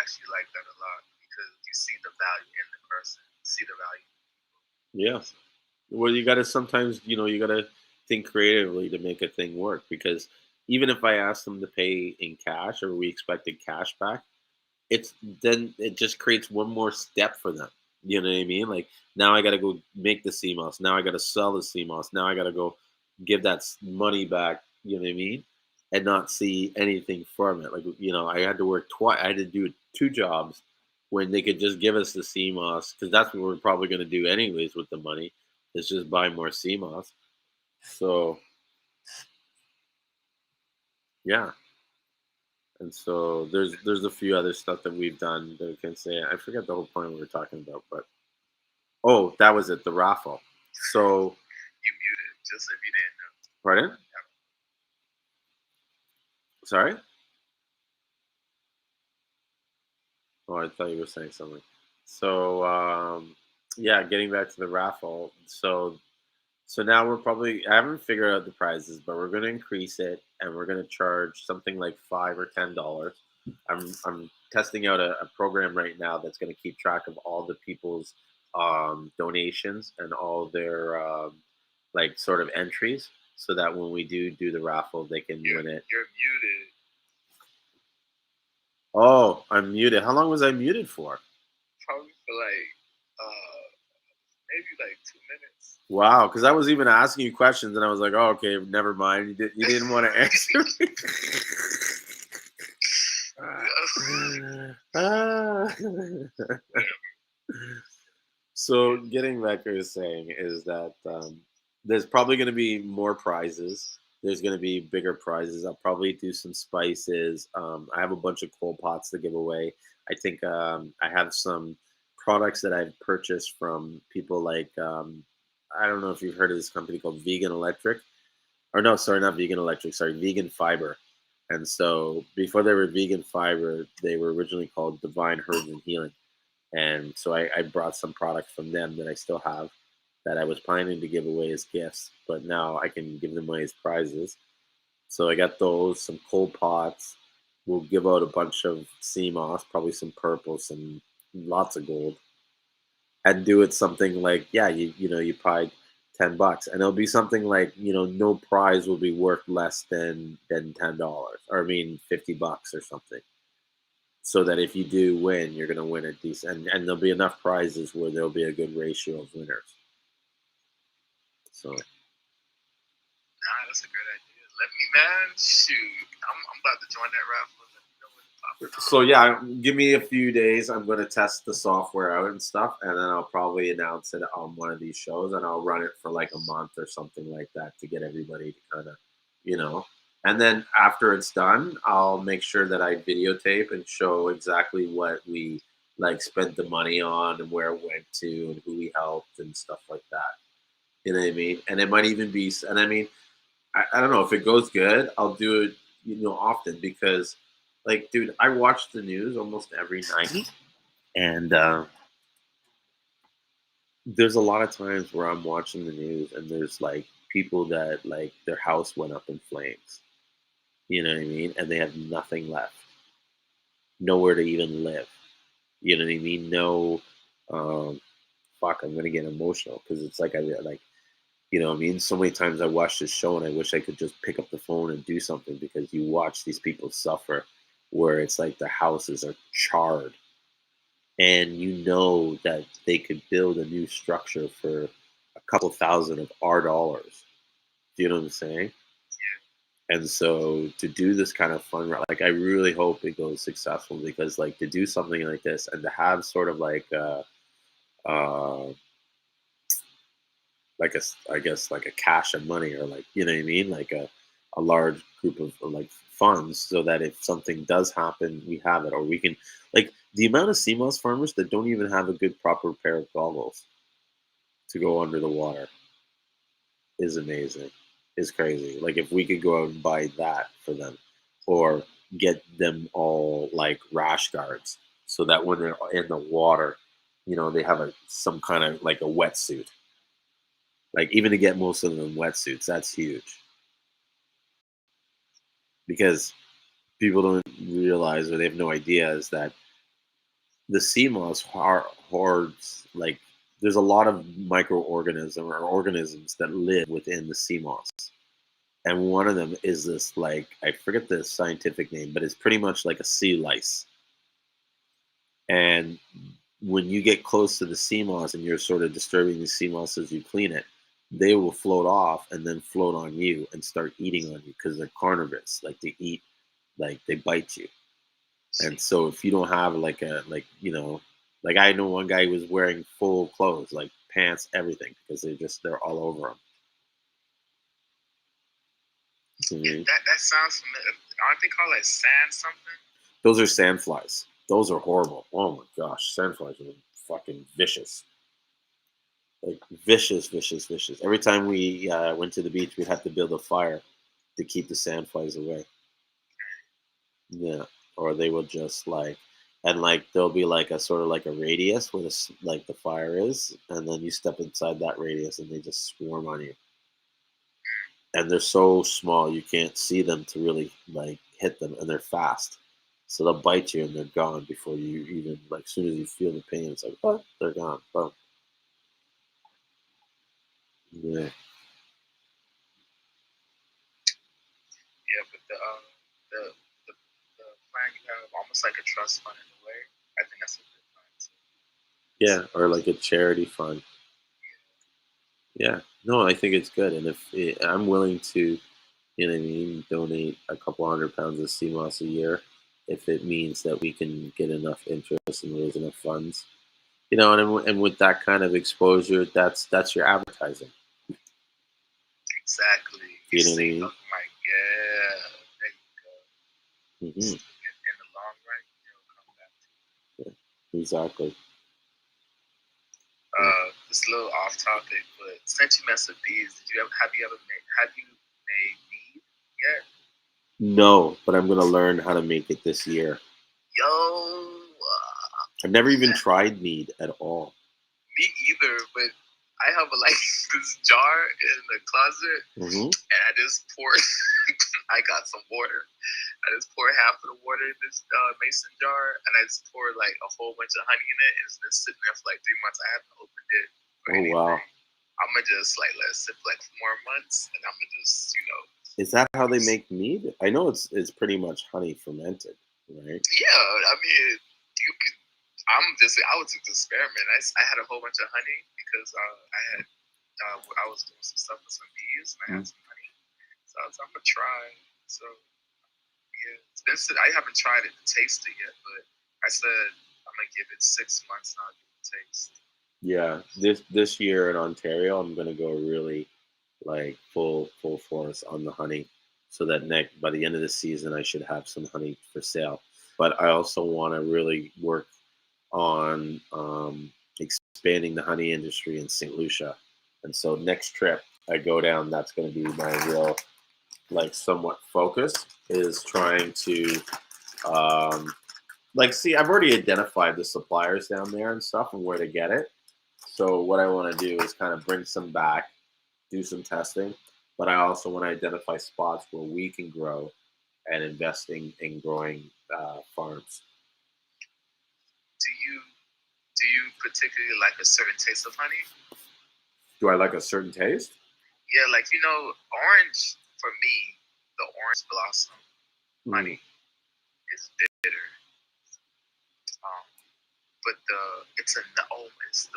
actually like that a lot because you see the value in the person, you see the value. Yeah. Well, you gotta sometimes, you know, you gotta think creatively to make a thing work, because even if I ask them to pay in cash or we expected cash back, it's then it just creates one more step for them. You know what I mean? Like now I got to go make the CMOS. Now I got to sell the CMOS. Now I got to go give that money back. You know what I mean? And not see anything from it. Like, you know, I had to work twice. I had to do two jobs when they could just give us the CMOS, because that's what we're probably going to do anyways with the money. Is just buy more CMOS. So yeah. And so there's a few other stuff that we've done that I can say. I forget the whole point we were talking about, but oh, that was it, the raffle. So You muted just if you didn't know. pardon? Sorry? Oh, I thought you were saying something. So yeah, getting back to the raffle. So now we're probably, I haven't figured out the prizes, but we're going to increase it, and we're going to charge something like $5 or $10. I'm testing out a program right now that's going to keep track of all the people's donations and all their like sort of entries, so that when we do the raffle, they can win it. You're muted. Oh, I'm muted. How long was I muted for? Probably for like maybe like 2 minutes. Wow, because I was even asking you questions, and I was like, "Oh, okay, never mind. You didn't want to answer me." Ah. So getting back to what you're saying is that there's probably going to be more prizes. There's going to be bigger prizes. I'll probably do some spices. I have a bunch of coal pots to give away. I think I have some products that I've purchased from people like I don't know if you've heard of this company called Vegan Electric, or no, sorry, not Vegan Electric, sorry, Vegan Fiber. And so before they were Vegan Fiber, they were originally called Divine Herbs and Healing. And so I brought some products from them that I still have that I was planning to give away as gifts, but now I can give them away as prizes. So I got those, some cold pots. We'll give out a bunch of Seamoss, probably some purple, some lots of gold, and do it something like, yeah, you probably $10, and it'll be something like, no prize will be worth less than $10, or I mean $50 or something, so that if you do win, you're going to win a decent, and there'll be enough prizes where there'll be a good ratio of winners. So Nah, that's a great idea. Let me, man. Shoot, I'm about to join that raffle. Let me know when it's popping off. so yeah, give me a few days. I'm going to test the software out and stuff, and then I'll probably announce it on one of these shows, and I'll run it for like a month or something like that to get everybody to kind of, you know. And then after it's done, I'll make sure that I videotape and show exactly what we like spent the money on and where it went to and who we helped and stuff like that. You know what I mean? And it might even be, and I mean, I don't know if it goes good, I'll do it, often because, like, dude, I watch the news almost every night, and there's a lot of times where I'm watching the news and there's like people that like their house went up in flames. You know what I mean? And they have nothing left, nowhere to even live. You know what I mean? No, um, fuck, I'm gonna get emotional because it's like I like, what I mean? So many times I watch this show and I wish I could just pick up the phone and do something because you watch these people suffer where it's like their houses are charred and you know that they could build a new structure for a couple thousand of our dollars. Do you know what I'm saying? And so to do this kind of fun, like I really hope it goes successful because like to do something like this and to have sort of uh, like I guess like a cache of money or like, you know what I mean? Like a large group of like funds so that if something does happen, we have it, or we can like the amount of CMOS farmers that don't even have a good proper pair of goggles to go under the water is amazing. Is crazy. Like if we could go out and buy that for them or get them all like rash guards so that when they're in the water, they have some kind of like a wetsuit. Like even to get most of them wetsuits, that's huge because people don't realize or they have no idea is that the sea moss hoards like there's a lot of microorganism or organisms that live within the sea moss, and one of them is this like I forget the scientific name, but it's pretty much like a sea lice. And when you get close to the sea moss and you're sort of disturbing the sea moss as you clean it, they will float off and then float on you and start eating on you because they're carnivorous. Like they eat, like they bite you. And so if you don't have like like I know one guy who was wearing full clothes, like pants, everything, because they're all over him. Yeah, that sounds familiar. Aren't they called like sand something? Those are sandflies. Those are horrible. Oh my gosh, sandflies are fucking vicious. Like vicious, vicious, vicious. Every time we went to the beach, we'd have to build a fire to keep the sandflies away. Yeah, or they would just like, and like there'll be like a sort of like a radius where like the fire is, and then you step inside that radius, and they just swarm on you. And they're so small you can't see them to really like hit them, and they're fast, so they'll bite you and they're gone before you even like. As soon as you feel the pain, it's like, oh, they're gone. Boom. Yeah. Yeah, but the the, the plan you have almost like a trust fund in a way. I think that's a good plan too. Yeah, or like a charity fund. Yeah, no, I think it's good, and I'm willing to, you know what I mean, donate a couple £100 of CMOS a year if it means that we can get enough interest and raise enough funds. And with that kind of exposure, that's your advertising. Exactly. You know what I See, mean? I'm like, yeah, there you go. Hmm. In the long run, it'll come back to you. Yeah, exactly. This a little off topic, but since you mess with bees, have you made mead yet? No, but I'm gonna learn how to make it this year. Yo, I've never even tried mead at all. me either, but I have this jar in the closet, Hmm. and I just pour. I got some water. I just pour half of the water in this mason jar, and I just pour like a whole bunch of honey in it, and it's been sitting there for like 3 months. I haven't opened it or anything. Wow. I'm gonna just let it sit for like 4 months, and I'm gonna just Is that how they make mead? I know it's pretty much honey fermented, right? Yeah, I mean, you could. I was just experiment. I had a whole bunch of honey because I was doing some stuff with some bees, and I had some honey. So I'm gonna try. So yeah, I haven't tried it to taste it yet, but I said I'm gonna give it 6 months and I'll give it a taste. Yeah, this year in Ontario, I'm gonna go really like full force on the honey, so that by the end of the season, I should have some honey for sale. But I also want to really work on expanding the honey industry in St. Lucia, and so next trip I go down, that's going to be my real somewhat focus, is trying to see, I've already identified the suppliers down there and stuff and where to get it. So what I want to do is kind of bring some back, do some testing, but I also want to identify spots where we can grow and investing in growing farms. Do you particularly like a certain taste of honey? Do I like a certain taste? Yeah, orange for me, the orange blossom honey is bitter. But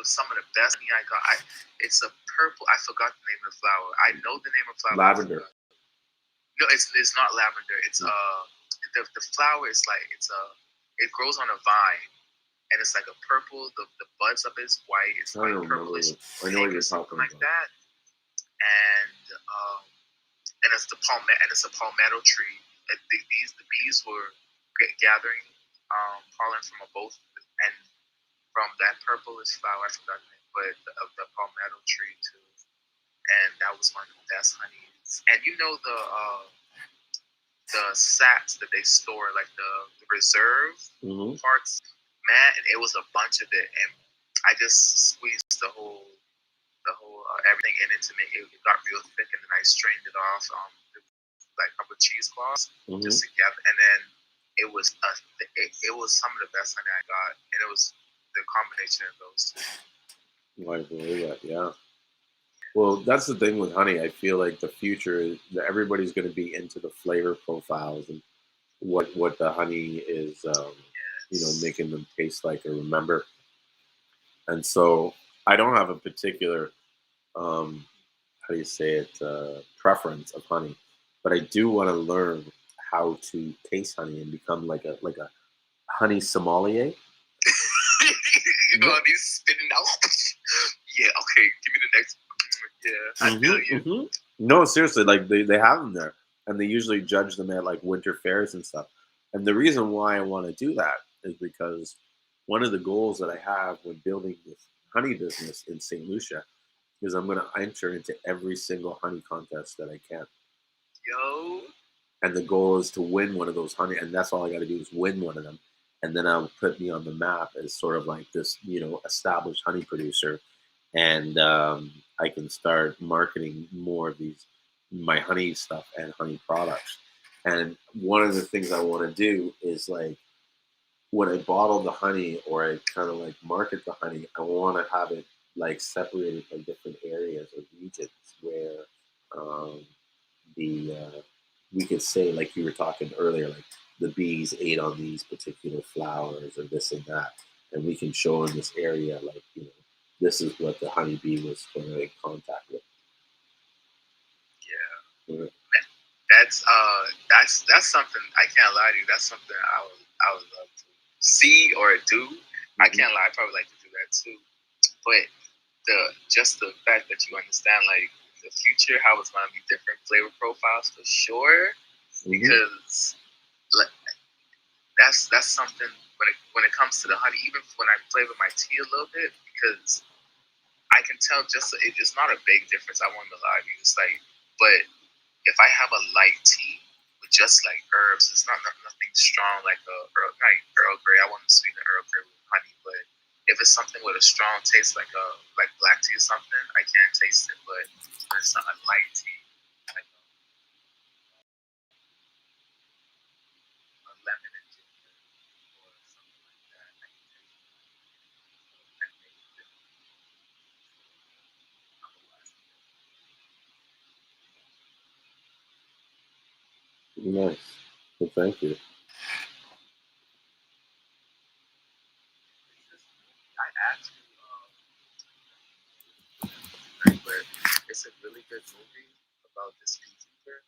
some of the best honey I got. It's a purple. I forgot the name of the flower. I know the name of the flower. Lavender. No, it's not lavender. It's the flower is it grows on a vine, and it's like a purple. The buds of it is white. It's like purplish. I know what you're talking like about. that. And it's a palmetto tree. The bees were gathering pollen from both, and from that purplish flower, I forgot the name, but of the palmetto tree too. And that was one of the best honeys. And the sacks that they store, like the reserve parts, man, it was a bunch of it, and I just squeezed the whole everything in it to make it got real thick, and then I strained it off like a couple of cheesecloths just together, and then it was some of the best honey I got, and it was the combination of those two. I believe that, yeah. Well, that's the thing with honey. I feel like the future is that everybody's going to be into the flavor profiles and what the honey is, making them taste like or remember. And so I don't have a particular, how do you say it, preference of honey, but I do want to learn how to taste honey and become like a honey sommelier. He's spitting out. Yeah, okay, give me the next. Yeah, I feel you. No, seriously, they have them there, and they usually judge them at winter fairs and stuff. And the reason why I want to do that is because one of the goals that I have when building this honey business in St. Lucia is I'm going to enter into every single honey contest that I can. Yo. And the goal is to win one of those honey, and that's all I got to do is win one of them, and then I'll put me on the map as sort of like this, established honey producer, and I can start marketing more of my honey stuff and honey products. And one of the things I want to do is when I bottle the honey or I kind of market the honey, I want to have it separated by different areas or regions where we could say, like you were talking earlier, like the bees ate on these particular flowers or this and that, and we can show in this area, this is what the honeybee was in contact with. Yeah. That's something I can't lie to you. That's something I would I would love to see or do. I can't lie, I probably like to do that too. But just the fact that you understand like the future, how it's gonna be different flavor profiles for sure. Because like, that's something when it comes to the honey, even when I flavor my tea a little bit, because I can tell it's not a big difference. I won't lie to you. It's like, but if I have a light tea with just like herbs, it's not nothing strong like like Earl Grey. I want to sweeten the Earl Grey with honey, but if it's something with a strong taste like black tea or something, I can't taste it. But when it's not a light tea, like a lemon and ginger or something like that, I can taste it. I can make it different. Otherwise, Nice. Well, thank you. I actually but it's a really good movie about this beekeeper.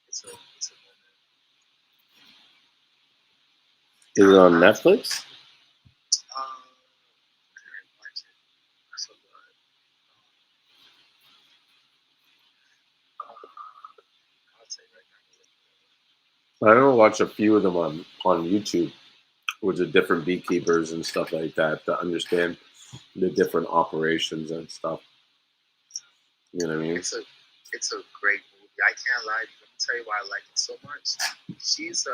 It's a woman. Is it on Netflix? I didn't watch it. I forgot. I'll tell you right now. I don't watch a few of them on YouTube with the different beekeepers and stuff like that to understand the different operations and stuff. You know what I mean? It's a great movie. I can't lie to you. Let me tell you why I like it so much. She was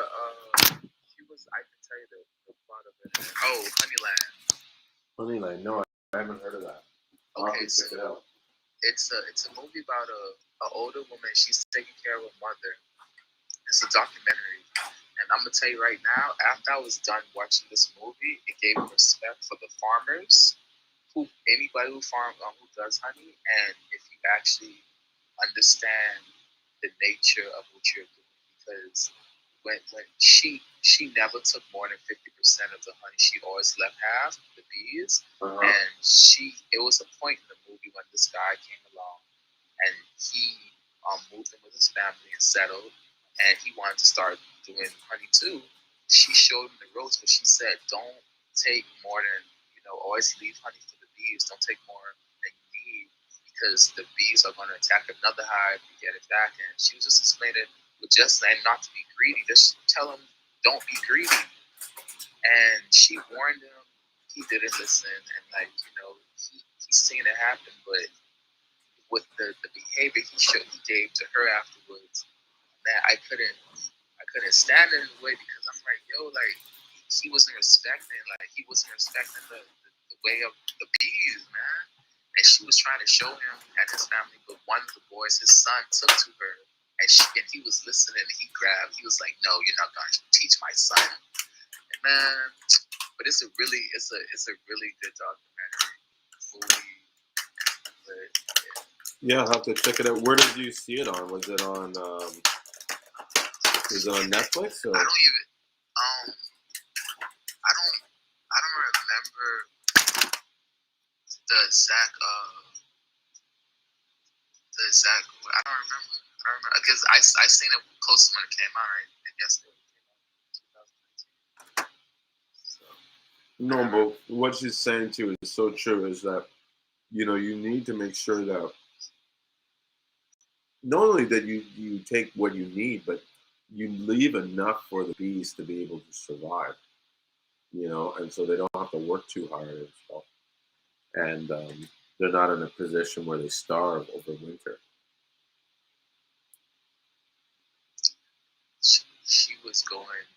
I can tell you the plot of it. Oh, Honeyland. Honeyland. No, I haven't heard of that. I'll Okay, have to check it out. It's a movie about a older woman. She's taking care of her mother. It's a documentary, and I'm gonna tell you right now. After I was done watching this movie, it gave me respect for the farmers, anybody who who does honey, and if you actually understand the nature of what you're doing, because when she never took more than 50% of the honey, she always left half the bees, and it was a point in the movie when this guy came along, and he moved in with his family and settled, and he wanted to start doing honey too. She showed him the ropes, but she said, "Don't take more than always leave honey for the bees. Don't take more than you need because the bees are going to attack another hive and get it back." And she was just explaining with just saying not to be greedy. Just tell him, "Don't be greedy." And she warned him. He didn't listen, and he's seen it happen, but with the behavior he gave to her afterwards, man, I couldn't stand it in a way because I'm like, yo, like he wasn't respecting the way of the bees, man. And she was trying to show him and his family, but one of the boys, his son, took to her, and he was listening. And he was like, "No, you're not gonna teach my son." And man, but it's a really good documentary movie. But, yeah, I'll have to check it out. Where did you see it on? Was it on Netflix? Or? I don't even I don't remember the exact I don't remember because I seen it close when it came out, right? And yesterday it came out in 2019. So, No, but what she's saying too is so true. Is that you need to make sure that not only that you take what you need, but you leave enough for the bees to be able to survive. And so they don't have to work too hard and stuff, and they're not in a position where they starve over winter.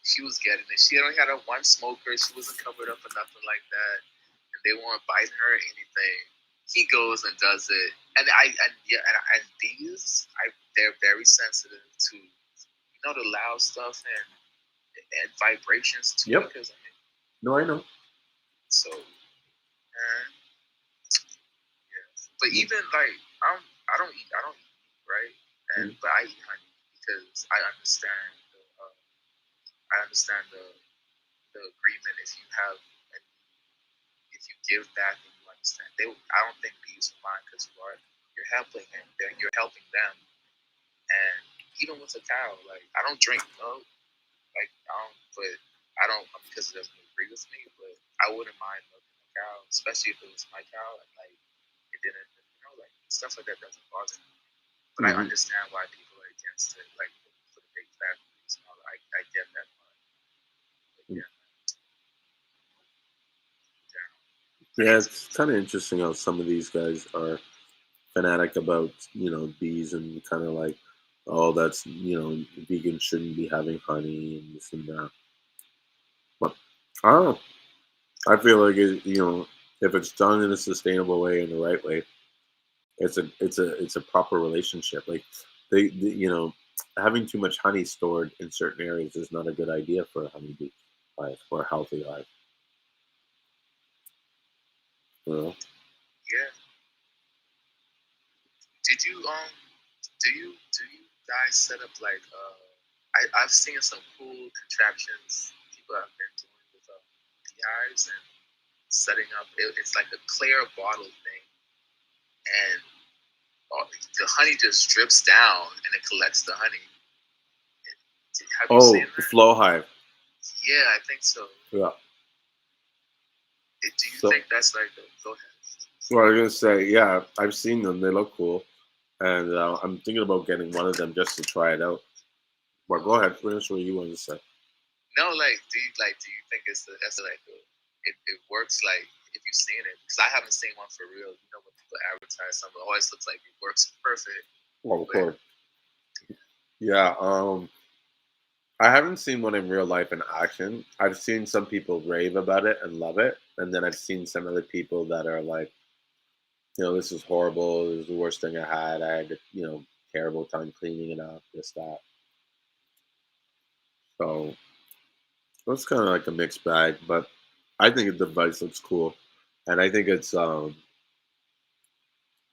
she was getting it. She only had a one smoker. She wasn't covered up or nothing like that, and they weren't biting her or anything. He goes and does it, and bees, they're very sensitive to the loud stuff and vibrations too. Yep. Because No, I know. so, yeah. But even like I don't eat right, but I eat honey because I understand the agreement. If you give back and you understand, I don't think bees will mind because you're helping them, then you're helping them. And even with a cow, like I don't drink milk, like I don't, but I don't because it doesn't agree with me, but I wouldn't mind milking a cow, especially if it was my cow and like it didn't, like stuff like that doesn't bother me. But I understand why people are against it, like for the big factories. I get that part. But Yeah, it's kind of interesting how some of these guys are fanatic about bees and kind of like, oh, that's vegans shouldn't be having honey and this and that. But I don't know. I feel like if it's done in a sustainable way, in the right way, it's a proper relationship. Like they having too much honey stored in certain areas is not a good idea for a honeybee life or a healthy life. You know? yeah. Did you do you guys set up like I've seen some cool contraptions people have been doing with beehives and setting up. It's like a clear bottle thing, and the honey just drips down and it collects the honey. Have you seen The that? flow hive. Yeah, I think so. Yeah. Do you think that's like go ahead? Well, I was gonna say, yeah, I've seen them. They look cool, and I'm thinking about getting one of them just to try it out. But go ahead, finish what you wanted to say. No, do you think it works like if you've seen it? Because I haven't seen one for real. When people advertise something, it always looks like it works perfect. Well, of course. Yeah. I haven't seen one in real life in action. I've seen some people rave about it and love it, and then I've seen some other people that are like, this is horrible. This is the worst thing I had. I had, terrible time cleaning it up. This that. So it's kind of like a mixed bag, but I think the device looks cool, and I think it's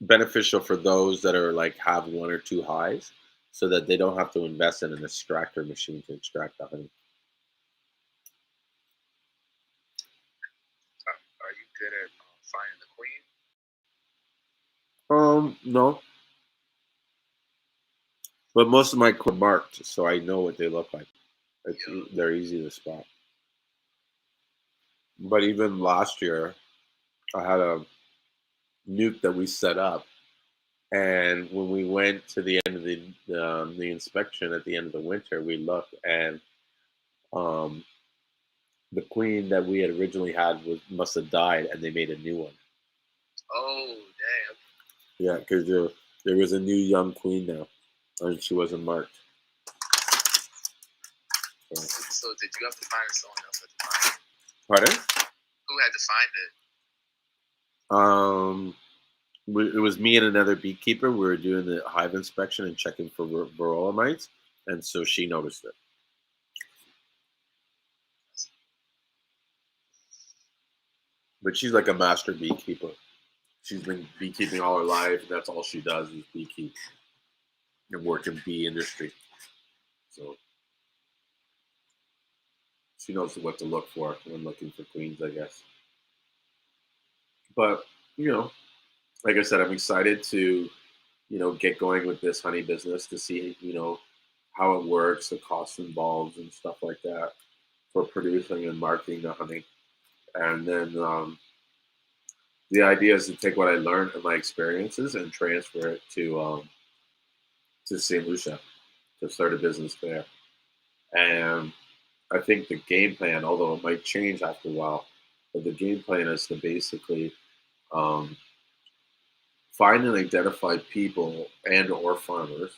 beneficial for those that are like have one or two hives, so that they don't have to invest in an extractor machine to extract the honey. Are you good at finding the queen? No, but most of my are marked, so I know what they look like. They're easy to spot. But even last year, I had a nuke that we set up, and when we went to the end of the inspection at the end of the winter, we looked, and um, the queen that we had originally had must have died, and they made a new one. Oh damn! Yeah, because there was a new young queen now, and she wasn't marked. So did you have to find someone else had to find it? Pardon? Who had to find it? It was me and another beekeeper. We were doing the hive inspection and checking for varroa mites, and so she noticed it. But she's like a master beekeeper. She's been beekeeping all her life. That's all she does is beekeep and work in bee industry. So she knows what to look for when looking for queens, I guess. But like I said, I'm excited to get going with this honey business to see how it works, the costs involved, and stuff like that for producing and marketing the honey. And then the idea is to take what I learned and my experiences and transfer it to St.Lucian to start a business there. And I think the game plan, although it might change after a while, but the game plan is to basically find and identify people and or farmers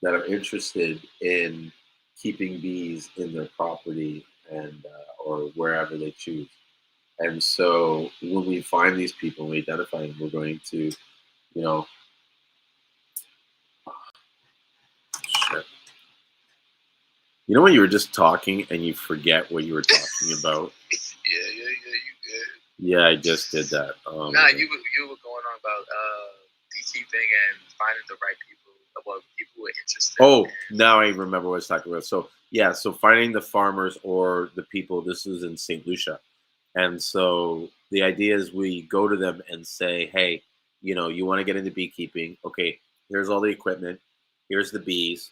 that are interested in keeping bees in their property and or wherever they choose. And so when we find these people and we identify them, we're going to, shit. When you were just talking and you forget what you were talking about? Yeah, you good. Yeah, I just did that. Nah, you were going on about beekeeping and finding the right people, well, people who are interested. Oh, now I remember what I was talking about. So yeah, so finding the farmers or the people. This is in St. Lucia, and so the idea is we go to them and say, hey, you want to get into beekeeping? Okay, here's all the equipment. Here's the bees.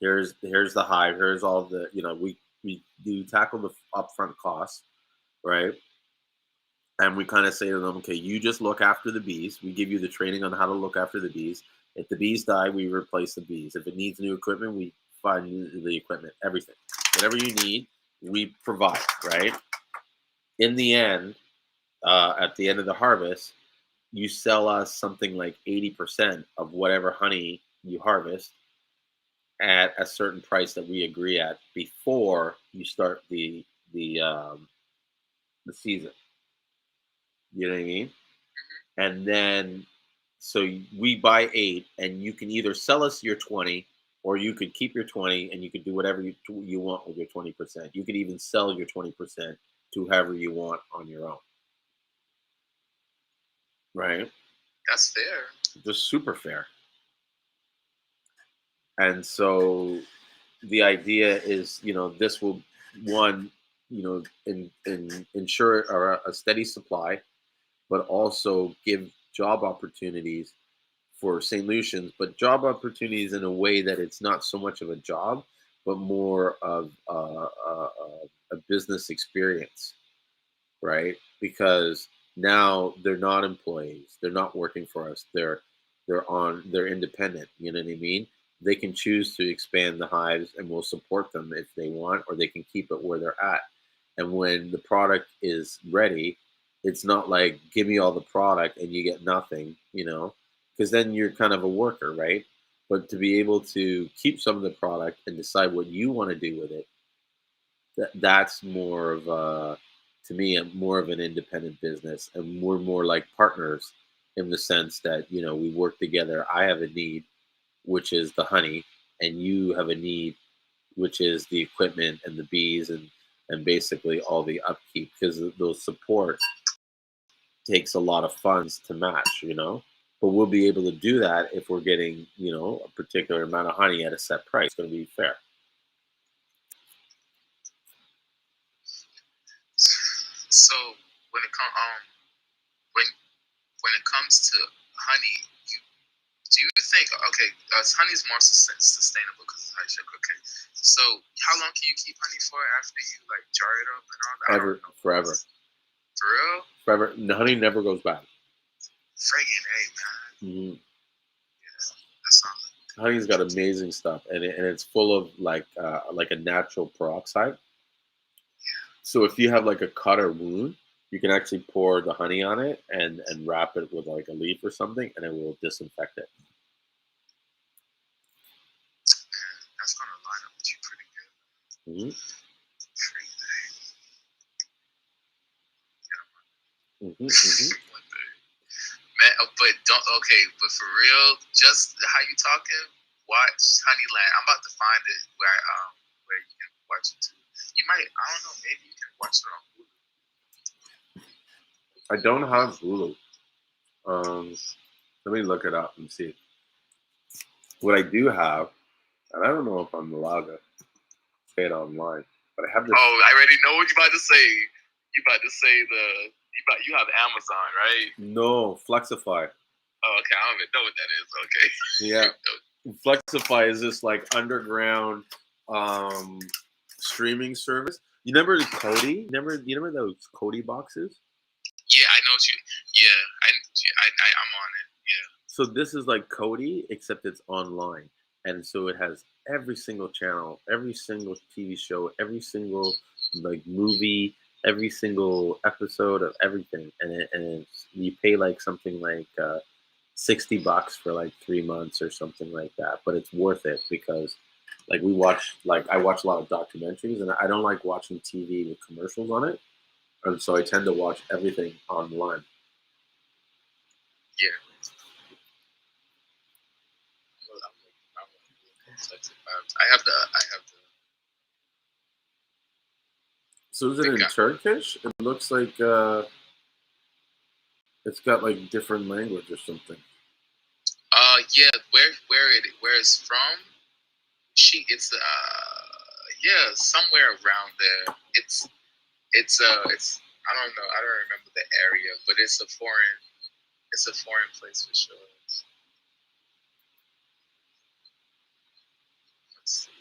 Here's the hive. Here's all the we we do tackle the upfront costs, right? And we kind of say to them, okay, you just look after the bees. We give you the training on how to look after the bees. If the bees die, we replace the bees. If it needs new equipment, we find the equipment, everything. Whatever you need, we provide, right? In the end, at the end of the harvest, you sell us something like 80% of whatever honey you harvest at a certain price that we agree at before you start the season. You know what I mean? And then so we buy 8, and you can either sell us your 20, or you could keep your 20 and you could do whatever you want with your 20%. You could even sell your 20% to whoever you want on your own. Right? That's fair. Just super fair. And so the idea is, this will, one, ensure a steady supply, but also give job opportunities for St. Lucians, but job opportunities in a way that it's not so much of a job, but more of a business experience, right? Because now they're not employees, they're not working for us, they're independent. You know what I mean? They can choose to expand the hives, and we'll support them if they want, or they can keep it where they're at. And when the product is ready, it's not like give me all the product and you get nothing, because then you're kind of a worker, right? But to be able to keep some of the product and decide what you want to do with it, that's more of to me, more of an independent business, and we're more like partners in the sense that we work together. I have a need, which is the honey, and you have a need, which is the equipment and the bees and basically all the upkeep, because those support takes a lot of funds to match, but we'll be able to do that if we're getting a particular amount of honey at a set price. It's going to be fair. So when it comes when it comes to honey, do you think honey's more sustainable because it's high sugar? Okay, so how long can you keep honey for after you like jar it up and all that? Forever. For real? Forever. The honey never goes bad. Friggin' A, man. Mm-hmm. Yeah, that's solid. Honey's got amazing stuff, and it's full of like a natural peroxide. So if you have like a cut or wound, you can actually pour the honey on it and wrap it with like a leaf or something, and it will disinfect it. Man, that's gonna line up with you pretty good. Mm-hmm. Mm-hmm, mm-hmm. Man, but for real, just how you talking, watch Honeyland. I'm about to find it where you can watch it too. You might, I don't know, maybe you can watch it on Hulu. I don't have Hulu. Let me look it up and see. What I do have, and I don't know if I'm allowed to say it online, but I have this. Oh, I already know what you're about to say. You about to say you have Amazon, right? No, Flexify. Oh, okay. I don't even know what that is. Okay. Yeah. Flexify is this like underground streaming service. You remember Cody? You remember those Cody boxes? Yeah, I know you. Yeah, I'm on it. Yeah. So this is like Cody, except it's online, and so it has every single channel, every single TV show, every single like movie, every single episode of everything, and you pay like something like $60 for like 3 months or something like that. But it's worth it because like I watch a lot of documentaries, and I don't like watching TV with commercials on it, and so I tend to watch everything online. Yeah. I have the. So is it in Turkish? It looks like it's got like different language or something. Yeah, where it's from? It's somewhere around there. It's I don't know. I don't remember the area, but it's a foreign place for sure. Let's see.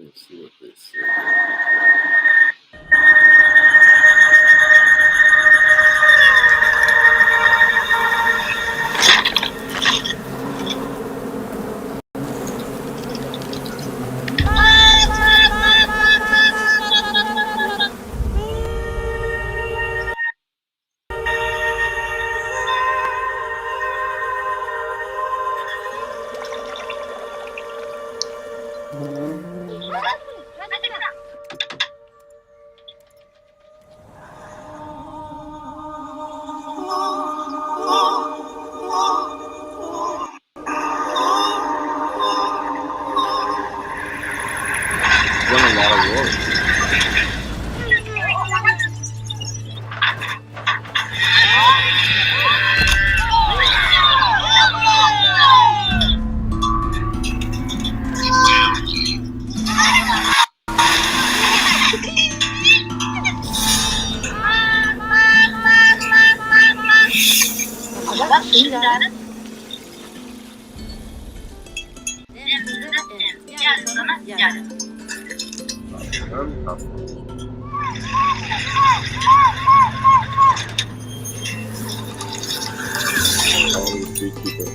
Let's see what they say. Done a lot of work. Always beekeeper.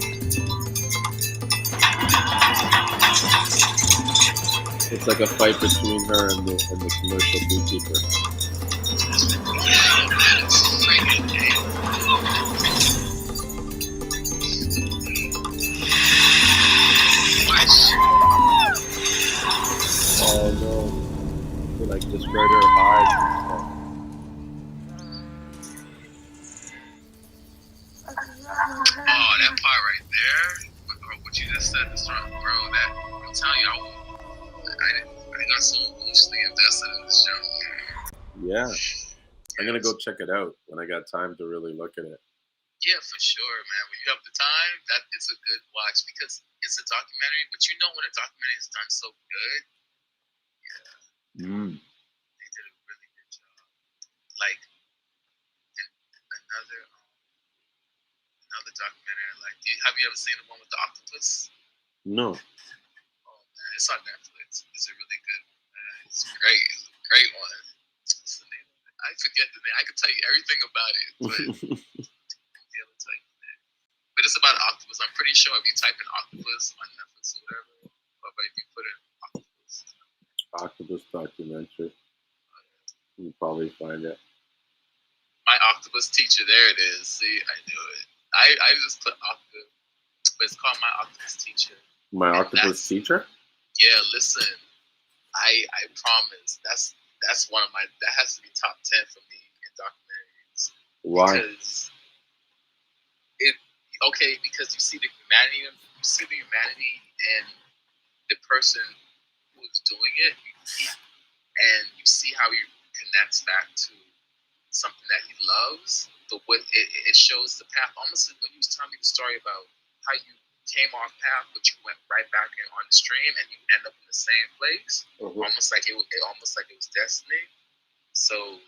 It's like a fight between her and the commercial beekeeper. Oh no. They like destroyed her hives and stuff. Oh, that part right there, what you just said, is wrong, bro. That I'm telling you, I got so emotionally invested in this show. Yeah. I'm gonna go check it out when I got time to really look at it. Yeah, for sure, man. When you have the time, that it's a good watch because it's a documentary. But you know when a documentary is done so good, Mm. they did a really good job. Like another another documentary I like. Have you ever seen the one with the octopus? No. Oh man, it's on Netflix. It's a really good one, man. It's great. It's a great one. What's the name of it? I forget the name. I can tell you everything about it, but yeah, I'll tell you the name. But it's about an octopus. I'm pretty sure if you type in octopus on Netflix or whatever, or if you put in octopus, Octopus documentary. You probably find it. my octopus teacher. There it is. See, I knew it. I just put octopus, but it's called my octopus teacher. My And octopus teacher? Yeah, listen. I promise that's one of my that has to be top 10 for me in documentaries. Why? Because because you see the humanity and the person who is doing it, and you see how he connects back to something that he loves. It shows the path, almost like when he was telling me the story about how you came off path, but you went right back in on the stream, and you end up in the same place, almost like it was destiny. So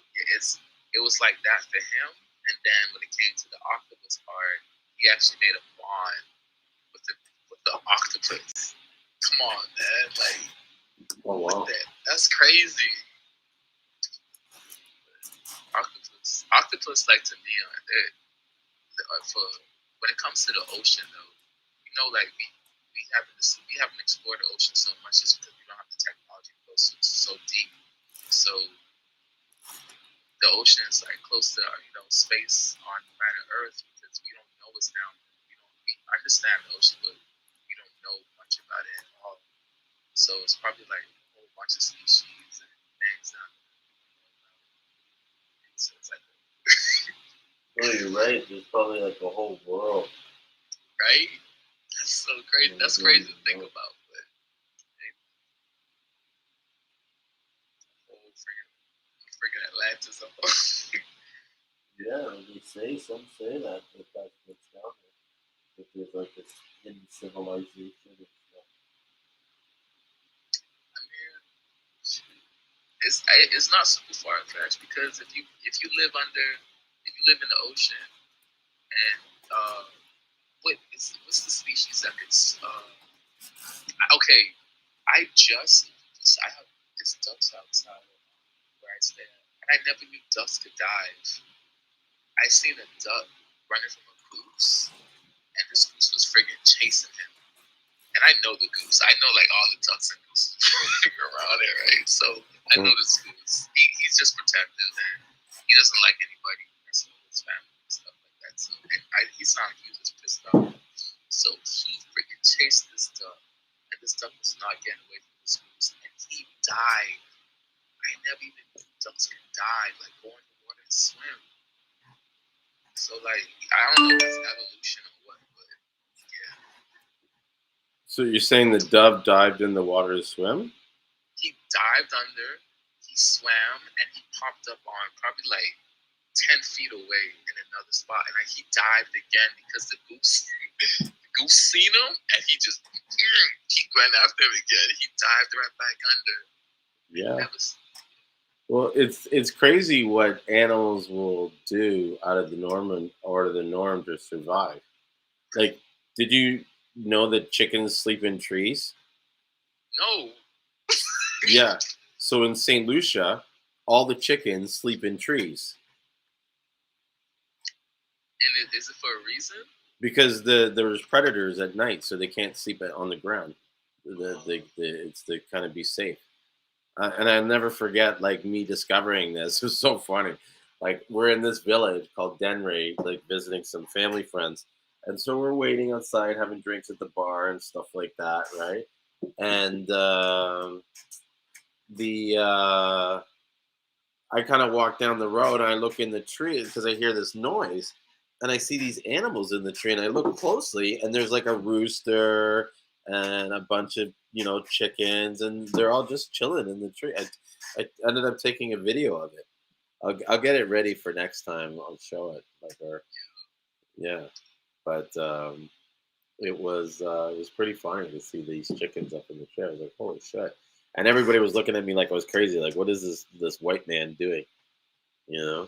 it was like that for him. And then when it came to the octopus part, he actually made a bond with the octopus. Come on, man! Like, Oh wow. that's crazy. Octopus, like to me, for when it comes to the ocean, though, like we haven't explored the ocean so much just because we don't have the technology to go so deep. So the ocean is like close to space on planet Earth because we don't know what's down there. We understand the ocean, but we don't know much about it at all. So it's probably like a whole bunch of species and things down there. So it's like No, you're right. There's probably like a whole world. right? That's so crazy. That's crazy to think about. But whole freaking Atlantis. Yeah, some say that that's what's down there. That there's like this hidden civilization and stuff. I mean, it's not super far fetched because if you live in the ocean and what's the species that it's okay. I just So I have this ducks outside where I stay at, and I never knew ducks could dive. I seen a duck running from a goose, and this goose was friggin' chasing him. And I know the goose. I know like all the ducks and gooses around there, right? So I know this goose. He's just protective, and he doesn't like anybody messing with his family and stuff like that. So he sounded like he was just pissed off. So he freaking chased this duck, and this duck was not getting away from this goose, and he died. I never even knew ducks can dive, like go in the water and swim. So like I don't know if it's evolution or what, but yeah. So you're saying the dove dived in the water to swim? He dived under, he swam, and he popped up on probably like 10 feet away in another spot. And like he dived again because the goose seen him, and he went after him again. He dived right back under. Yeah. Well, it's crazy what animals will do out of the norm to survive. Like, did you know that chickens sleep in trees? No. Yeah. So in St. Lucia, all the chickens sleep in trees. And is it for a reason? Because there's predators at night, so they can't sleep on the ground. It's to kind of be safe. And I'll never forget, like, me discovering this. It was so funny. Like, we're in this village called Denry, like, visiting some family friends. And so we're waiting outside, having drinks at the bar and stuff like that, right? And I kind of walk down the road, and I look in the tree because I hear this noise. And I see these animals in the tree, and I look closely, and there's, like, a rooster and a bunch of chickens, and they're all just chilling in the tree. I ended up taking a video of it. I'll get it ready for next time. I'll show it, yeah. But it was pretty funny to see these chickens up in the tree. I was like, holy shit! And everybody was looking at me like I was crazy. Like, what is this white man doing? Why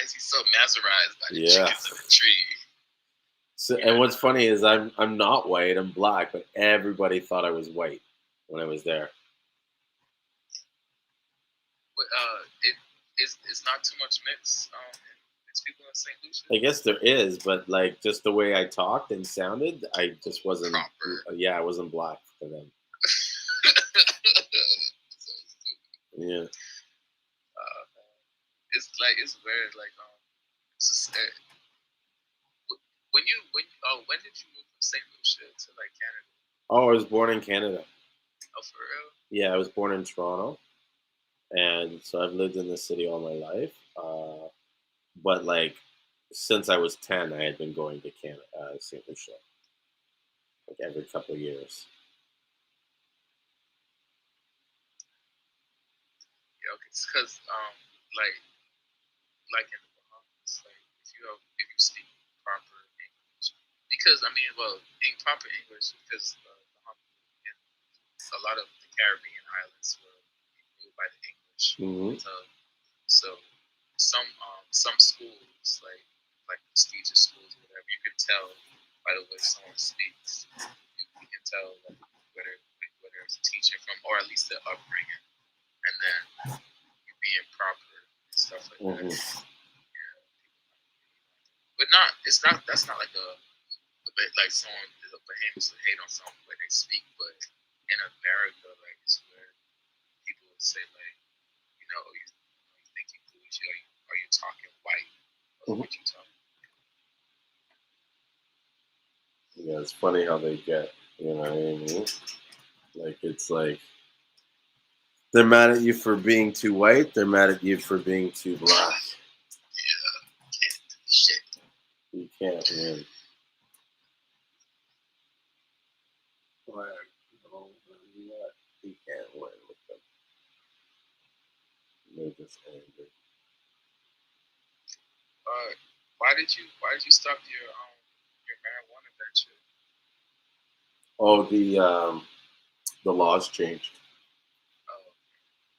is he so mesmerized by the chickens in the tree? So, and what's funny is I'm not white, I'm black, but everybody thought I was white when I was there. But it's not too much mix people in St. Lucian. I guess there is, but like just the way I talked and sounded, I just wasn't. Proper. Yeah, I wasn't black for them. Yeah. It's weird. Like when did you move from St. Lucia to like Canada? Oh, I was born in Canada. Oh, for real? Yeah, I was born in Toronto, and so I've lived in the city all my life. But like since I was 10, I had been going to Canada, St. Lucia, like every couple of years. Yeah, because like in the Bahamas, like if you speak proper English, because proper English because a lot of the Caribbean islands were ruled by the English. Mm-hmm. So some schools like prestigious schools or whatever, you can tell by the way someone speaks. You can tell whether it's a teacher from, or at least their upbringing, and then you being proper and stuff like that. Yeah. But that's not like like someone is a Bahamians would hate on someone where they speak, but in America, like it's where people would say like, you think you bougie, are you talking white? Or what you talking? Yeah, it's funny how they get, you know what I mean? Like, it's like, they're mad at you for being too white, they're mad at you for being too black. Yeah, can't do shit. You can't win. You can't win with them. They're just angry. Why did you stop your marijuana venture? Oh, the laws changed. Oh.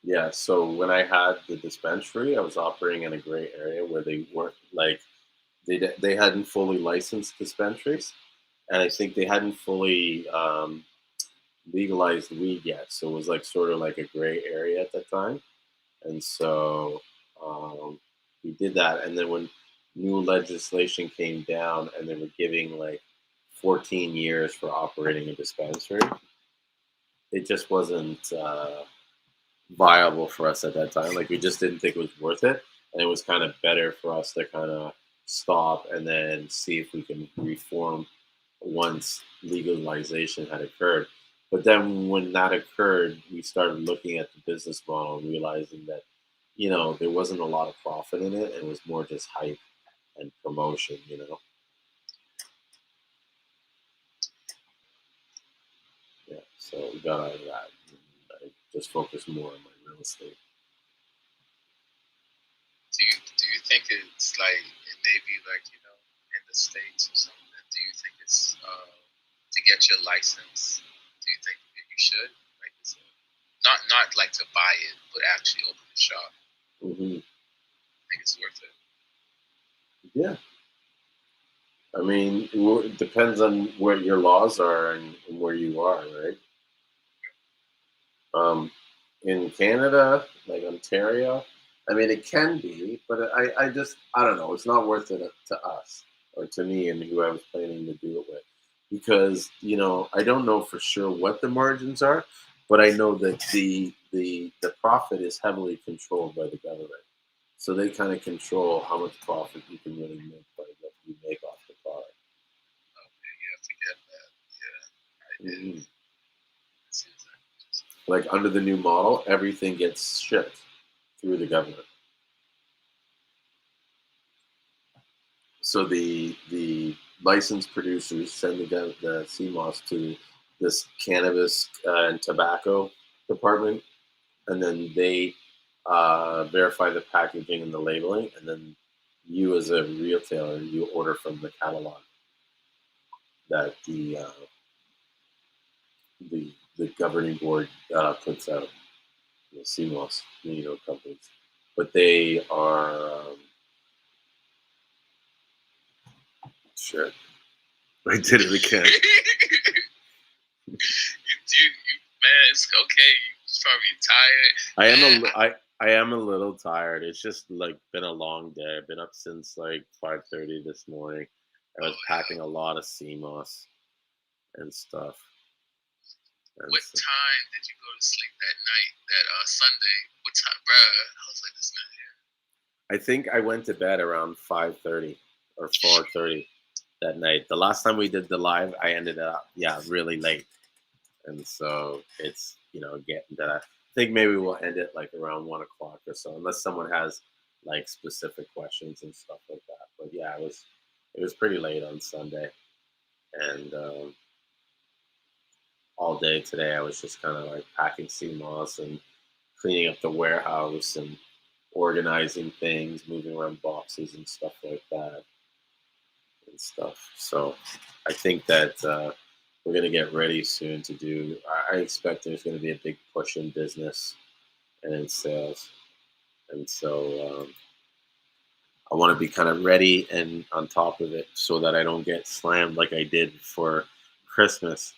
Yeah, so when I had the dispensary, I was operating in a gray area where they weren't like they hadn't fully licensed dispensaries, and I think they hadn't fully legalized weed yet, so it was like sort of like a gray area at the time. And so we did that. And then when new legislation came down and they were giving like 14 years for operating a dispensary, it just wasn't viable for us at that time. Like we just didn't think it was worth it. And it was kind of better for us to kind of stop and then see if we can reform once legalization had occurred. But then when that occurred, we started looking at the business model and realizing that, there wasn't a lot of profit in it. It was more just hype and promotion. Yeah. So we got out of that. And I just focused more on my real estate. Do you think it's like it may be like in the states or something? Do you think it's to get your license? Do you think that you should like it's not like to buy it, but actually open a shop? Hmm. I think it's worth it. Yeah. I mean, it depends on where your laws are and where you are, right? In Canada, like Ontario, I mean, it can be, but I don't know. It's not worth it to us or to me and who I was planning to do it with, because I don't know for sure what the margins are, but I know that the profit is heavily controlled by the government, so they kind of control how much profit you can really make by what you make off the product. Okay, you have to get that. Yeah, I did. Mhm. It seems like just Like under the new model, everything gets shipped through the government. So the licensed producers send the CMOS to this cannabis and tobacco department, and then they verify the packaging and the labeling, and then you as a retailer, you order from the catalog that the governing board puts out, the CMOS, companies, but they are shit. I did it again. man, it's okay. You're probably tired. I am a little tired. It's just like been a long day. I've been up since like 5:30 this morning. I was Oh, packing a lot of CMOS and stuff. And what so, time did you go to sleep that night? That Sunday? What time, bruh? I was like, this not here. I think I went to bed around 5:30 or 4:30 that night. The last time we did the live, I ended up really late, and so it's getting that. I think maybe we'll end it like around 1 o'clock or so, unless someone has like specific questions and stuff like that. But yeah, it was pretty late on Sunday, and all day today I was just kind of like packing CMOS and cleaning up the warehouse and organizing things, moving around boxes and stuff like that and stuff. So I think that we're going to get ready soon to do. I expect there's going to be a big push in business and in sales, and so I want to be kind of ready and on top of it so that I don't get slammed like I did for Christmas.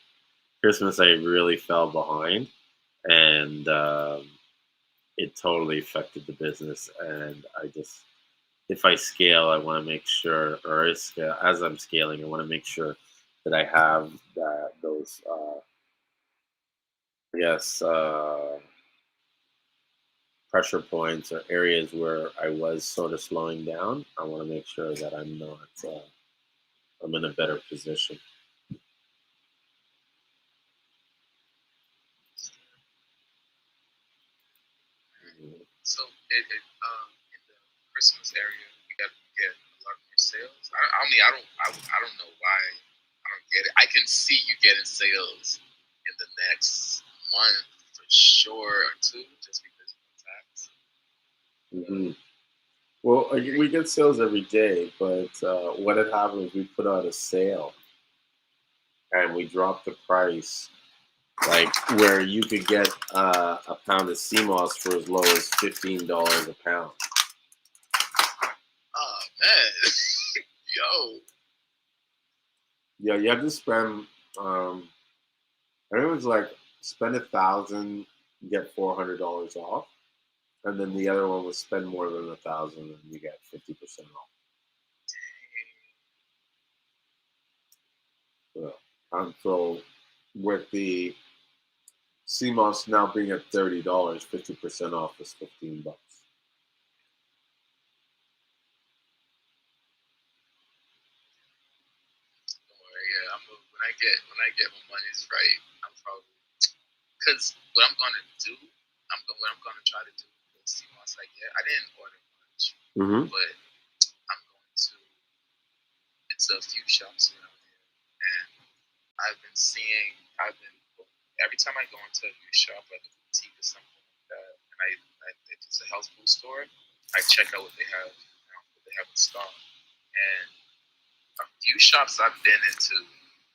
Christmas, I really fell behind, and it totally affected the business. And I just, if I scale, I want to make sure, or as I'm scaling, I want to make sure that I have those, yes, pressure points or areas where I was sort of slowing down. I want to make sure that I'm not, I'm in a better position. Mhm. So in the Christmas area, we got to get a lot more sales. I mean, I don't know why I don't get it. I can see you getting sales in the next month for sure or two, just because of the tax. Mhm. Well, we get sales every day, but what had happened is we put out a sale and we dropped the price, like where you could get a pound of CMOS for as low as $15 a pound. Oh man, yo, Yeah, you have to spend. I think it was like spend $1,000, get $400 off, and then the other one was spend more than 1,000 and you get 50% off. So with the Seamoss now being at $30, 50% off is $15. When I get my money's right, I'm probably because what I'm gonna do, what I'm gonna try to do with Seamoss I get. I didn't order much, but I'm going to. It's a few shops around here, and I've been every time I go into a new shop, like a boutique or something like that, and if it's a health food store, I check out what they have, what they have in stock. And a few shops I've been into,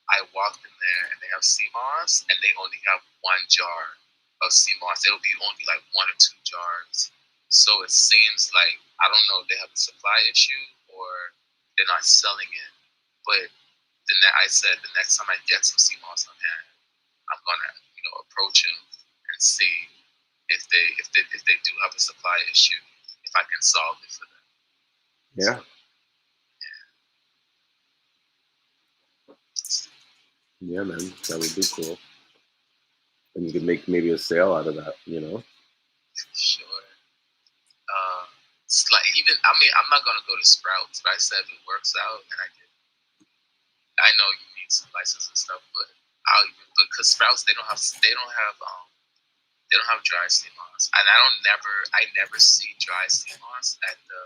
I walked in there and they have Seamoss, and they only have one jar of Seamoss. It'll be only like 1 or 2 jars. So it seems like I don't know if they have a supply issue or they're not selling it. But I said the next time I get some Seamoss on hand, I'm gonna approach them and see if they do have a supply issue, if I can solve it for them. Yeah. Yeah, man, that would be cool. And you could make maybe a sale out of that, Sure. It's like I'm not gonna go to Sprouts, but I said if it works out and I know you need some license and stuff, but because Sprouts they don't have dry Seamoss, and I never see dry Seamoss at the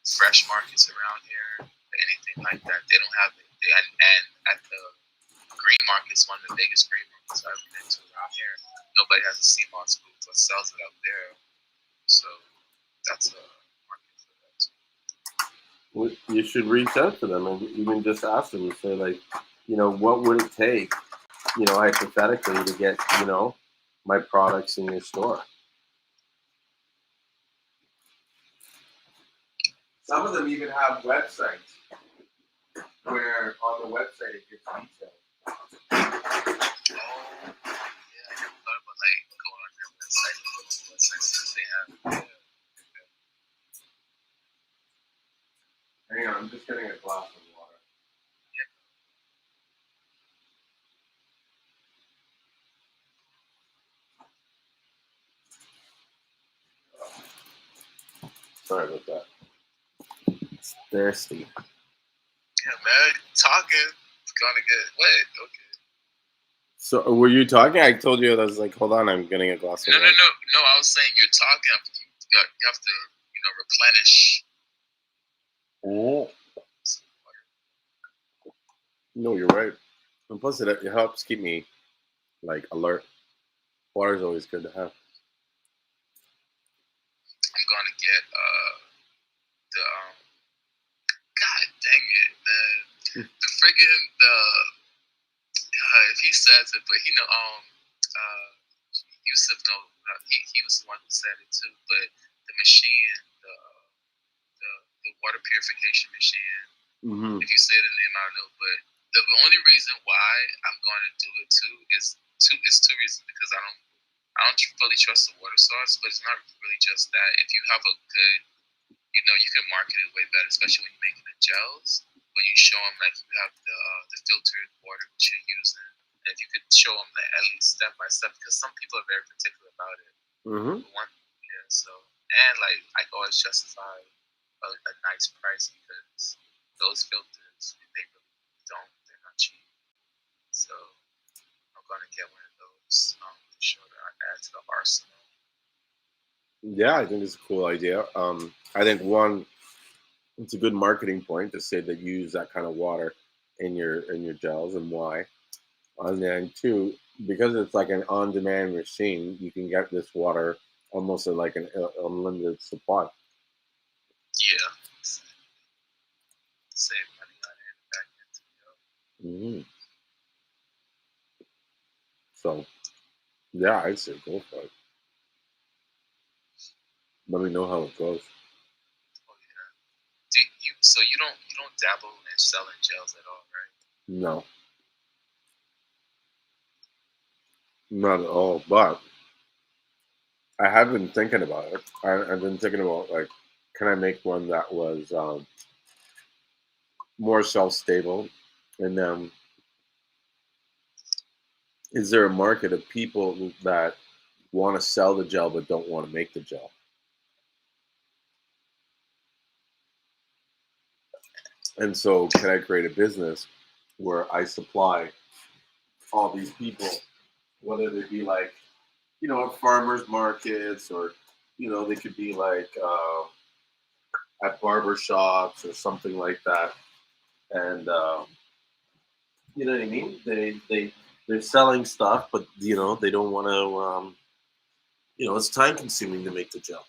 fresh markets around here or anything like that. They don't have it, and at the green markets, one of the biggest green markets I've been to around here, nobody has a Seamoss booth or sells it out there. So that's a market for that too. Well, you should reach out to them and even just ask them and say, like, what would it take, hypothetically, to get, my products in your store. Some of them even have websites where on the website it gives details. Oh, yeah, I never thought about like going on their website and looking at what sections they have. Hang on, I'm just getting a glass of water. Sorry about that. It's thirsty. Yeah, man, talking. Gonna get wet. Okay. So, were you talking? I told you, I was like, hold on, I'm getting a glass of water. No. I was saying you're talking. You have to, replenish. Oh. No, you're right. And plus, it helps keep me, like, alert. Water is always good to have. I'm gonna get the God dang it, man. The friggin' if he says it, but Yusuf he was the one who said it too. But the machine, the water purification machine. Mm-hmm. If you say the name, I don't know. But the only reason why I'm going to do it too is two reasons, because I don't fully trust the water source, but it's not really just that. If you have a good, you can market it way better, especially when you're making the gels. When you show them like you have the filtered water that you're using, and if you could show them that at least step by step, because some people are very particular about it. Mm-hmm. So and like I always justify a nice price, because those filters they're not cheap. So I'm gonna get one of those for sure to add to the arsenal. Yeah, I think it's a cool idea. I think it's a good marketing point to say that you use that kind of water in your gels, and why. And then 2, because it's like an on-demand machine, you can get this water almost at like an unlimited supply. Yeah. Save money on it back into Mm-hmm. So, yeah, I'd say go for it. Let me know how it goes. Oh yeah. So you don't dabble in selling gels at all, right? No. not at all. But I have been thinking about it. I've been thinking about like, can I make one that was more shelf-stable, and is there a market of people that want to sell the gel but don't want to make the gel? And so, can I create a business where I supply all these people, whether they be like, at farmers markets, or, they could be like at barber shops or something like that. And, you know what I mean? They're selling stuff, but, they don't want to, it's time consuming to make the gel,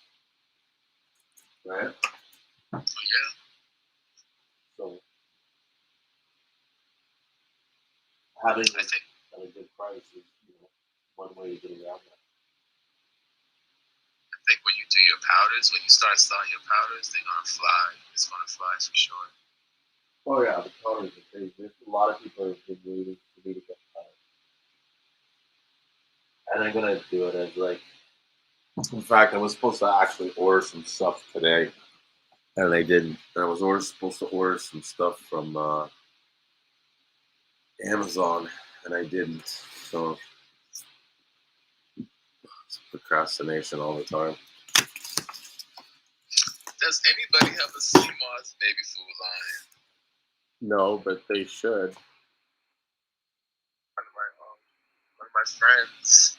right? Oh, yeah. So, having I think at a good price is, one way of getting out there. I think when you do your powders, when you start selling your powders, they're gonna fly. It's gonna fly for sure. Oh yeah, the powders are crazy. There's a lot of people have been waiting for me to get powder, and I'm gonna do it as like. In fact, I was supposed to actually order some stuff today, and I didn't. And I was supposed to order some stuff from Amazon, and I didn't. So it's procrastination all the time. Does anybody have a Seamoss baby food line? No, but they should. One of my friends,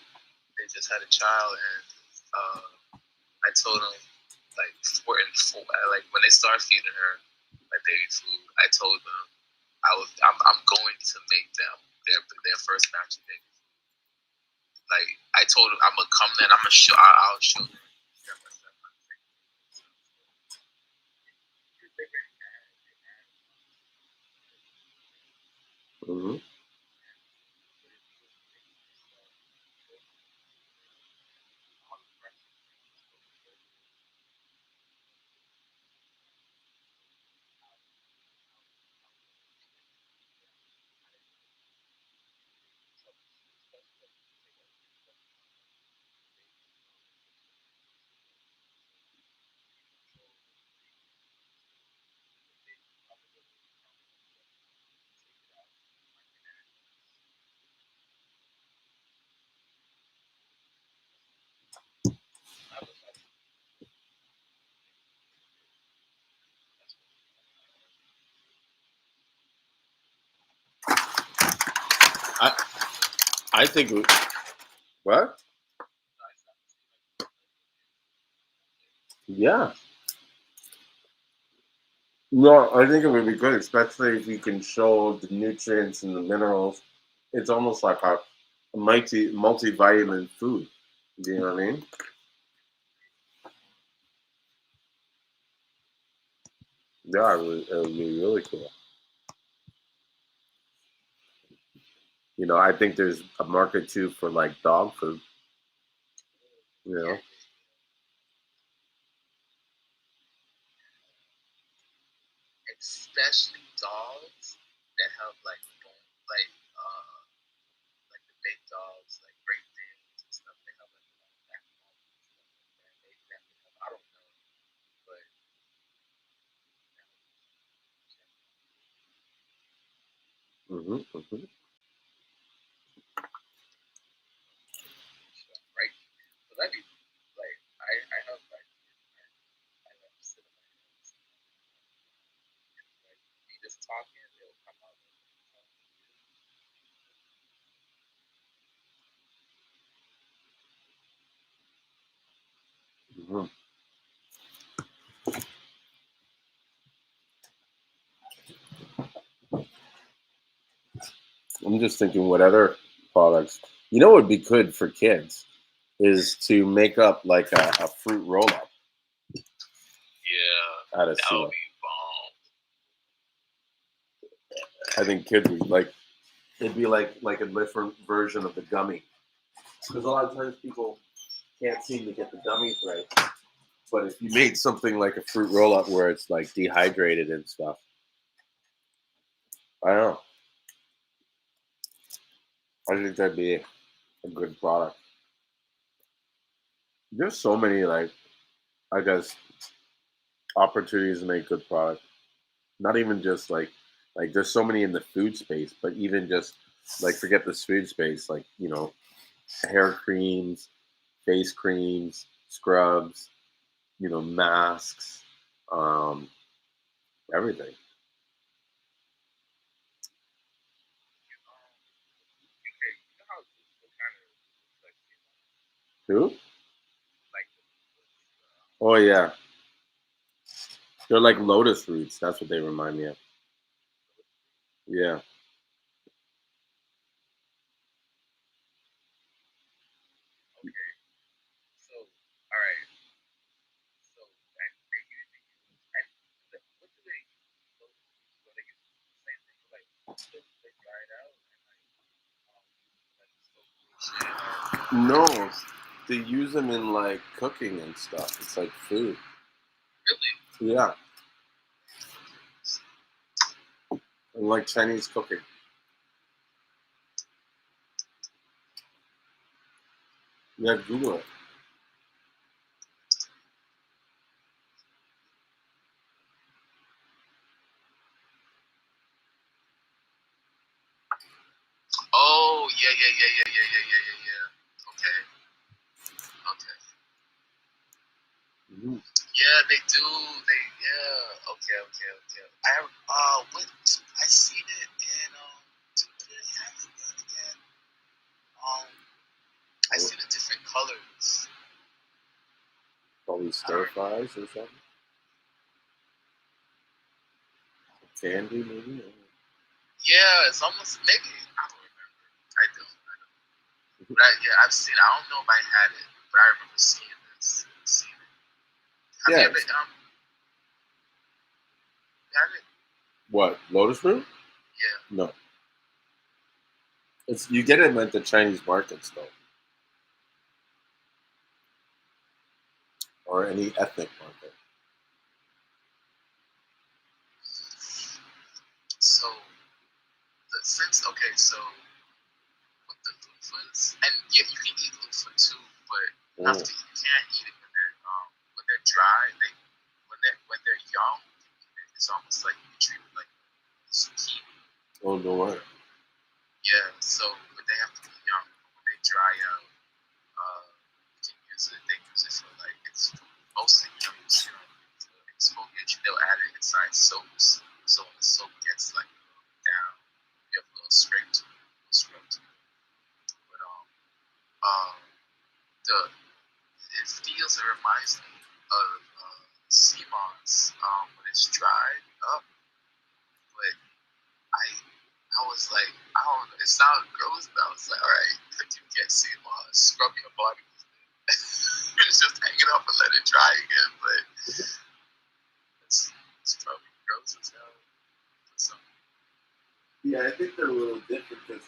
they just had a child, and I told them like like when they start feeding her like baby food, I told them I'm going to make them their first batch of baby food. Like I told them I'm gonna come there and I'll show them step by step how to take it. Mm-hmm. I think what? Yeah. No, I think it would be good, especially if you can show the nutrients and the minerals. It's almost like a multivitamin food. Do you know what I mean? Yeah, it would be really cool. I think there's a market too for like dog food. You know, Especially dogs that have like the big dogs like Great Danes and stuff. They have like backbone and stuff like that. They definitely have. I don't know, but hmm right. So that'd be like I have like I have cinnamon and like me just talking, they'll come out. hmm I'm just thinking what other products. What would be good for kids is to make up like a fruit roll up Yeah, out of that would syrup. be bomb. I think kids would like. It'd be like a different version of the gummy, because a lot of times people can't seem to get the gummies right. But if you made something like a fruit roll up where it's like dehydrated and stuff, I don't know. I think that'd be a good product. There's so many like I guess opportunities to make good product. Not even just like there's so many in the food space, but even just like forget the food space, like hair creams, face creams, scrubs, masks, um, everything. Okay, you know how what kind of like Who? like Oh yeah, they're like lotus roots. That's what they remind me of. Yeah. okay. So all right. So that they usually use and what do they use? Those so they use the same thing like they dry it out and um like soak it or No, they use them in like cooking and stuff. It's like food. really Yeah, like Chinese cooking. Yeah, Google it. oh yeah. Okay. Okay. Mhm. Yeah, they do. They yeah. Okay. I have what I seen it in what did they have it in again? I seen the different colors. Probably stir fries or something. Candy, maybe. Yeah, it's almost maybe I don't remember. I don't. But yeah, I've seen. I don't know if I had it, but I remember seeing this. Seeing it. Have you Yeah. ever had it? What? Lotus root? Yeah. No. It's you get it at the Chinese markets though, or any ethnic market. So the since okay, so with the loofahs, and yeah, you can eat loofah too, but Oh, you can't eat it when they're dry. When they're young, it's almost like you treat it like zucchini. oh no way. Yeah, so but they have to be young. When they dry out, you can use it. They use it for like it's mostly it's foliage. They'll add it inside soaps, so when the soap gets like down, you have a little scrape to it, a little scrub to it. But um, the it reminds me of Seamoss when it's dried up, but I I was like, I don't know, it sounded gross, but I was like, all right, if you get Seamoss, scrub your body with it. It's just hang it up and let it dry again, but it's probably gross as hell. So, Yeah, I think they're a little different because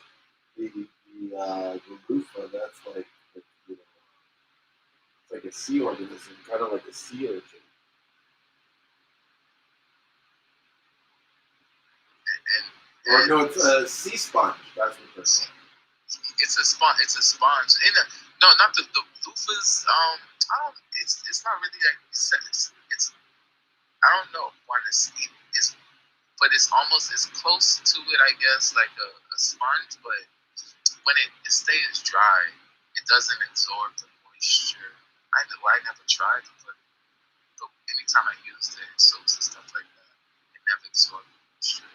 the loofah, that's like it's like a sea organism, kind of like a sea urchin. and Or no, it's a sea sponge. That's what they're called. it's a sponge. It's a sponge. No, not the loofahs. I don't. It's not really like it's I don't know what it's but it's almost as close to it, I guess, like a sponge. But when it stays dry, it doesn't absorb the moisture. I never tried it, but anytime I used it in soaps and stuff like that, it never absorbed the moisture.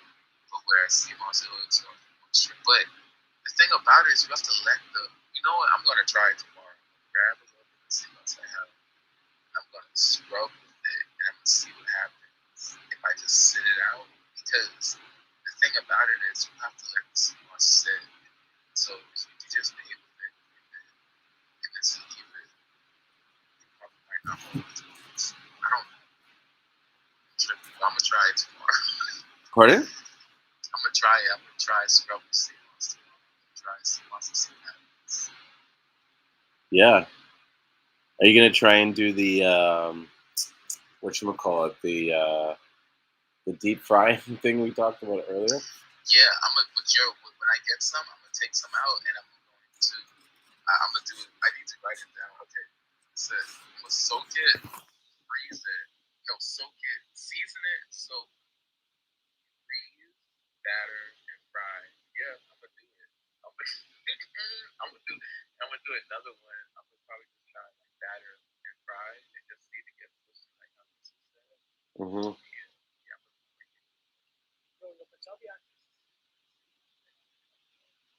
But whereas Seamoss, it will absorb the moisture. But the thing about it is you have to let the, you know what, I'm going to try it tomorrow. Grab a little bit of Seamoss I have. I'm going to scrub with it and I'm going to see what happens if I just sit it out. Because the thing about it is you have to let the Seamoss sit. So if you just be able to and just leave it, you probably might not hold it. I don't know. I'm gonna try it tomorrow. Pardon? I'm gonna try it. I'm gonna try scrub and Seamoss tomorrow. Try Seamoss and see what happens. Yeah. Are you gonna try and do the what you call it the deep frying thing we talked about earlier? Yeah, I'm gonna when I get some, I'm gonna take some out and I'm going to I'm gonna do it. I need to write it down. Okay. It says I'm gonna soak it, freeze it. No, soak it, season it, soak, freeze, batter, and fry. Yeah, I'm gonna do it. I'm gonna, I'm gonna do another one. I'm gonna probably just try like batter and fry and just see to get close to like how this is said. Mm-hmm. Yeah,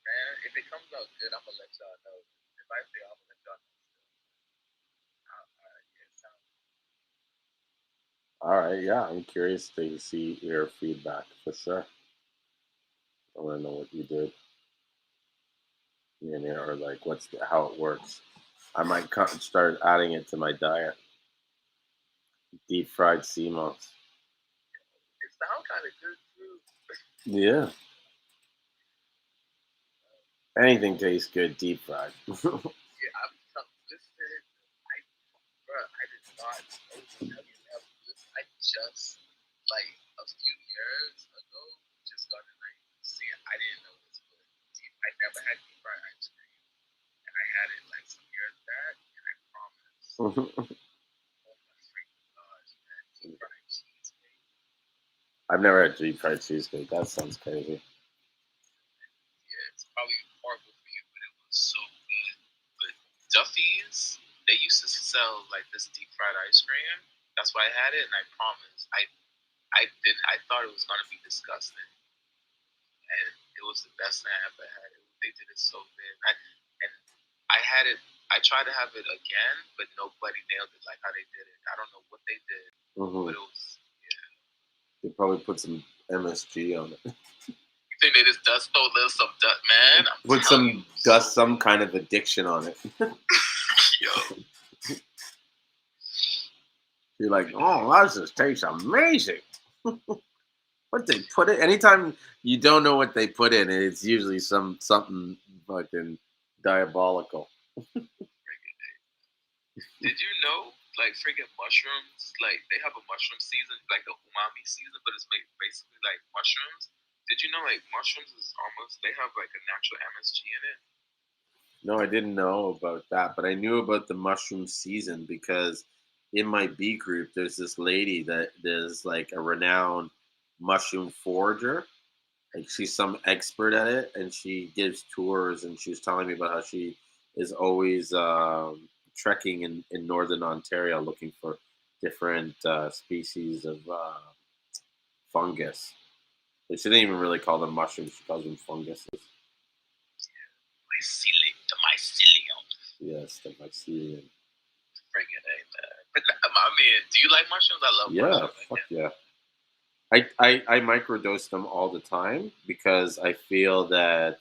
man, if it comes out good, I'm gonna let y'all know. If I fail, I'm gonna let y'all know. Yeah, it sounds All right, yeah, I'm curious to see your feedback for sure. I want to know what you did, or like how it works. I might start adding it to my diet. Deep fried Seamoss. it sounds kind of good too. Yeah, anything tastes good deep fried. Yeah, I'm listen. I did not know this heavy level. I just like a few years ago just started like seeing. I didn't know this, but I never had deep fried ice cream, and I had it like some years back, and I promise. Oh my freaking gosh, man! Deep fried cheesecake. I've never had deep fried cheesecake. That sounds crazy. Yeah, it's probably horrible for you, but it was so good. But Duffy's, they used to sell like this deep fried ice cream. That's why I had it, and I promise, I did. I thought it was gonna be disgusting, and it was the best thing I ever had. They did it so good, and I had it. I tried to have it again, but nobody nailed it like how they did it. I don't know what they did, Mm-hmm. but it was. Yeah. They probably put some MSG on it. You think they just dust throw a little some dust, man? Put some dust, some kind of addiction on it. Yo. You're like, oh, that just tastes amazing. What they put it? Anytime you don't know what they put in it, it's usually something fucking diabolical. Did you know, like, freaking mushrooms, like, they have a mushroom season, like the umami season, but it's basically like mushrooms? Did you know, like, mushrooms is almost, they have, like, a natural MSG in it? No, I didn't know about that, but I knew about the mushroom season because in my B group, there's this lady that is like a renowned mushroom forager. Like she's some expert at it, and she gives tours. And she was telling me about how she is always trekking in northern Ontario looking for different species of fungus. But she didn't even really call them mushrooms; she calls them funguses. The mycelium. Yes, the mycelium. Freaking A, man. But, I mean, do you like mushrooms? I love Yeah, mushrooms. fuck yeah. I microdose them all the time because I feel that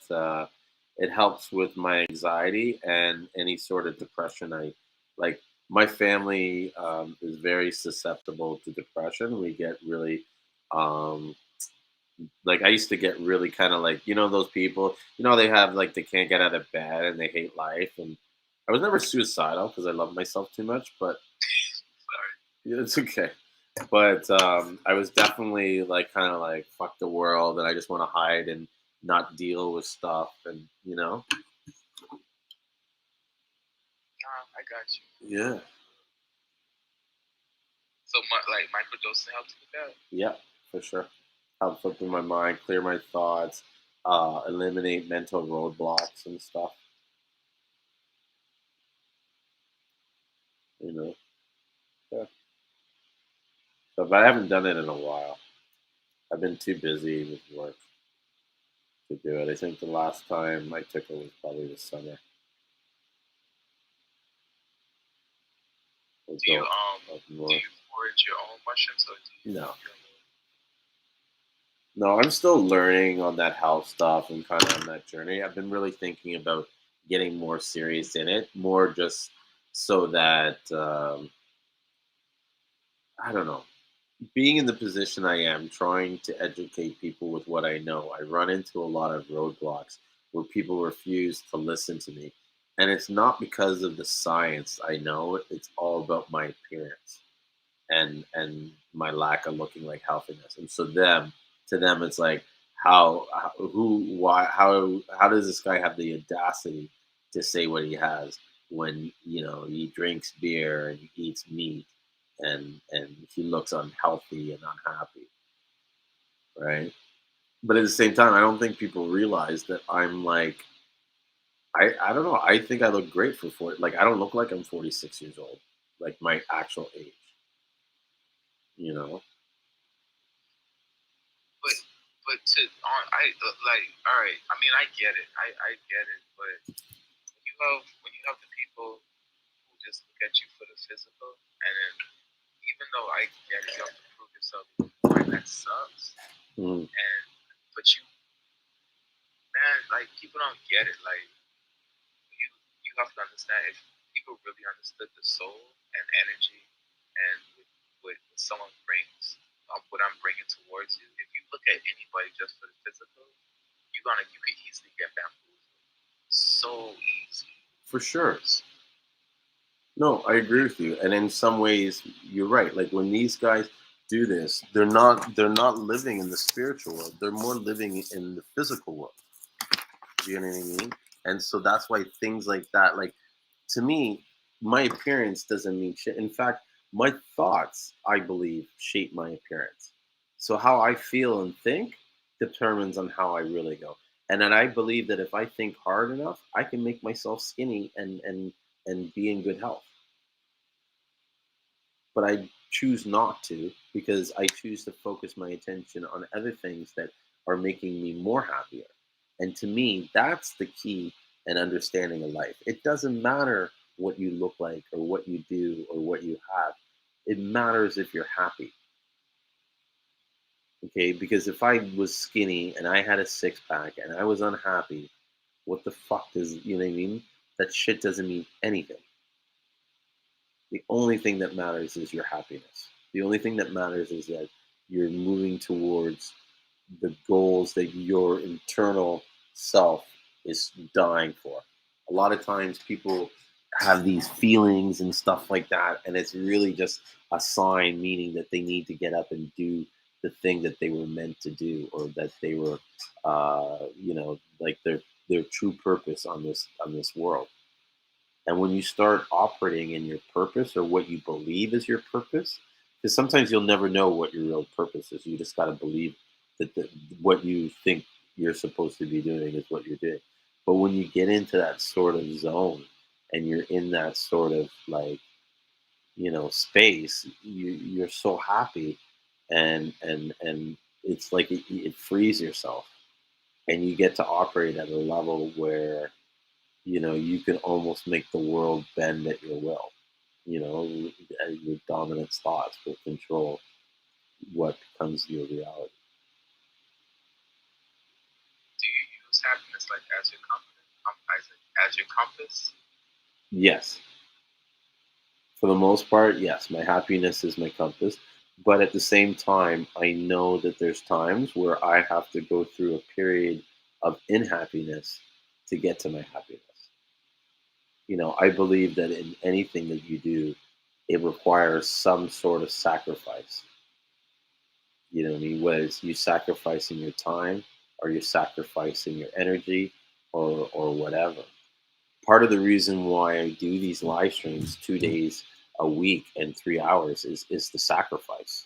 it helps with my anxiety and any sort of depression. I like my family is very susceptible to depression. We get really um, like I used to get really kind of like those people they have like they can't get out of bed and they hate life, and I was never suicidal because I love myself too much, but yeah, it's okay. But I was definitely like kind of like fuck the world, and I just want to hide and not deal with stuff, and I got you. yeah, So, like, microdosing helps with that? yeah, for sure. Helps open my mind, clear my thoughts, eliminate mental roadblocks and stuff. You know, yeah. So, but I haven't done it in a while. I've been too busy with work to do it. I think the last time I took it was probably this summer. Do you Up do north. you forage your own mushrooms, or do you? No. No, I'm still learning on that health stuff and kind of on that journey. I've been really thinking about getting more serious in it, more just so that I don't know, being in the position I am, trying to educate people with what I know. I run into a lot of roadblocks where people refuse to listen to me, and it's not because of the science I know. It's all about my appearance and my lack of looking like healthiness. And so to them it's like how does this guy have the audacity to say what he has when he drinks beer and he eats meat and he looks unhealthy and unhappy, right? But at the same time, I don't think people realize that I'm like I don't know. I think I look great for 40. Like I don't look like I'm 46 years old, like my actual age. You know. But to on I like all right. I mean, I get it. I get it. But when you have the people who just look at you for the physical, and then even though I get it, you have to prove yourself. Like that sucks. Mm. But man, like people don't get it. Like you have to understand if people really understood the soul and energy and what someone brings, what I'm bringing towards you. If you look at anybody just for the physical, you could easily get bamboozled. So easy. For sure. No, I agree with you. And in some ways, you're right. Like when these guys do this, they're not living in the spiritual world. They're more living in the physical world. Do you know what I mean? And so that's why things like that, like to me, my appearance doesn't mean shit. In fact, my thoughts, I believe, shape my appearance. So how I feel and think determines on how I really go. And then I believe that if I think hard enough, I can make myself skinny and be in good health. But I choose not to because I choose to focus my attention on other things that are making me more happier. And to me, that's the key and understanding of life. It doesn't matter what you look like or what you do or what you have. It matters if you're happy. Okay, because if I was skinny and I had a six pack and I was unhappy, what the fuck does you know what I mean? That shit doesn't mean anything. The only thing that matters is your happiness. The only thing that matters is that you're moving towards the goals that your internal self is dying for. A lot of times people have these feelings and stuff like that, and it's really just a sign, meaning that they need to get up and do the thing that they were meant to do, or that they were, like their true purpose on this world. And when you start operating in your purpose or what you believe is your purpose, because sometimes you'll never know what your real purpose is. You just got to believe that what you think you're supposed to be doing is what you're doing. But when you get into that sort of zone and you're in that sort of like, space, you're so happy and it's like it frees yourself and you get to operate at a level where you can almost make the world bend at your will. Your dominant thoughts will control what becomes your reality. Do you use happiness like as your compass? As your compass? Yes. For the most part, yes. My happiness is my compass. But at the same time, I know that there's times where I have to go through a period of unhappiness to get to my happiness. I believe that in anything that you do, it requires some sort of sacrifice. You know what I mean? Whether it's you sacrificing your time or you're sacrificing your energy or whatever. Part of the reason why I do these live streams 2 days a week and 3 hours is the sacrifice,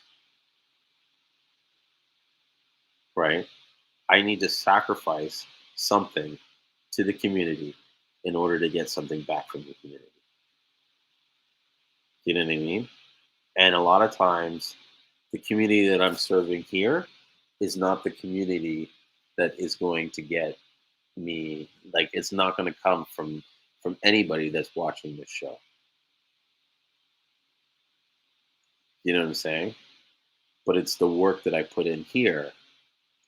right? I need to sacrifice something to the community in order to get something back from the community. You know what I mean? And a lot of times, the community that I'm serving here is not the community that is going to get me. Like, it's not going to come from anybody that's watching this show. You know what I'm saying? But it's the work that I put in here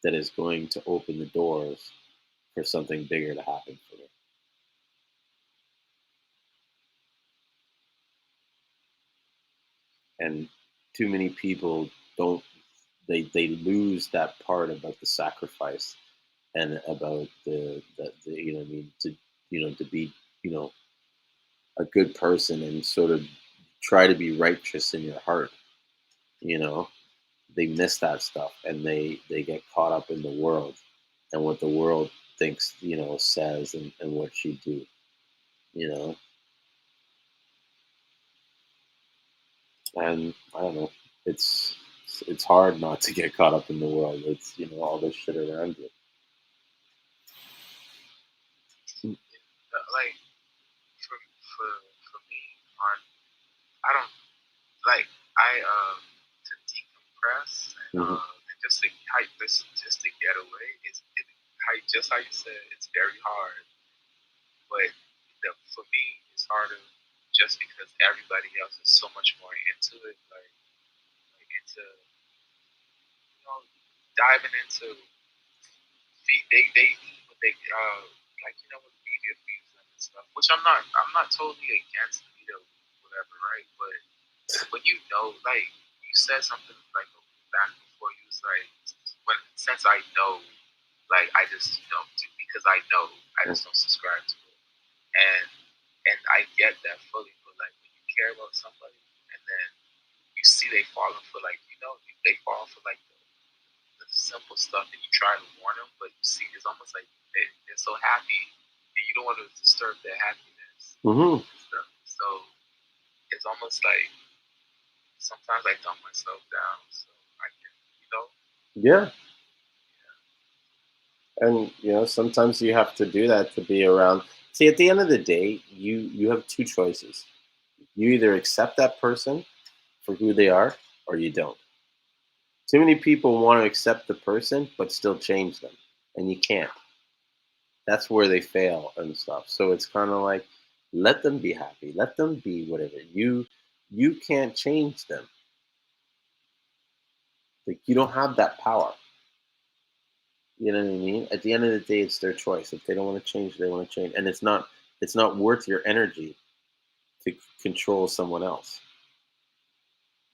that is going to open the doors for something bigger to happen for me. And too many people don't they lose that part about the sacrifice and about the what I mean, to be, a good person and sort of try to be righteous in your heart. you know they miss that stuff and they get caught up in the world and what the world thinks, says, and what you do. you know. And I don't know, it's hard not to get caught up in the world. It's all this shit around you. Like for me, on I don't like to decompress Hmm. and just to just to get away. Just how you said, it's very hard, but for me, it's harder just because everybody else is so much more into it, like into diving into they eat what they like with media feeds and stuff, which I'm not totally against media whatever, right? But when like you said something like back before, you was like, since I know, like I just because I know, I just don't subscribe to it, and I get that fully. But like when you care about somebody and then you see they falling for like they fall for like the simple stuff, and you try to warn them, but you see it's almost like they're so happy and you don't want to disturb their happiness Hmm. and stuff. So it's almost like sometimes I dumb myself down so I can, Yeah, and sometimes you have to do that to be around. See, at the end of the day, you have two choices. You either accept that person for who they are, or you don't. Too many people want to accept the person but still change them, and you can't. That's where they fail and stuff. So it's kind of like, let them be happy, let them be whatever. You can't change them. Like, you don't have that power. You know what I mean? At the end of the day, it's their choice. If they don't want to change, they want to change, and it's not worth your energy to control someone else,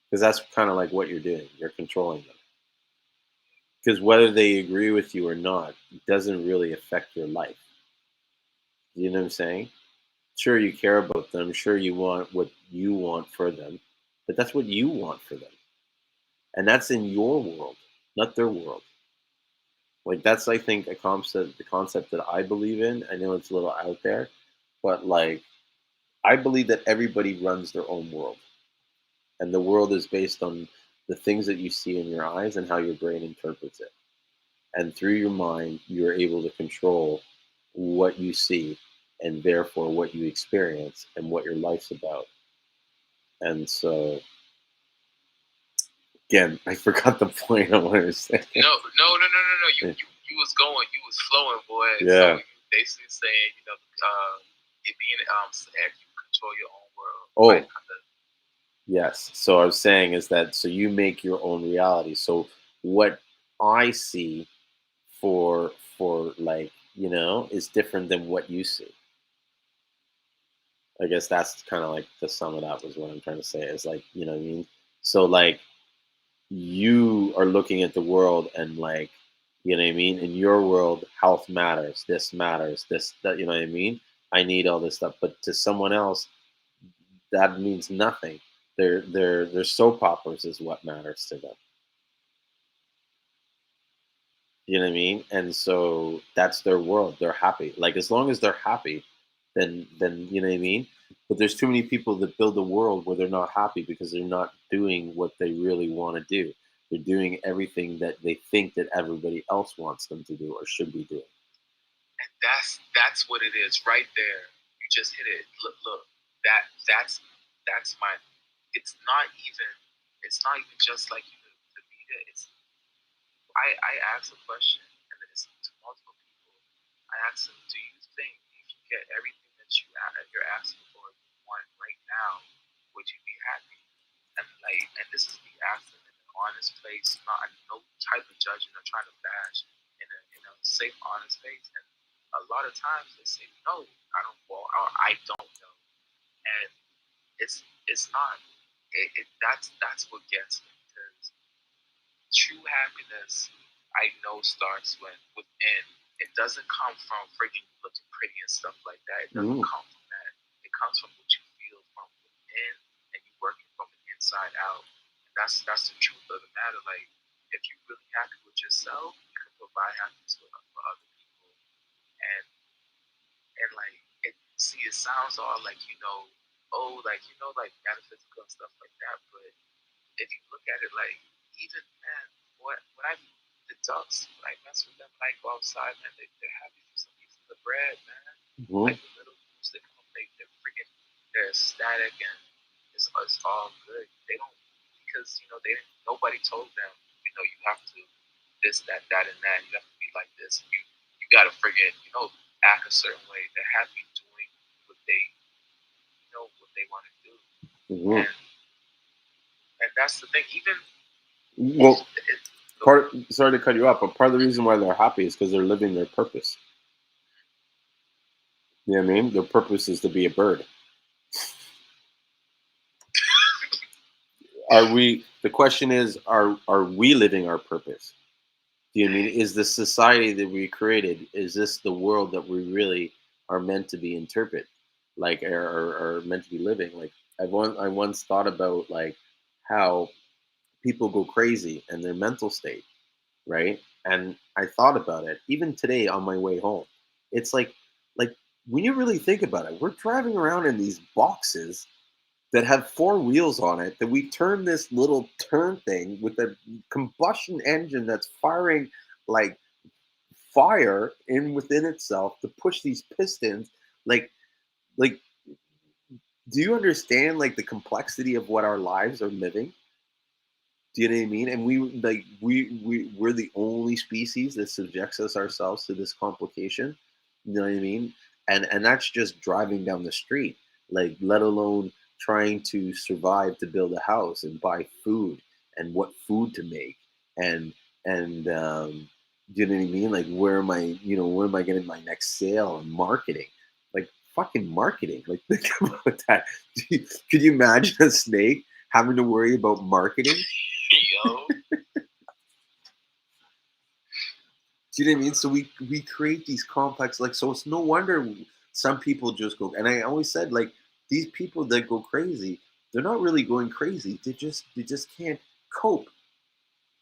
because that's kind of like what you're doing. You're controlling them. Because whether they agree with you or not doesn't really affect your life. You know what I'm saying? Sure, you care about them. Sure, you want what you want for them, but that's what you want for them, and that's in your world, not their world. Like, that's, I think, the concept that I believe in. I know it's a little out there, but like, I believe that everybody runs their own world, and the world is based on the things that you see in your eyes and how your brain interprets it. And through your mind, you're able to control what you see, and therefore what you experience and what your life's about. And so, again, I forgot the point I wanted to say. No. You was going, you was flowing, boy. Yeah. So you basically saying, it being if you control your own world. Oh, Like, yes. So I was saying is that, so you make your own reality. So what I see for like, is different than what you see. I guess that's kind of like, to sum it up, is what I'm trying to say. Is like, you know what I mean? So like, you are looking at the world and like, you know what I mean? In your world, health matters, this matters, this, that, you know what I mean? I need all this stuff. But to someone else, that means nothing. Their soap operas is what matters to them. You know what I mean? And so that's their world. They're happy. Like, as long as they're happy, then you know what I mean? But there's too many people that build a world where they're not happy because they're not doing what they really want to do. They're doing everything that they think that everybody else wants them to do or should be doing. and that's what it is right there. You just hit it. Look. That's my. It's not even just like the media. I asked a question, and then it's to multiple people. I asked them, do you think if you get everything that you're asking for, you want right now, would you be happy? And this is me asking in an honest place, not no type of judging or trying to bash, in a safe, honest space. And a lot of times they say no, I don't. Well, or I don't know, and it's not. That's what gets me, because true happiness, I know, starts within. It doesn't come from freaking looking pretty and stuff like that. It doesn't come from that. It comes from what you feel from within, and you working from the inside out. And that's the truth of the matter. Like, if you're really happy with yourself, you can provide happiness for other people. And like, see, it's sounds all like, oh, like, like metaphysical and stuff like that. But if you look at it, like, even, man, when I the ducks, when I mess with them, when I go outside, man, they're happy for some piece of the bread, man. Mhm. Like the little groups that come up, they're ecstatic, and it's all good. They don't, because nobody told them, you have to this, that, and that. You have to be like this. You gotta friggin', act a certain way. They're happy doing what they want to do, Mhm. and that's the thing. Even Well, sorry to cut you off, but part of the reason why they're happy is because they're living their purpose. You know what I mean? Their purpose is to be a bird. The question is, are we living our purpose? Do you mean, is the society that we created, is this the world that we really are meant to be interpret, like, are meant to be living? Like, I once thought about, like, how people go crazy and their mental state, right? And I thought about it even today on my way home. It's like when you really think about it, we're driving around in these boxes that have four wheels on it, that we turn this little turn thing with a combustion engine that's firing like fire in within itself to push these pistons. Like like do you understand, like, the complexity of what our lives are living? Do you know what I mean? And we're the only species that subjects us ourselves to this complication. You know what I mean? And that's just driving down the street, like, let alone trying to survive to build a house and buy food and what food to make, and and do you know what I mean? Like, where am I getting my next sale, and marketing, like, fucking marketing. Like, think about that. Could you imagine a snake having to worry about marketing? Yo. Do you know what I mean? So we create these complex, like, so it's no wonder some people just go. And I always said, like, these people that go crazy, they're not really going crazy. They just can't cope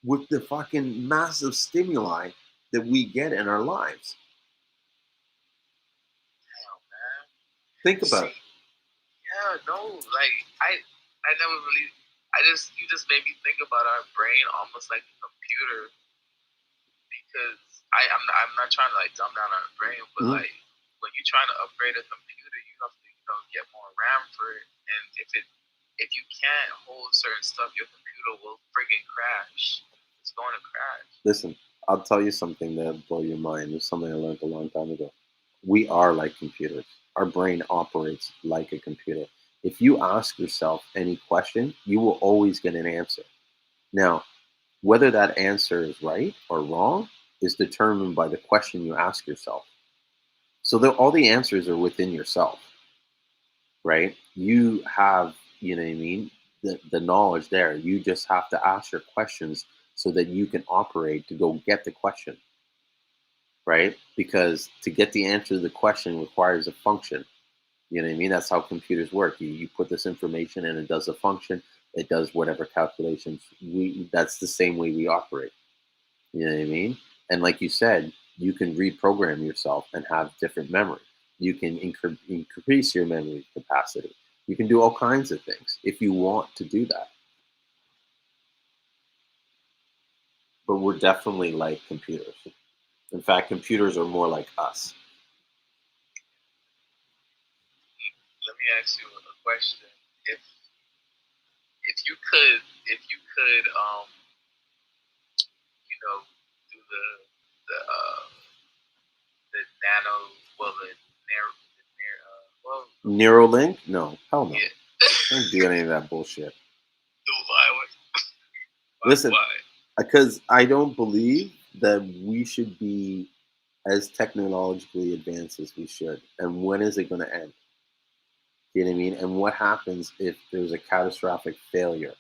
with the fucking massive stimuli that we get in our lives. Damn, man. Think about it. Yeah, no, like I never really. You just made me think about our brain almost like a computer, because I'm not trying to, like, dumb down our brain, but Mhm. like when you're trying to upgrade a computer, you have to get more RAM for it, and if you can't hold certain stuff, your computer will friggin' crash. It's going to crash. Listen, I'll tell you something that'll blow your mind. It's something I learned a long time ago. We are like computers. Our brain operates like a computer. If you ask yourself any question, you will always get an answer. Now, whether that answer is right or wrong is determined by the question you ask yourself. So all the answers are within yourself, right? You have, you know what I mean, the knowledge there. You just have to ask your questions so that you can operate to go get the question, right? Because to get the answer to the question requires a function. You know what I mean? That's how computers work. You put this information and it does a function. It does whatever calculations. That's the same way we operate. You know what I mean? And like you said, you can reprogram yourself and have different memory. You can increase your memory capacity. You can do all kinds of things if you want to do that. But we're definitely like computers. In fact, computers are more like us. Let me ask you a question. If if you could do the nano, well, well, Neuralink? No, hell no. yeah. Don't do any of that bullshit. Why? Listen, Why? because I don't believe that we should be as technologically advanced as we should. And when is it going to end? You know what I mean? And what happens if there's a catastrophic failure?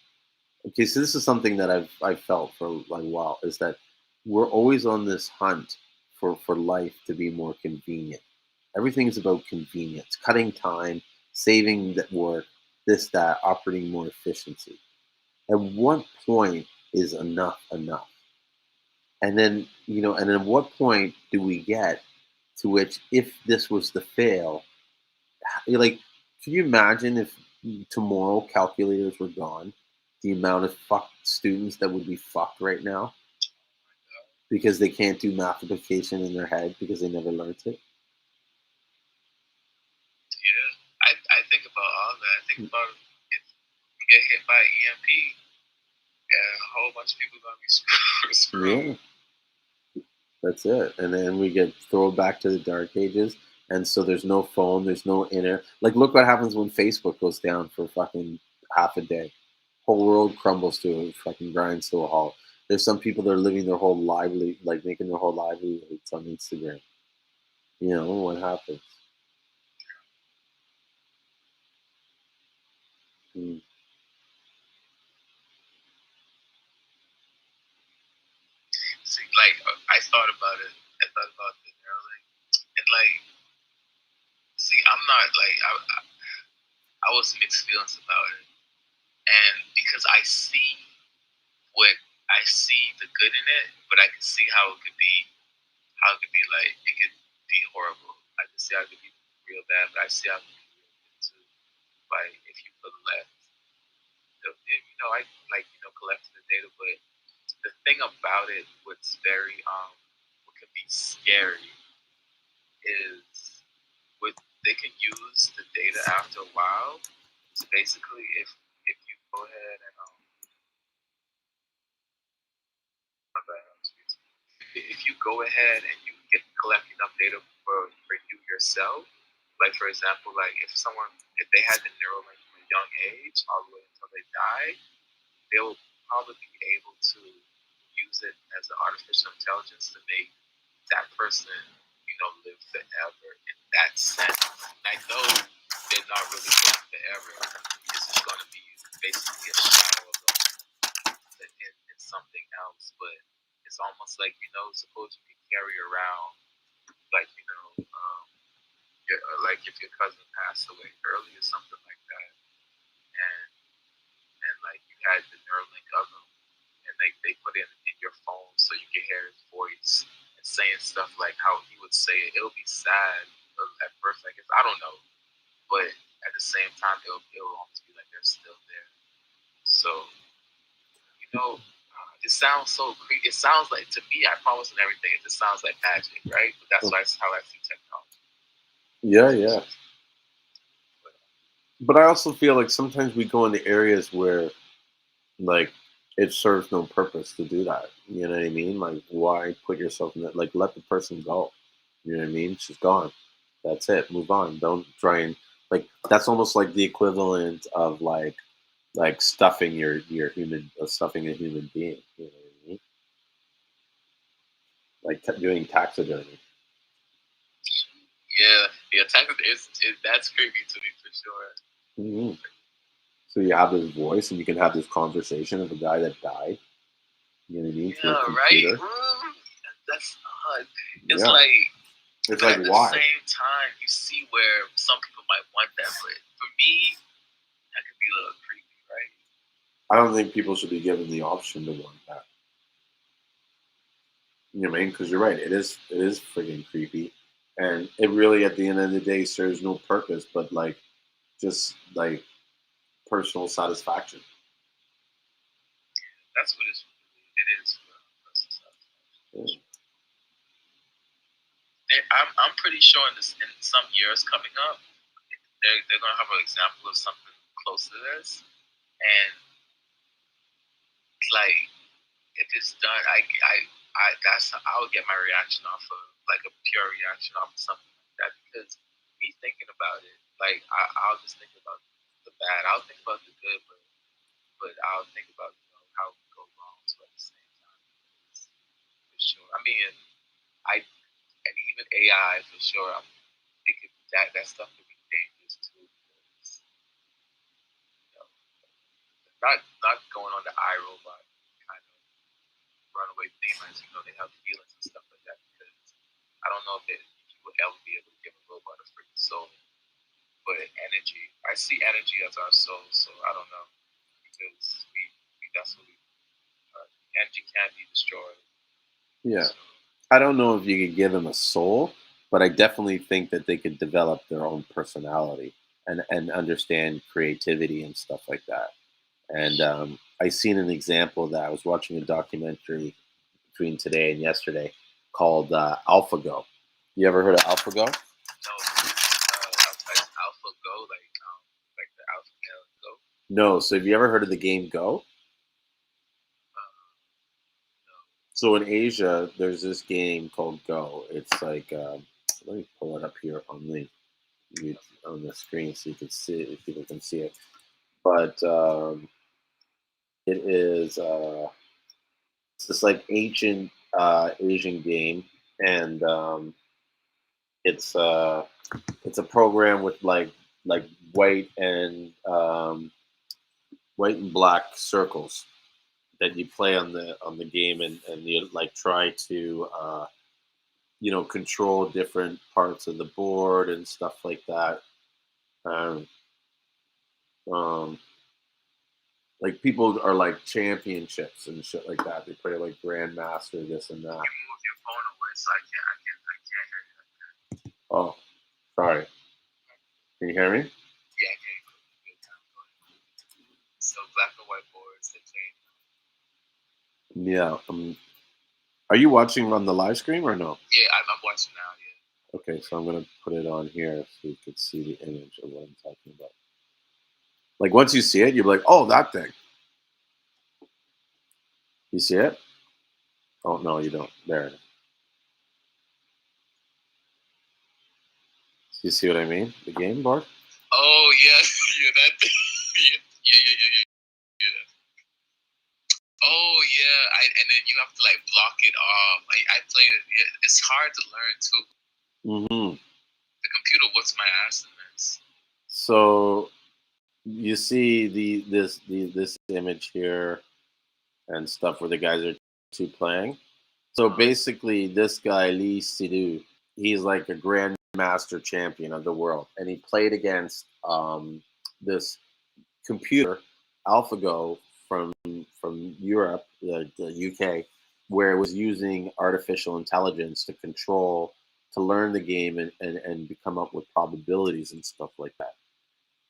Okay, so this is something that I've felt for like a while, is that we're always on this hunt for life to be more convenient. Everything is about convenience, cutting time, saving that work, this, that, operating more efficiency. At what point is enough enough? And then, and then what point do we get to which, if this was to fail, like, can you imagine if tomorrow calculators were gone? The amount of fucked students that would be fucked right now because they can't do multiplication in their head because they never learned it. Yeah, I think about all that. I think about if you get hit by an EMP, and a whole bunch of people gonna be screwed. Yeah. That's it. And then we get thrown back to the dark ages. And so there's no phone, there's no internet. Like, look what happens when Facebook goes down for fucking half a day. Whole world crumbles to a fucking grinds to a halt. There's some people that are living their whole lively, like making their whole livelihoods on Instagram. You know what happens? Mm. See, like I thought about it. I thought about the Neuralink, and like, see, I'm not like I was mixed feelings about it, and because I see the good in it, but I can see how it could be like it could be horrible. I can see how it could be real bad, but I see how it could be real good too. Like if you put left, I like collecting the data, but the thing about it, what can be scary is with they can use the data after a while. So basically, if you go ahead and my bad, excuse me. If you go ahead and you get collect enough data for you yourself, like for example, like if they had the Neuralink from a young age all the way until they die, they will probably be able to use it as an artificial intelligence to make that person, live forever in that sense. And I know they're not really living forever. This is going to be basically a shadow of them in something else. But it's almost like, suppose you can carry around, like, like if your cousin passed away early or something like that, and like you had the Neuralink of him, and they put it in your phone so you can hear his voice and saying stuff like how he would say it. It'll be sad at first, I guess. I don't know, but at the same time, it'll almost be like they're still there. So, it sounds so creepy. It sounds like, to me, I promise and everything, it just sounds like magic, right? But that's how I see technology. Yeah, yeah. But I also feel like sometimes we go into areas where, like, it serves no purpose to do that. You know what I mean? Like, why put yourself in that? Like, let the person go. You know what I mean? She's gone. That's it. Move on. Don't try and, like, that's almost like the equivalent of like stuffing your human stuffing a human being. You know what I mean? Like doing taxidermy. Yeah, that's creepy to me for sure. Mm-hmm. So you have this voice, and you can have this conversation of a guy that died. You know what I mean? Yeah, right. That's odd. It's like. It's but like, at the why? same time, you see where some people might want that, but for me, that could be a little creepy, right? I don't think people should be given the option to want that. You know what I mean? Because you're right. It is freaking creepy, and it really, at the end of the day, serves no purpose but like just like personal satisfaction. That's what it is. Yeah. I'm pretty sure in some years coming up, they're gonna have an example of something close to this, and it's like if it's done, I would get my reaction off of like a pure reaction off of something like that because me thinking about it, like I'll just think about the bad. I'll think about the good, but I'll think about how it could go wrong. So at the same time, for sure. I mean, I and even AI for sure. It could that stuff could be dangerous too. Because, you know, not going on the iRobot kind of runaway theme as they have feelings and stuff like that. Because I don't know if you would ever be able to give a robot a freaking soul, but energy. I see energy as our soul, so I don't know because we that's what we energy can't be destroyed. Yeah. So, I don't know if you could give him a soul, but I definitely think that they could develop their own personality and understand creativity and stuff like that. And I seen an example of that. I was watching a documentary between today and yesterday called AlphaGo. You ever heard of AlphaGo? No, Alpha Go, like the Alpha Male Go. No. So have you ever heard of the game Go? So in Asia, there's this game called Go. It's like let me pull it up here on the screen so you can see it, if people can see it. But it is it's this like ancient Asian game, and it's it's a program with like white and black circles that you play on the game, and you like try to control different parts of the board and stuff like that. Um, um, like people are like championships and shit like that. They play like grandmaster, this and that. You move your phone away so I can't hear you. Oh, sorry. Can you hear me? Yeah, I can't. So black and white boards, they change. Yeah. Are you watching on the live stream or no? Yeah, I'm watching now. Yeah. Okay, so I'm gonna put it on here so you can see the image of what I'm talking about. Like once you see it, you're like, "Oh, that thing." You see it? Oh no, you don't. There it is. You see what I mean? The game board. Oh yeah, yeah, that thing. Yeah. Oh yeah, and then you have to like block it off. I played it. Yeah, it's hard to learn too. Mm-hmm. The computer whoops my ass in this. So you see this image here and stuff where the guys are two playing. So basically, this guy Lee Sidhu, he's like a grandmaster champion of the world, and he played against this computer AlphaGo from Europe, the UK, where it was using artificial intelligence to learn the game and come up with probabilities and stuff like that.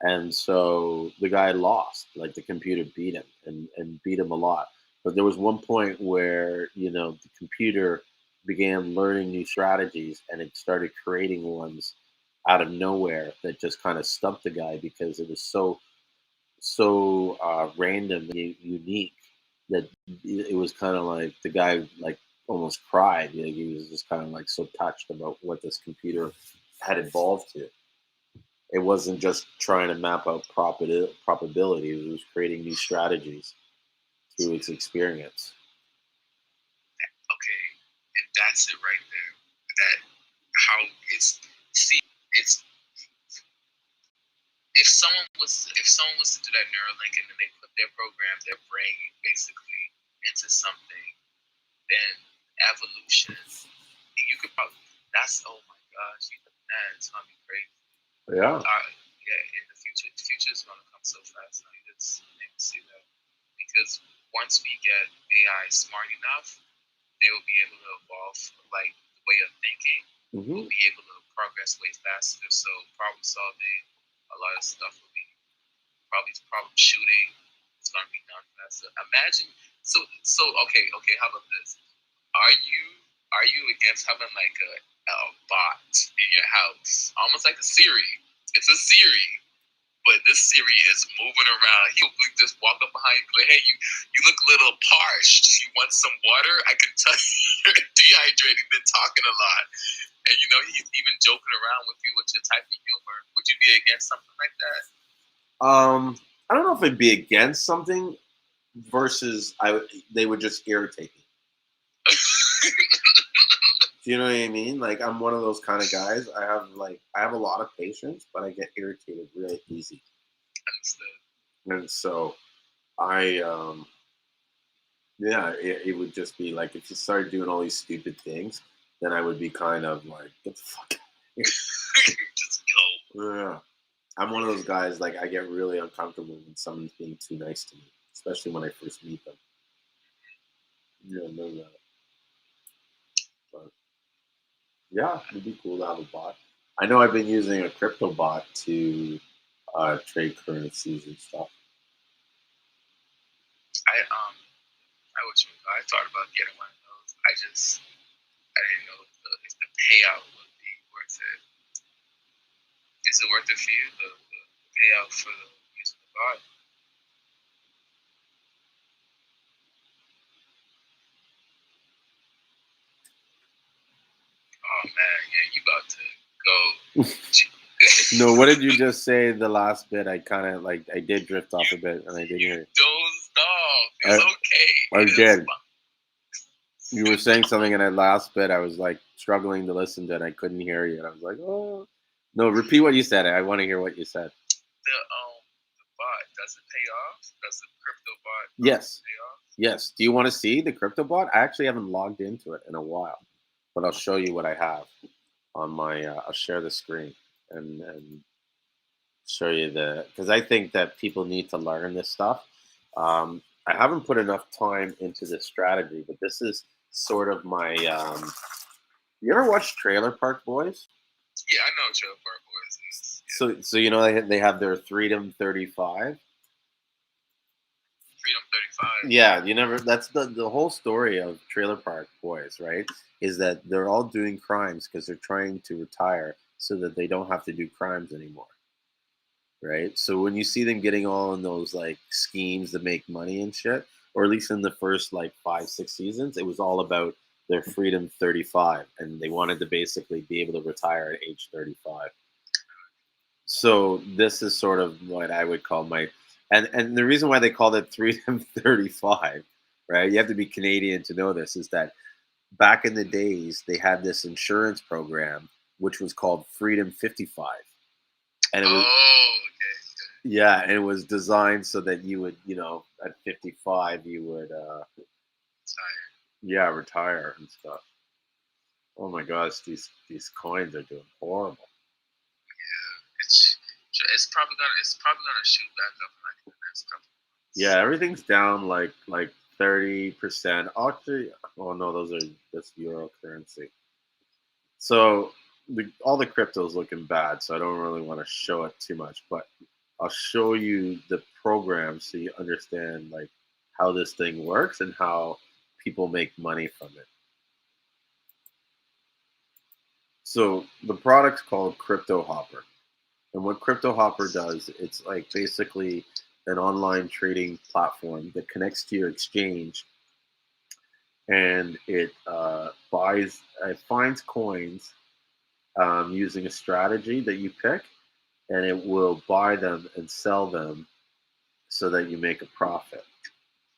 And so the guy lost, like the computer beat him and beat him a lot. But there was one point where, the computer began learning new strategies and it started creating ones out of nowhere that just kind of stumped the guy because it was so random and unique that it was kind of like the guy like almost cried. He was just kind of like so touched about what this computer had evolved to. It wasn't just trying to map out probability. It was creating new strategies through its experience. Okay, and that's it right there. That how it's see it's if someone was to do that Neuralink and then they put their brain basically into something, then evolution, you could probably oh my gosh, it's gonna be crazy. Yeah. Yeah, in the future is gonna come so fast. Now you just see that because once we get AI smart enough, they will be able to evolve like the way of thinking. Mm-hmm. We'll be able to progress way faster. So problem solving, a lot of stuff will be problem shooting. It's gonna be done faster. Imagine so okay. How about this? Are you against having like a bot in your house, almost like a Siri? It's a Siri, but this Siri is moving around. He'll just walk up behind you, like, "Hey, you look a little parched. You want some water? I can tell you're dehydrated. Been talking a lot." And he's even joking around with you with your type of humor. Would you be against something like that? I don't know if it'd be against something versus they would just irritate me. Do you know what I mean? Like I'm one of those kind of guys. I have a lot of patience, but I get irritated really easy. Understood. And so it would just be like if you started doing all these stupid things, then I would be kind of like, get the fuck out of here. Just go. Yeah. I'm one of those guys, like I get really uncomfortable when someone's being too nice to me, especially when I first meet them. Yeah, I know that. But Yeah, it'd be cool to have a bot. I know I've been using a crypto bot to trade currencies and stuff. I I thought about getting one of those. I didn't know if the payout would be worth it. Is it worth it for you, the payout for using the bot? Oh man, yeah, you about to go. No, what did you just say? The last bit, I kind of like I did drift off a bit, and I didn't hear it. Dozed off. It's okay. I did. You were saying something in that last bit. I was like struggling to listen to it. I couldn't hear you, and I was like, "Oh, no!" Repeat what you said. I want to hear what you said. The bot, does it pay off? Does the crypto bot Yes. pay off? Yes. Do you want to see the crypto bot? I actually haven't logged into it in a while, but I'll show you what I have on my. I'll share the screen and show you because I think that people need to learn this stuff. I haven't put enough time into this strategy, but this is sort of my. You ever watch Trailer Park Boys? Yeah, I know Trailer Park Boys is. Yeah. So you know they have their Freedom 35. Freedom 35. Yeah, you never. That's the whole story of Trailer Park Boys, right? Is that they're all doing crimes because they're trying to retire so that they don't have to do crimes anymore. Right? So when you see them getting all in those like schemes to make money and shit, or at least in the first like 5, 6 seasons, it was all about their Freedom 35, and they wanted to basically be able to retire at age 35. So this is sort of what I would call my, and the reason why they called it Freedom 35, right? You have to be Canadian to know this, is that back in the days they had this insurance program which was called Freedom 55, and it was. Okay. Yeah, and it was designed so that you would, at 55, you would, retire and stuff. Oh my gosh, these coins are doing horrible. Yeah, it's probably gonna shoot back up in the next couple. Yeah, everything's down like 30%. Actually, oh no, that's euro currency. So all the crypto's looking bad, so I don't really want to show it too much, but I'll show you the program so you understand like how this thing works and how people make money from it. So the product's called Crypto Hopper. And what Crypto Hopper does, it's like basically an online trading platform that connects to your exchange, and it finds coins using a strategy that you pick, and it will buy them and sell them so that you make a profit.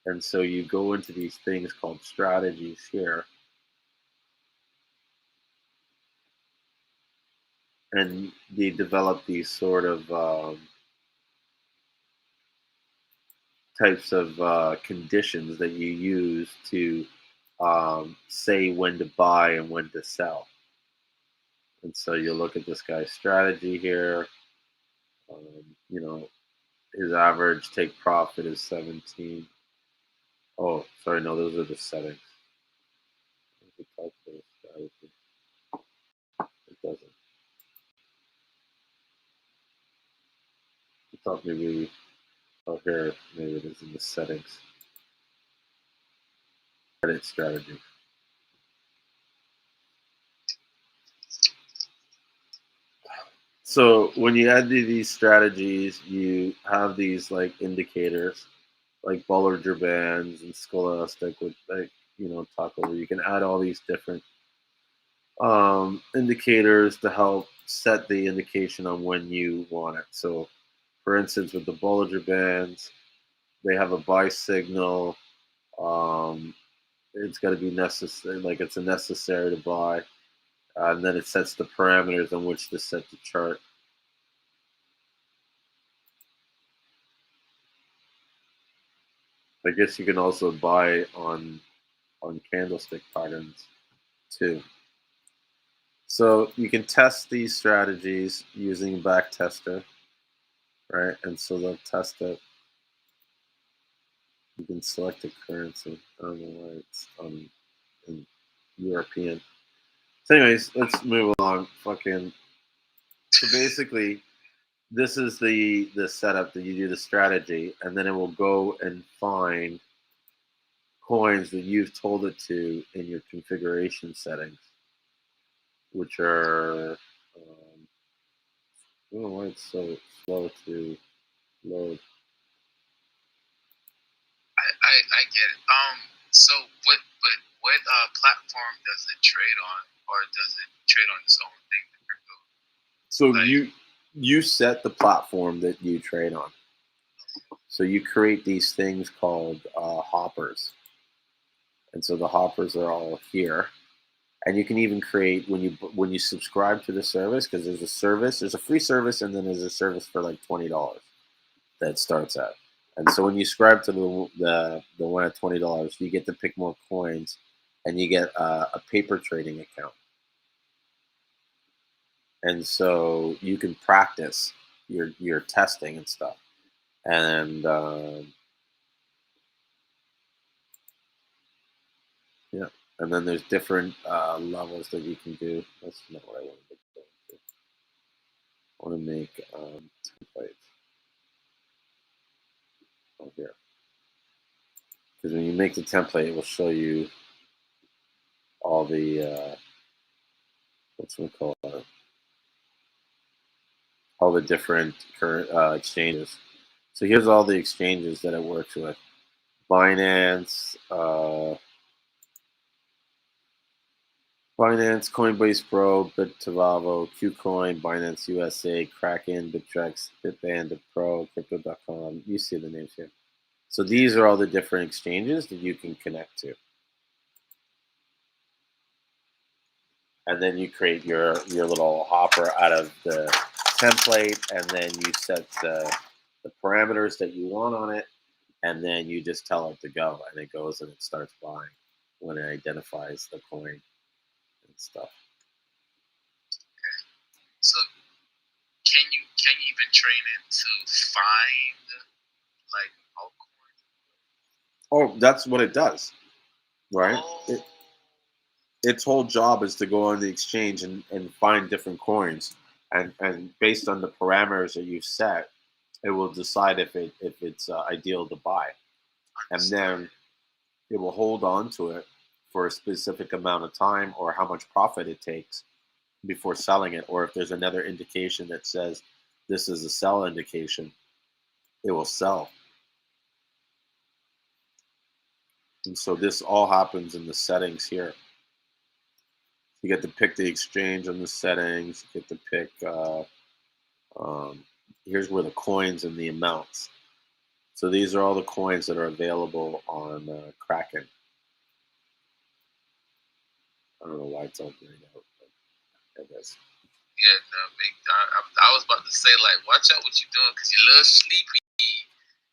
And so you go into these things called strategies here, and they develop these sort of types of conditions that you use to say when to buy and when to sell. And so you look at this guy's strategy here. His average take profit is 17. Oh, sorry, no, those are the settings. It doesn't. I thought maybe, oh, here, maybe it is in the settings. Credit strategy. So when you add these strategies, you have these like indicators, like Bollinger Bands and Scholastic with like talk over. You can add all these different indicators to help set the indication on when you want it. So, for instance, with the Bollinger Bands, they have a buy signal. It's got to be necessary, like it's a necessary to buy, and then it sets the parameters on which to set the chart. I guess you can also buy on candlestick patterns too. So you can test these strategies using backtester, right? And so they'll test it. You can select a currency. I don't know why it's in European. So, anyways, let's move along. Fucking. So basically, this is the setup that you do the strategy, and then it will go and find coins that you've told it to in your configuration settings, which are. I don't know why it's so slow to load. I get it. So what platform does it trade on, or does it trade on its own thing? The crypto. So Like- you set the platform that you trade on. So you create these things called hoppers, and so the hoppers are all here. And you can even create when you subscribe to the service, because there's a free service, and then there's a service for like $20 that starts at. And so when you subscribe to the one at $20, you get to pick more coins, and you get a paper trading account. And so you can practice your testing and stuff. And yeah, and then there's different levels that you can do. That's not what I want to do. I want to make templates. Oh, here. Because when you make the template, it will show you all the what's we call it, all the different current exchanges. So here's all the exchanges that it works with: Binance, Coinbase Pro, BitTavavo, KuCoin, Binance USA, Kraken, Bittrex, Bitband, Pro, Crypto.com. You see the names here. So these are all the different exchanges that you can connect to. And then you create your little hopper out of the template, and then you set the parameters that you want on it, and then you just tell it to go, and it goes and it starts buying when it identifies the coin and stuff. So can you even train it to find like altcoins? Oh, that's what it does, right? Oh. Its whole job is to go on the exchange and find different coins, and based on the parameters that you've set, it will decide if it's ideal to buy, and then it will hold on to it for a specific amount of time, or how much profit it takes before selling it, or if there's another indication that says this is a sell indication, it will sell. And so this all happens in the settings here. You get to pick the exchange on the settings. You get to pick, here's where the coins and the amounts. So these are all the coins that are available on Kraken. I don't know why it's all grayed out, but it is. Yeah, no, I was about to say, like, watch out what you're doing, because you're a little sleepy,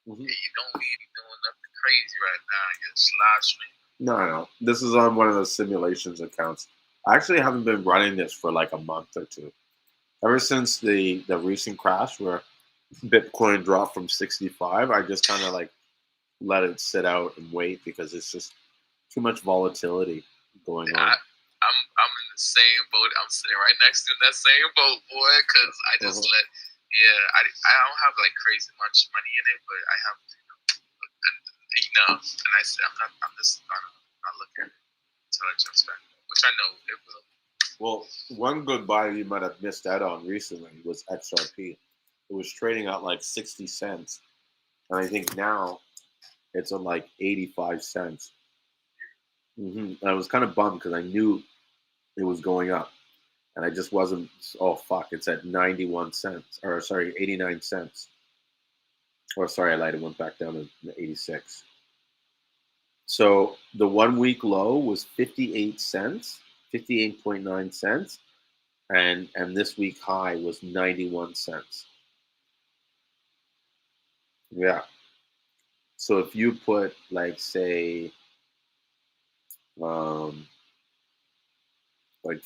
and you don't need to be doing nothing crazy right now. You're sloshing. No. This is on one of those simulations accounts. I actually haven't been running this for like a month or two. Ever since the recent crash where Bitcoin dropped from 65, I just kind of like let it sit out and wait, because it's just too much volatility going on. I'm in the same boat. I'm sitting right next to that same boat, boy, because I just I don't have like crazy much money in it, but I have enough, and I'm just not looking at it until it jumps back, which I know it will. Well, one good buy you might have missed out on recently was XRP. It was trading at like 60 cents. And I think now it's at like 85 cents. And I was kind of bummed because I knew it was going up. And I just wasn't, oh, fuck, it's at 91 cents. Or, sorry, 89 cents. Or, sorry, I lied. It went back down to 86. So the 1 week low was 58 cents, 58.9 cents. And this week high was 91 cents. Yeah. So if you put like say like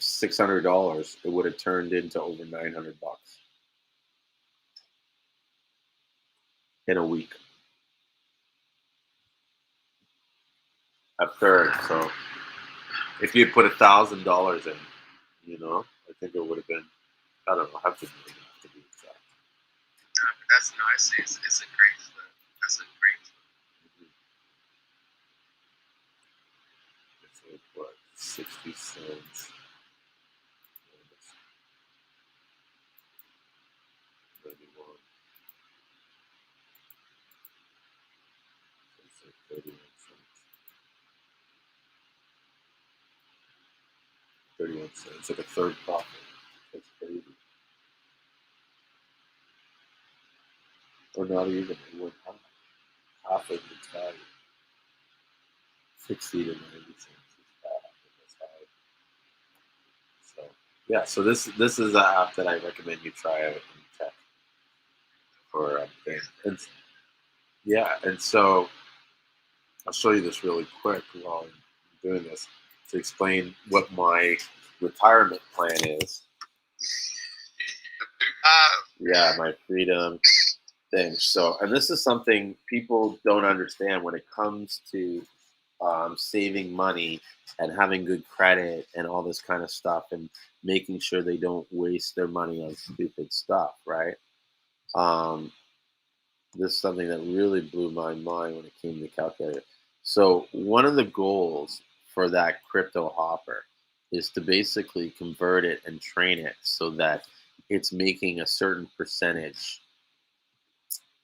$600, it would have turned into over $900 in a week. A third. So If you put $1,000 in, I think it would have been. I don't know. I have to be exact. But that's nice. It's a great flip. That's a great flip. It's like what, 60 cents. 31. It's like 31 cents. 31 cents. It's like a third profit. That's crazy. Or not even. It went half. Half of its value. 60 to 90 cents is half of its value. So yeah, so this is an app that I recommend you try out and check for things. And so I'll show you this really quick while I'm doing this to explain what my retirement plan is. Yeah, my freedom thing. So, and this is something people don't understand when it comes to saving money and having good credit and all this kind of stuff and making sure they don't waste their money on stupid stuff, right? This is something that really blew my mind when it came to calculator. So one of the goals for that crypto hopper is to basically convert it and train it so that it's making a certain percentage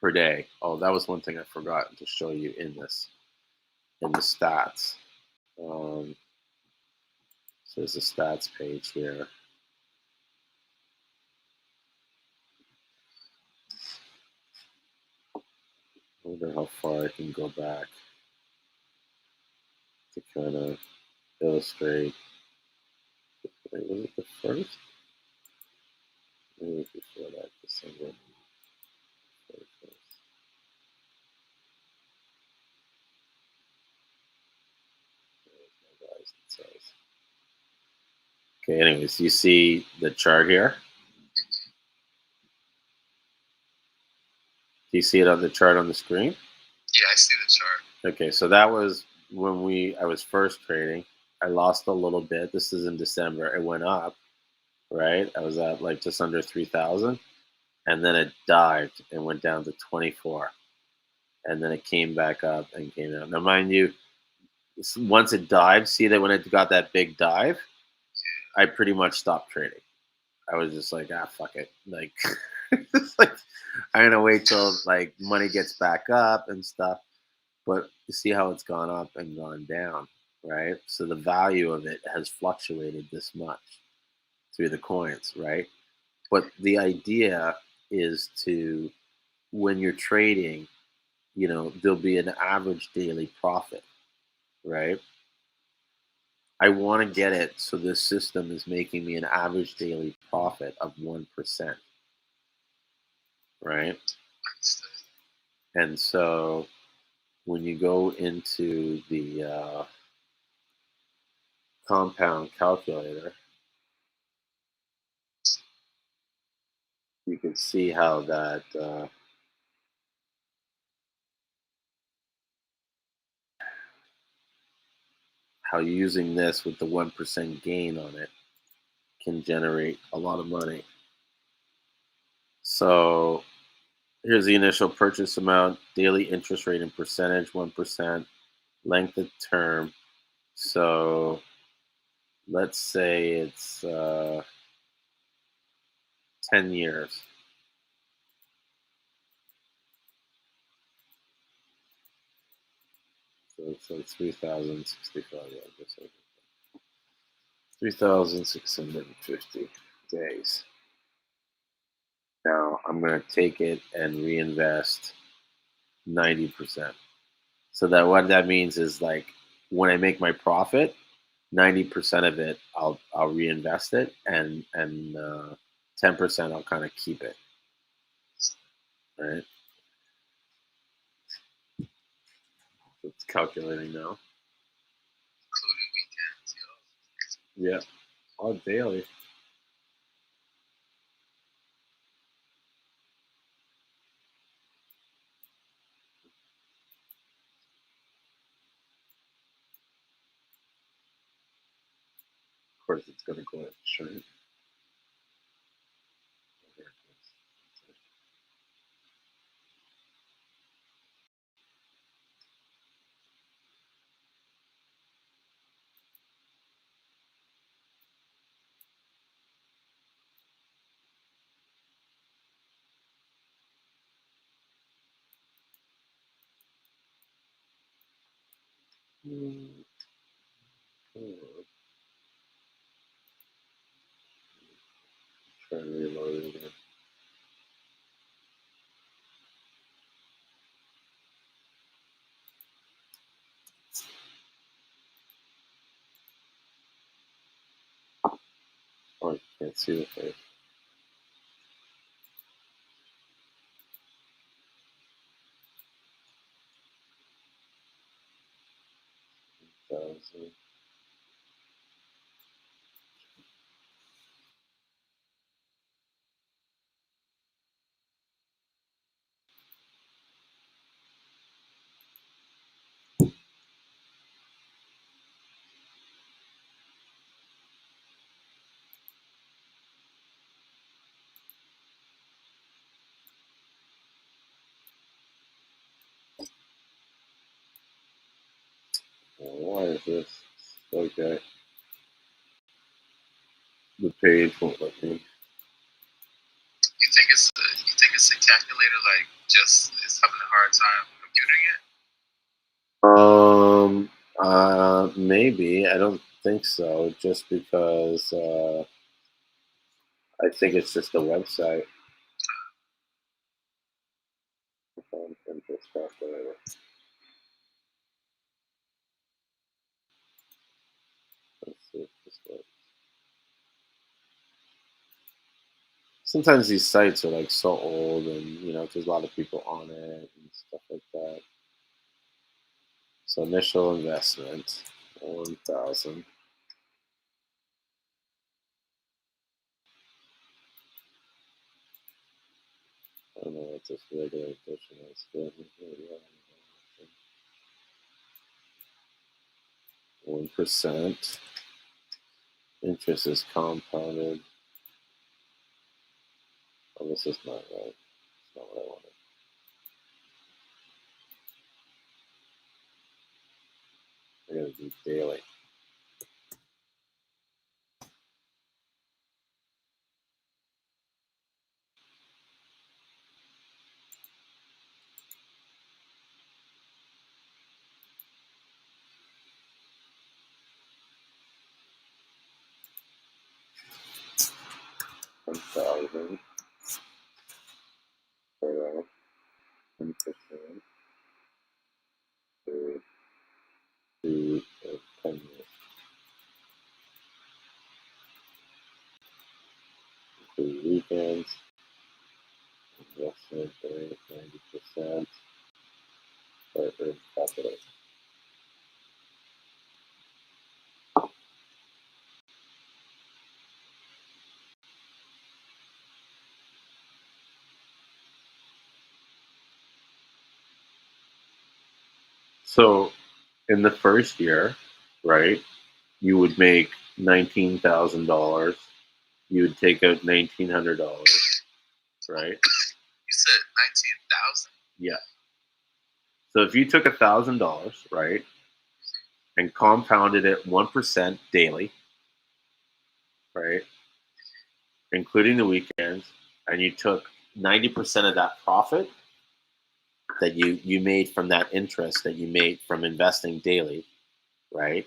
per day. Oh, that was one thing I forgot to show you in the stats. So there's a stats page here. I wonder how far I can go back to kind of illustrate. Wait, was it the first? Maybe it was before that, December 31st. Guys, it says. Okay, anyways, you see the chart here? Do you see it on the chart on the screen? Yeah, I see the chart. Okay, so that was when I was first trading. I lost a little bit. This is in December. It went up, right? I was at like just under 3,000, and then it dived and went down to 24, and then it came back up and came down. Now, mind you, once it dived, see that when it got that big dive, I pretty much stopped trading. I was just like, fuck it. Like, like I'm gonna wait till like money gets back up and stuff. But you see how it's gone up and gone down, right? So the value of it has fluctuated this much through the coins, right? But the idea is to, when you're trading, there'll be an average daily profit, right? I want to get it so this system is making me an average daily profit of 1%, right? And so when you go into the compound calculator, you can see how that how using this with the 1% gain on it can generate a lot of money. So here's the initial purchase amount, daily interest rate and percentage, 1%, length of term. So let's say it's 10 years. So it's like 3,065, yeah, just like 3,650 days. Now I'm going to take it and reinvest 90%. So that what that means is like when I make my profit, 90% of it I'll reinvest it, and 10% I'll kind of keep it. Right? It's calculating now. Including weekends, Yeah, all daily. course, it's gonna glitch, right? Try and reload it again. Oh, I can't see the face. Thousand. Why is this? Okay. The page won't let me. You think it's a calculator like just is having a hard time computing it? Maybe. I don't think so, just because I think it's just a website. Interest calculator. Let's see if this works. Sometimes these sites are like so old, and there's a lot of people on it and stuff like that. So initial investment, 1,000. I don't know what this regular edition is. 1%. Interest is compounded. Oh, this is not right. It's not what I wanted. I gotta do daily. $1,000. 10%. To 10 years. Include weekends. Investment rate 90%. Earned capital. So in the first year, right, you would make $19,000. You would take out $1,900, right? You said 19,000. Yeah. So if you took $1,000, right, and compounded it 1% daily, right, including the weekends, and you took 90% of that profit that you made from that interest that you made from investing daily, right,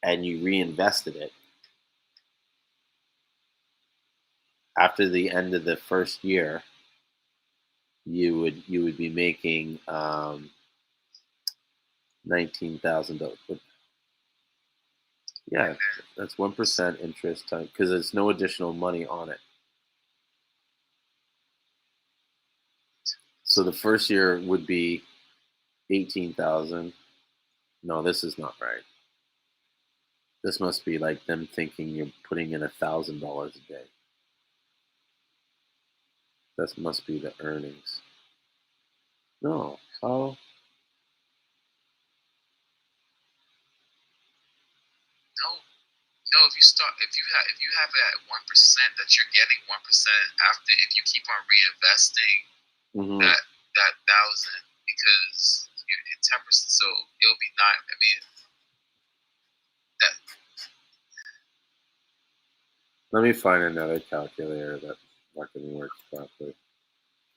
and you reinvested it after the end of the first year, you would be making $19,000. Yeah, that's 1% interest time because there's no additional money on it. So the first year would be 18,000. No, this is not right. This must be like them thinking you're putting in $1,000 a day. That must be the earnings. No, how? No, No, if you have it at 1%, that you're getting 1% after if you keep on reinvesting Mm-hmm. that thousand, because you 10%, so it'll be nine. I mean that. Let me find another calculator that fucking works properly.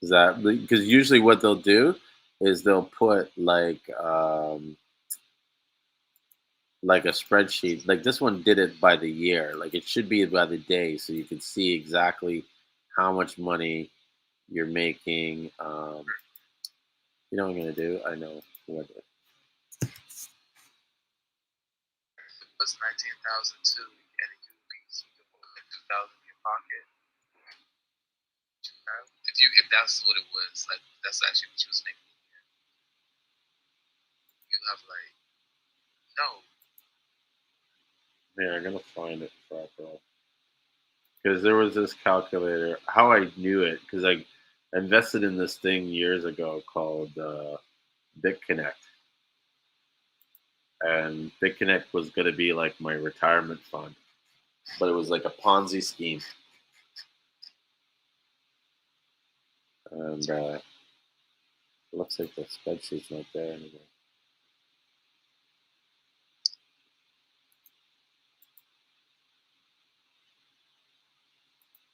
Is that because usually what they'll do is they'll put like a spreadsheet. Like this one did it by the year. Like it should be by the day, so you can see exactly how much money you're making. You know what I'm gonna do? I know what. Plus 19,000 too, and you would be keeping 2,000 in your pocket. If that's what it was, like that's actually what you was making. You have like no. Yeah, I'm gonna find it properly. Because there was this calculator. How I knew it, because I invested in this thing years ago called BitConnect, and BitConnect was going to be like my retirement fund, but it was like a Ponzi scheme, and it looks like the spreadsheet's not there anymore.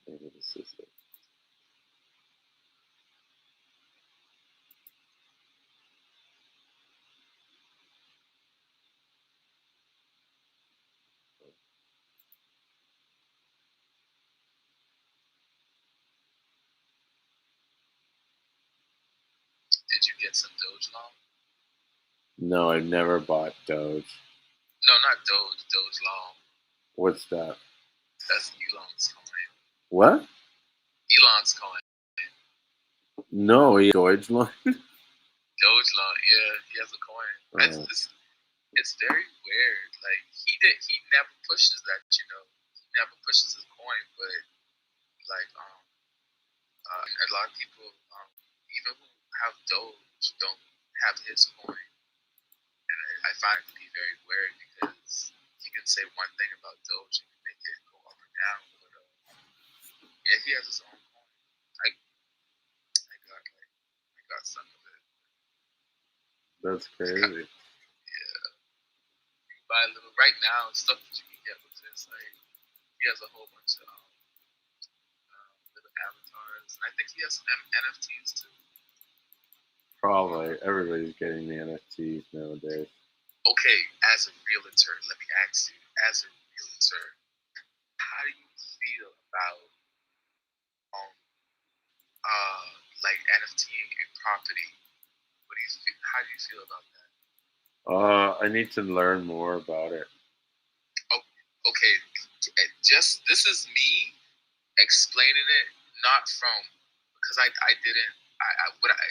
Maybe this is it. Did you get some Doge long? No, I never bought Doge. No, not Doge. Doge long. What's that? That's Elon's coin. What? Elon's coin. No, Doge line. Doge long. Yeah, he has a coin. It's very weird. Like he never pushes that. He never pushes his coin, but like a lot of people even who have Doge don't have his coin. And I find it to be very weird because he can say one thing about Doge and make it go up and down. But yeah, he has his own coin. I got some of it. That's crazy. Yeah, you can buy a little right now. Stuff that you can get with this, like he has a whole bunch of little avatars, and I think he has some NFTs too. Probably everybody's getting the NFTs nowadays. Okay, as a realtor, let me ask you, as a realtor, how do you feel about like NFTing a property? What do you feel? How do you feel about that? I need to learn more about it. Oh, okay, just this is me explaining it, not from because I didn't.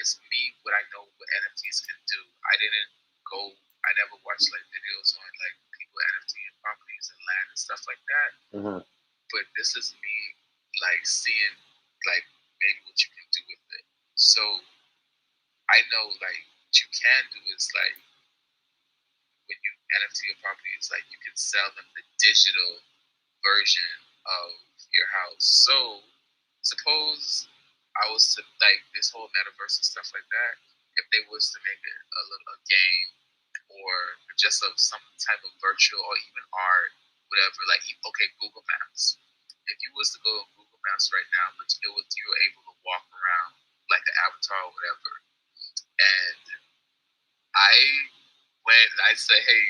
It's me what I know what NFTs can do. I didn't go. I never watched like videos on like people NFTing properties and land and stuff like that. Uh-huh. But this is me like seeing like maybe what you can do with it. So I know like what you can do is like when you NFT a property, it's like you can sell them the digital version of your house. So suppose I was to like this whole metaverse and stuff like that. If they was to make it a game or just of some type of virtual or even art, whatever. Like okay, Google Maps. If you was to go on Google Maps right now, but you were able to walk around like an avatar or whatever, and I went and I said, hey,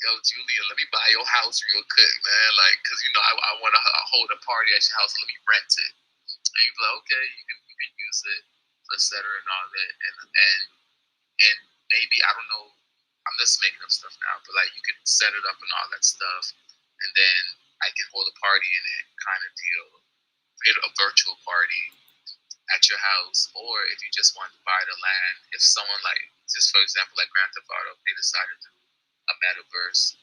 yo, Julian, let me buy your house real quick, man. Like, cause I want to hold a party at your house. Let me rent it. And you be like, okay, you can use it, etc. and all that, and maybe I don't know. I'm just making up stuff now, but like you could set it up and all that stuff, and then I can hold a party in it, kind of deal, a virtual party at your house, or if you just want to buy the land, if someone like, just for example, like Grand Theft Auto, they decided to do a metaverse,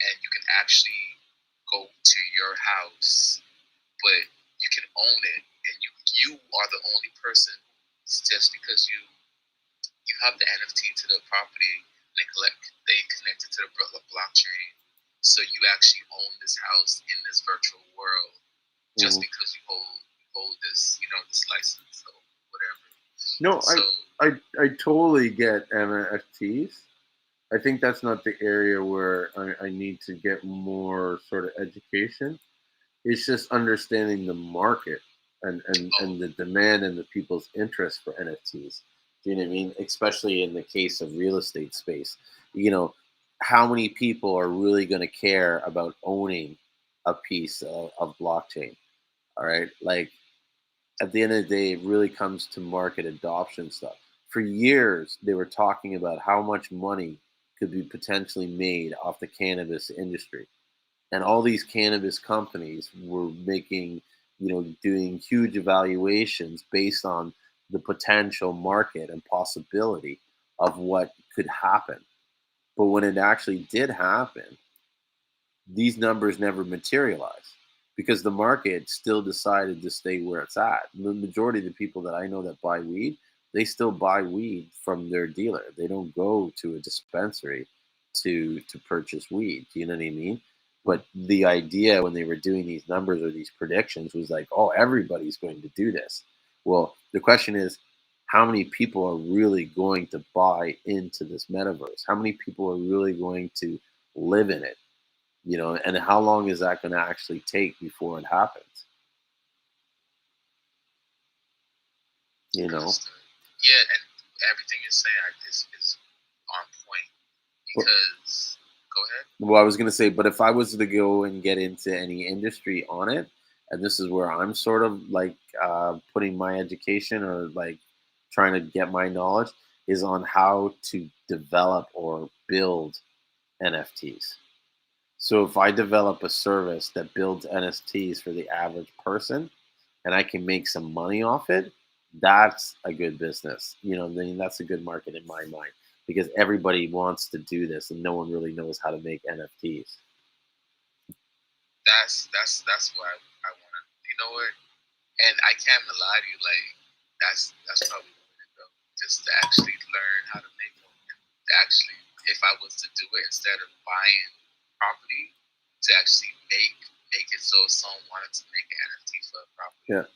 and you can actually go to your house, but you can own it, and you are the only person, just because you have the NFT to the property, they connect it to the blockchain, So you actually own this house in this virtual world just Mhm. because you hold this, this license or whatever. No, So I totally get NFTs. I think that's not the area where I need to get more sort of education. It's just understanding the market oh, and the demand and the people's interest for NFTs. Do you know what I mean? Especially in the case of real estate space. You know, how many people are really going to care about owning a piece of blockchain? All right. Like at the end of the day, it really comes to market adoption stuff. For years, they were talking about how much money could be potentially made off the cannabis industry, and all these cannabis companies were making, doing huge evaluations based on the potential market and possibility of what could happen. But when it actually did happen, these numbers never materialized because the market still decided to stay where it's at. The majority of the people that I know that buy weed, they still buy weed from their dealer. They don't go to a dispensary to purchase weed. Do you know what I mean? But the idea when they were doing these numbers or these predictions was like, oh, everybody's going to do this. Well, the question is, how many people are really going to buy into this metaverse? How many people are really going to live in it? And how long is that going to actually take before it happens? you know understood. Yeah, and everything you're saying is on point But- because. Go ahead. well, I was going to say, but if I was to go and get into any industry on it, and this is where I'm sort of like putting my education or like trying to get my knowledge, is on how to develop or build NFTs. So if I develop a service that builds NFTs for the average person, and I can make some money off it, that's a good business. I mean, that's a good market in my mind because everybody wants to do this and no one really knows how to make NFTs. That's what I want to. You know what? And I can't lie to you. Like that's probably the way to go. Just to actually learn how to make them. And to actually, if I was to do it instead of buying property, to actually make it so someone wanted to make an NFT for a property. Yeah.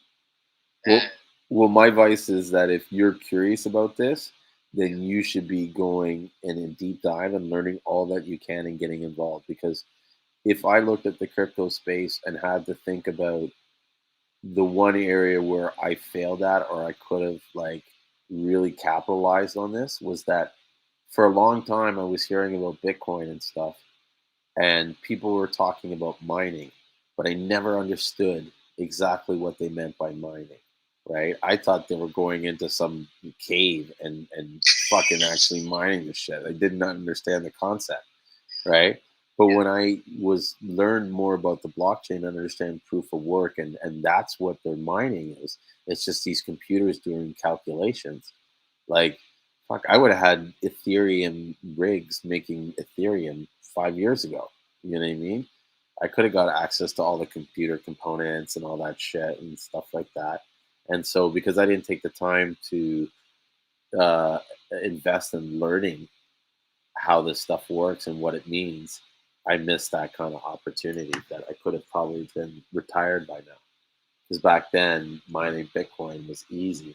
Well, And well, my advice is that if you're curious about this, then you should be going in a deep dive and learning all that you can and getting involved. Because if I looked at the crypto space and had to think about the one area where I failed at or I could have like really capitalized on this was that for a long time I was hearing about Bitcoin and stuff and people were talking about mining, but I never understood exactly what they meant by mining. Right? I thought they were going into some cave and fucking actually mining the shit. I did not understand the concept, right? But when I was learned more about the blockchain and understand proof of work, and that's what their mining is. It's just these computers doing calculations. Like, fuck, I would have had Ethereum rigs making Ethereum 5 years ago. You know what I mean? I could have got access to all the computer components and all that shit and stuff like that. And so, because I didn't take the time to uh, invest in learning how this stuff works and what it means, I missed that kind of opportunity that I could have probably been retired by now. Because back then, mining Bitcoin was easy,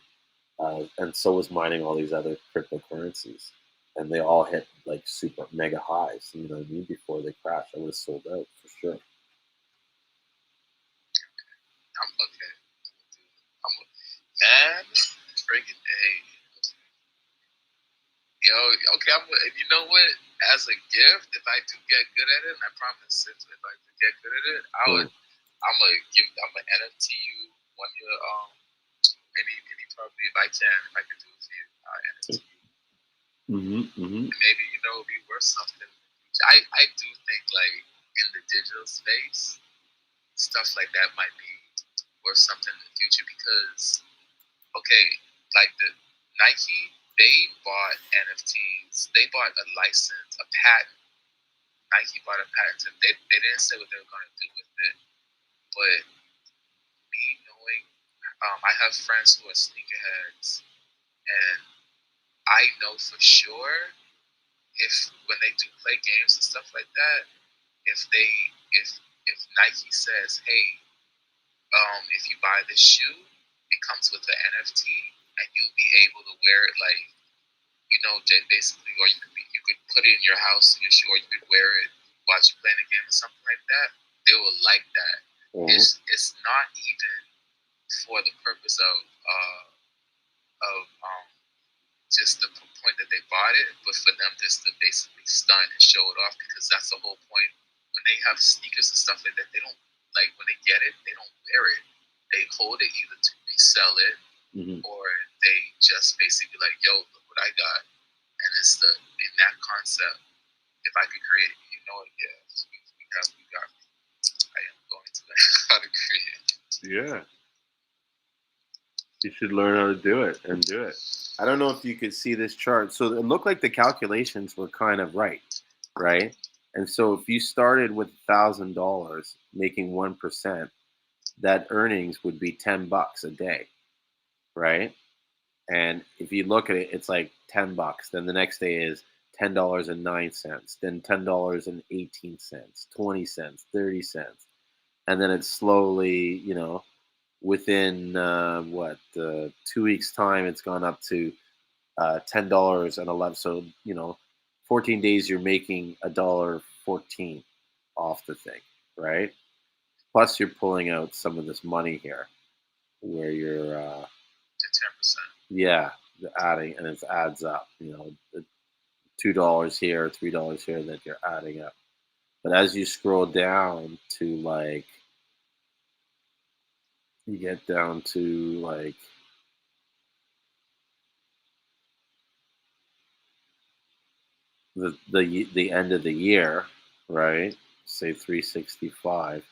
and so was mining all these other cryptocurrencies, and they all hit like super mega highs. You know what I mean? Before they crashed, I would have sold out for sure. I'm okay. I'm a, man, freaking hey. Yo, okay, you know what? As a gift, if I do get good at it, and I promise if I do get good at it, Cool. I'm gonna NFT you one year any property if I can do it for you, I'll NFT you. Mm-hmm. Maybe it'll be worth something. I do think like in the digital space, stuff like that might be worth something in the future because okay, like the Nike, they bought NFTs. They bought a license, a patent. Nike bought a patent. They didn't say what they were going to do with it. But me knowing, I have friends who are sneakerheads, and I know for sure if when they do play games and stuff like that, if Nike says, hey, if you buy this shoe, it comes with an NFT, and you'll be able to wear it like, basically, or you could put it in your house in your shoe, or you could wear it while you're playing a game or something like that. They will like that. Mhm. It's not even for the purpose of just the point that they bought it, but for them just to basically stunt and show it off, because that's the whole point. When they have sneakers and stuff like that, they don't, like, when they get it, they don't wear it. They hold it either to resell it, Mhm. or they just basically be like, yo, look what I got. And it's in that concept, if I could create it, yes, we got me. I am going to learn how to create it. Yeah. You should learn how to do it and do it. I don't know if you could see this chart. So it looked like the calculations were kind of right? And so if you started with $1,000 making 1%, that earnings would be $10 a day, right? And if you look at it, it's like $10. Then the next day is $10.09, then $10.18, 20 cents, 30 cents. And then it's slowly, within 2 weeks' time, it's gone up to $10.11. So 14 days you're making $1.14 off the thing, right? Plus you're pulling out some of this money here, where you're To 10%. yeah, adding, and it adds up. $2 here, $3 here, that you're adding up. But as you scroll down to you get down to the end of the year, right? Say 365.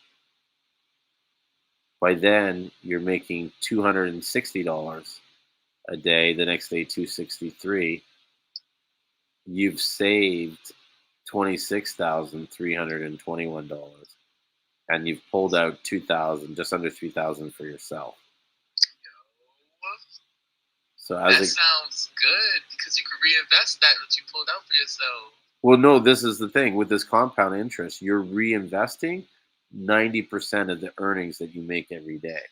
By then, you're making $260 a day. The next day, 263. You've saved $26,321, and you've pulled out 2,000, just under 3,000 for yourself. So that sounds good, because you could reinvest that you pulled out for yourself. Well, no, this is the thing with this compound interest. You're reinvesting 90% of the earnings that you make every day.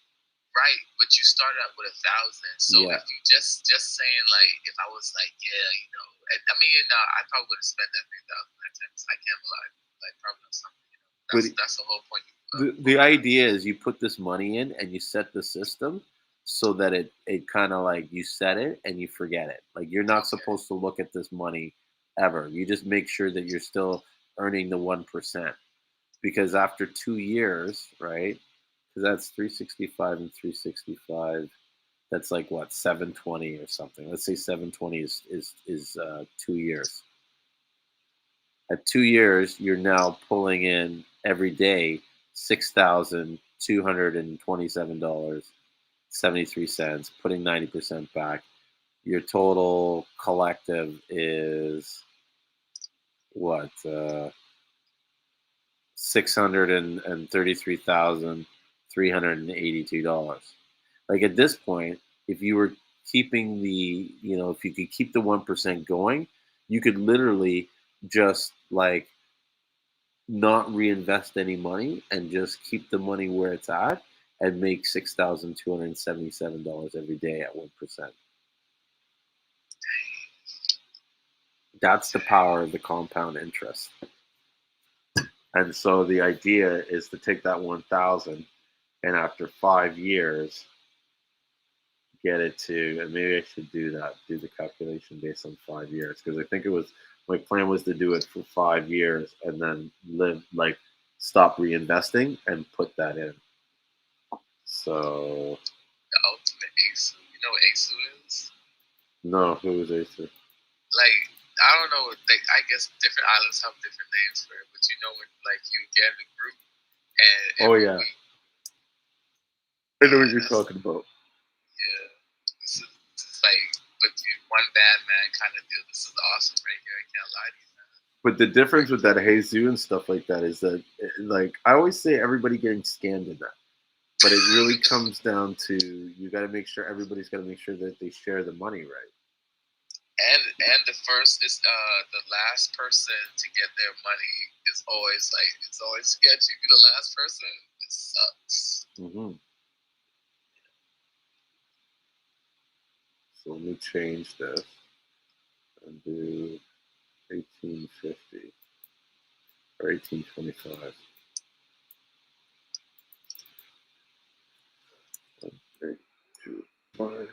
Right, but you started out with 1,000. So Yeah. if you just saying, like, if I was like, I probably would have spent that 3,000 that time. I can't lie, like probably something. That's the whole point. The idea is you put this money in and you set the system so that it kind of like you set it and you forget it. Like you're not supposed to look at this money ever. You just make sure that you're still earning the 1%, because after 2 years, right? Because that's 365 and 365. That's like what, 720 or something. Let's say 720 is 2 years. At 2 years, you're now pulling in every day $6,227.73, putting 90% back. Your total collective is what? $633,382. Like at this point, if you were keeping if you could keep the 1% going, you could literally just like not reinvest any money and just keep the money where it's at and make $6,277 every day at 1%. That's the power of the compound interest. And so the idea is to take that 1,000 and after 5 years, get it to, and maybe I should do the calculation based on 5 years, because I think my plan was to do it for 5 years and then stop reinvesting and put that in. So The ultimate ASU. You know what ASU is? No, who is ASU? Like, I don't know. I guess different islands have different names for it, but when you get in a group and Oh yeah, I know what you're talking about. Yeah, this is like, but one bad man kind of deal. This is awesome right here. I can't lie to you, man. But the difference with that Jesus and stuff like that is that, like, I always say everybody getting scammed in that. But it really comes down to you got to make sure everybody's got to make sure that they share the money right. And the first is the last person to get their money it's always sketchy. Be the last person. It sucks. Mm-hmm. So let me change this and do 1850 or 1825. 1, 3, 2, 5.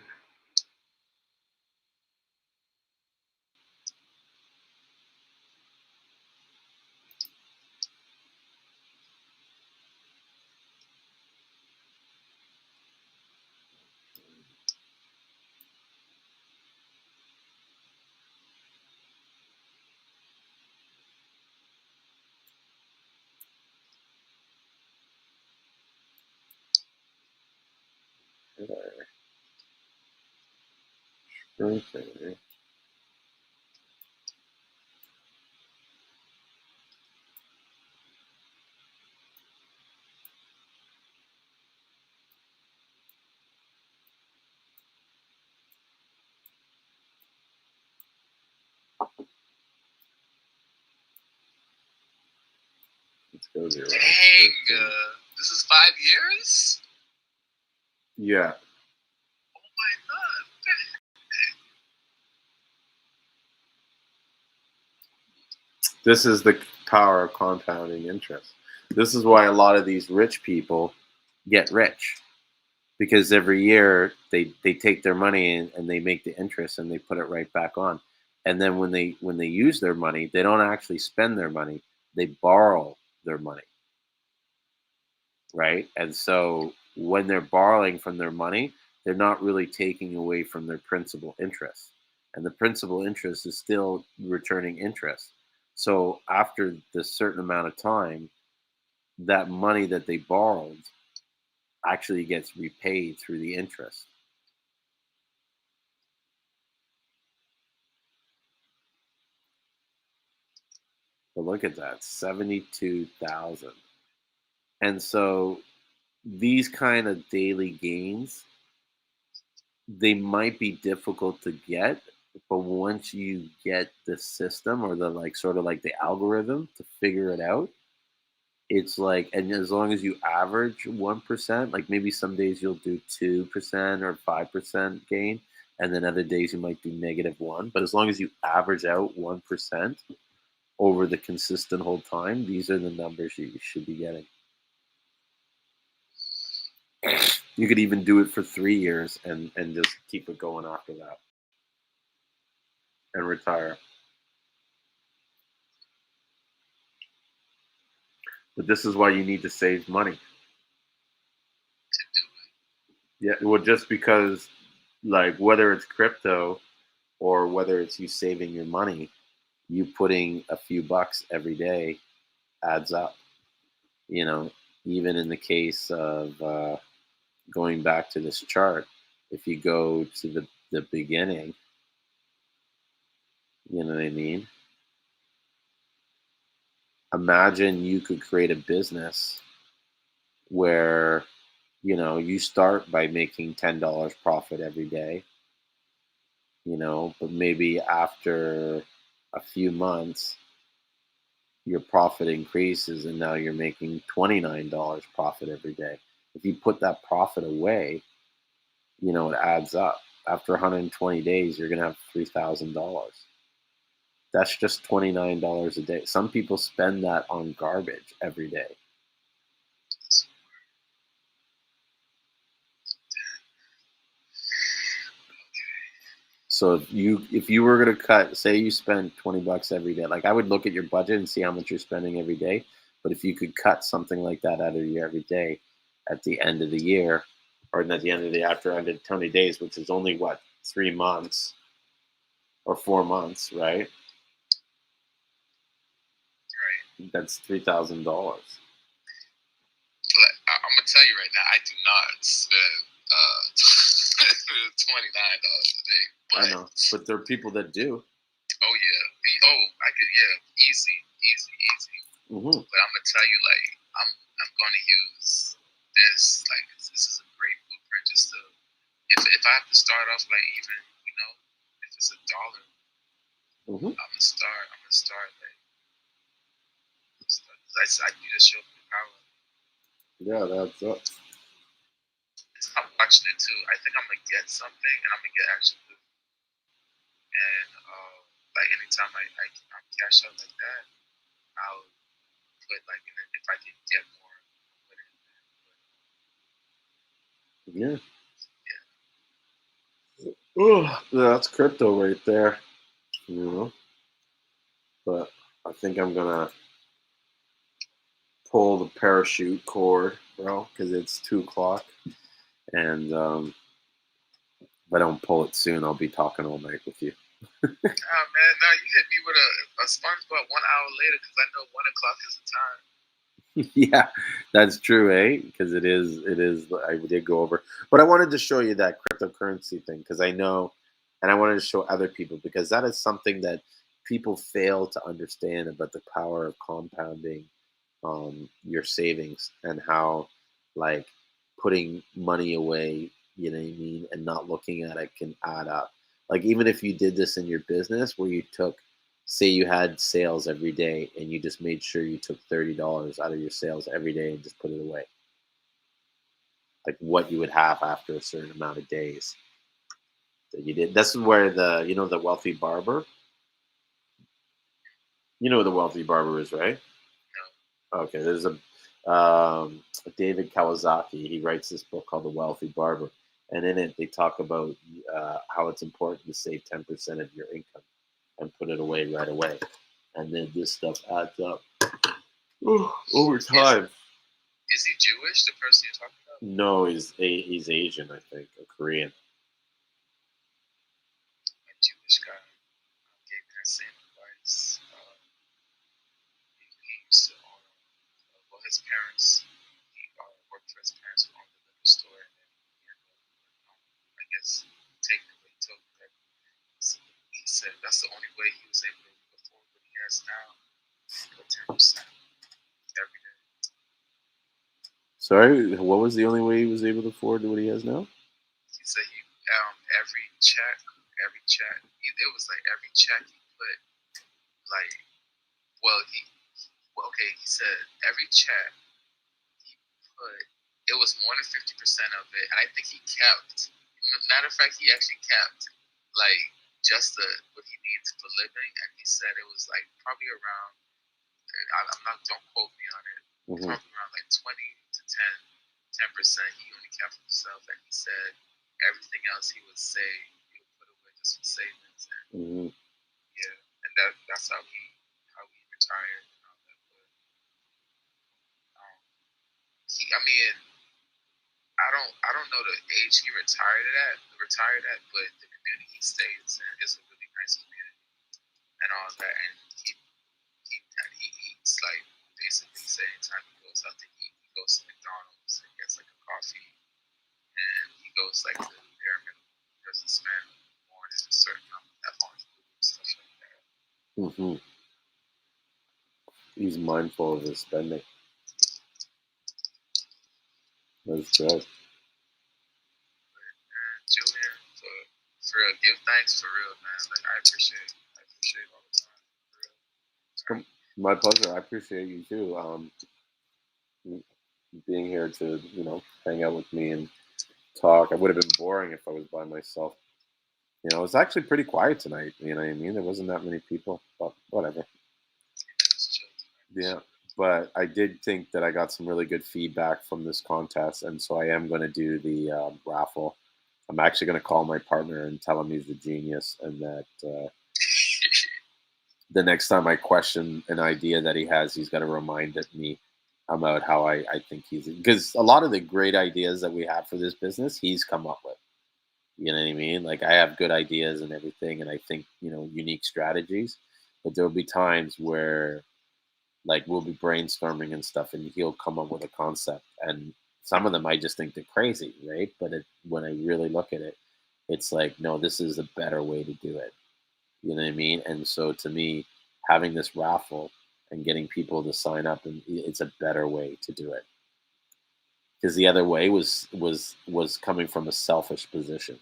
Okay. Let's go 0. Dang, this is 5 years? Yeah. Oh my god. This is the power of compounding interest. This is why a lot of these rich people get rich, because every year they take their money and they make the interest and they put it right back on. And then when they use their money, they don't actually spend their money. They borrow their money. Right? And so when they're borrowing from their money, they're not really taking away from their principal interest. And the principal interest is still returning interest. So after this certain amount of time, that money that they borrowed actually gets repaid through the interest. But look at that, 72,000. And so these kind of daily gains, they might be difficult to get, but once you get the system or the like sort of like the algorithm to figure it out, it's like, and as long as you average 1%, like maybe some days you'll do 2% or 5% gain, and then other days you might do -1. But as long as you average out 1% over the consistent whole time, these are the numbers you should be getting. You could even do it for 3 years and just keep it going after that and retire. But this is why you need to save money. Yeah, well, just because, like, whether it's crypto or whether it's you saving your money, you putting a few bucks every day adds up. You know, even in the case of going back to this chart, if you go to the beginning, you know what I mean? Imagine you could create a business where, you know, you start by making $10 profit every day, you know, but maybe after a few months, your profit increases and now you're making $29 profit every day. If you put that profit away, you know, it adds up. After 120 days, you're going to have $3,000. That's just $29 a day. Some people spend that on garbage every day. So if you were going to cut, say you spend 20 bucks every day, like I would look at your budget and see how much you're spending every day. But if you could cut something like that out of your every day at the end of the year, or at the end of the after 120 days, which is only what, 3 months or 4 months, right? Right. That's $3,000. I'm gonna tell you right now, I do not spend $29 a day. But, I know, but there are people that do. Oh yeah. Oh, I could. Yeah, easy. Mm-hmm. But I'm gonna tell you, like, I'm gonna use this. Like, this is a great blueprint. Just to, if I have to start off, like, even, you know, if it's $1, Mm-hmm. I'm gonna start like You just showed me the power. Yeah, that's up. I'm watching it too. I think I'm gonna get something, and I'm gonna get action food. And like anytime I'm cash out like that, I'll put like in it if I can get more, put it in there. Yeah. Oh, that's crypto right there. You know. But I think I'm gonna pull the parachute cord, bro, because it's 2 o'clock, and if I don't pull it soon, I'll be talking all night with you. Oh man, no, you hit me with a SpongeBob 1 hour later because I know 1 o'clock is the time. Yeah, that's true, eh? Because it is. I did go over, but I wanted to show you that cryptocurrency thing because I know, and I wanted to show other people because that is something that people fail to understand about the power of compounding your savings and how, like, putting money away, you know what I mean, and not looking at it can add up. Like, even if you did this in your business where you took, say you had sales every day and you just made sure you took $30 out of your sales every day and just put it away, like what you would have after a certain amount of days that you did. That's where the wealthy barber, the wealthy barber is, right? Okay, there's David Kawasaki. He writes this book called The Wealthy Barber, and in it they talk about how it's important to save 10% of your income and put it away right away, and then this stuff adds up over time. Is he Jewish? The person you're talking about? No, he's Asian, I think, or Korean. A Jewish guy gave me that same advice. He used to own, well, his parents, he worked for his parents who owned the liquor store, and then he ended up, I guess, taking what he took. That he said that's the only way he was able to afford what he has now. Put 10% every day. Sorry, what was the only way he was able to afford what he has now? He said every check, it was like every check he put, like, he said every check he put, it was more than 50% of it, and I think he kept. Matter of fact, he actually kept like just what he needs for living, and he said it was like probably around. I'm not. Don't quote me on it. Mm-hmm. Probably around like 20 to 10%. He only kept for himself, and he said everything else he would save. He would put away just for savings, and Mm-hmm. yeah, and that's how he retired. And all that. But I mean, I don't know the age he retired at, but the community he stays in is a really nice community and all that. And he eats like basically say anytime he goes out to eat, he goes to McDonald's and gets like a coffee, and he goes like to the bare minimum. He doesn't spend more than a certain amount on food and stuff like that. Mm-hmm. He's mindful of his spending. That's good. Julian, for real, give thanks for real, man. Like I appreciate all the time. For real. My pleasure. I appreciate you too. Being here to hang out with me and talk. It would have been boring if I was by myself. It was actually pretty quiet tonight. You know what I mean? There wasn't that many people, but whatever. Yeah. But I did think that I got some really good feedback from this contest, and so I am going to do the raffle. I'm actually going to call my partner and tell him he's the genius, and that the next time I question an idea that he has, he's got to remind me about how I think he's, because a lot of the great ideas that we have for this business, he's come up with. You know what I mean? Like, I have good ideas and everything, and I think unique strategies, but there'll be times where, like, we'll be brainstorming and stuff, and he'll come up with a concept, and some of them I just think they're crazy, right? But when I really look at it, it's like, no, this is a better way to do it. You know what I mean? And so to me, having this raffle and getting people to sign up, and it's a better way to do it. Because the other way was coming from a selfish position.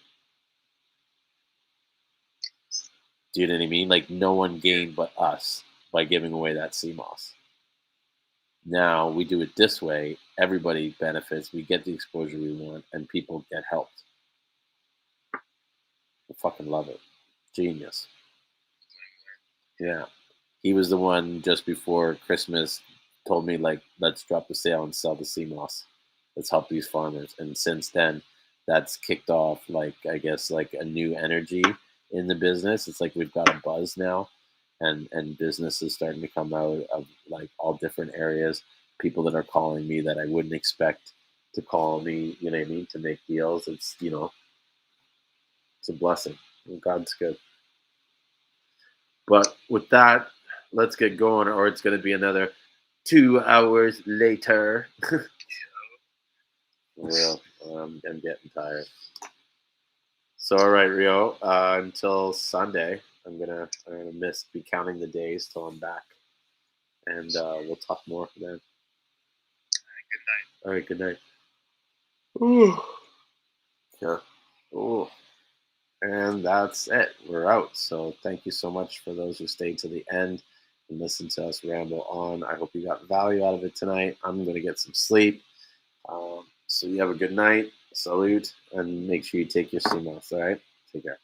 Do you know what I mean? Like, no one gained but us by giving away that Seamoss. Now we do it this way. Everybody benefits. We get the exposure we want, and people get helped. I fucking love it. Genius. Yeah. He was the one just before Christmas told me, like, let's drop the sale and sell the Seamoss. Let's help these farmers. And since then, that's kicked off, like, I guess, like a new energy in the business. It's like we've got a buzz now, and business is starting to come out of like all different areas. People that are calling me that I wouldn't expect to call me, you know what I mean, to make deals. It's, it's a blessing. God's good. But with that, let's get going, or it's going to be another 2 hours later. For real, I'm getting tired. So, all right, Rio. Until Sunday, I'm gonna be counting the days till I'm back, and we'll talk more then. Good night. All right, good night. Ooh. Yeah. Ooh. And that's it. We're out. So thank you so much for those who stayed to the end and listened to us ramble on. I hope you got value out of it tonight. I'm going to get some sleep. So you have a good night. Salute. And make sure you take your Seamoss. All right? Take care.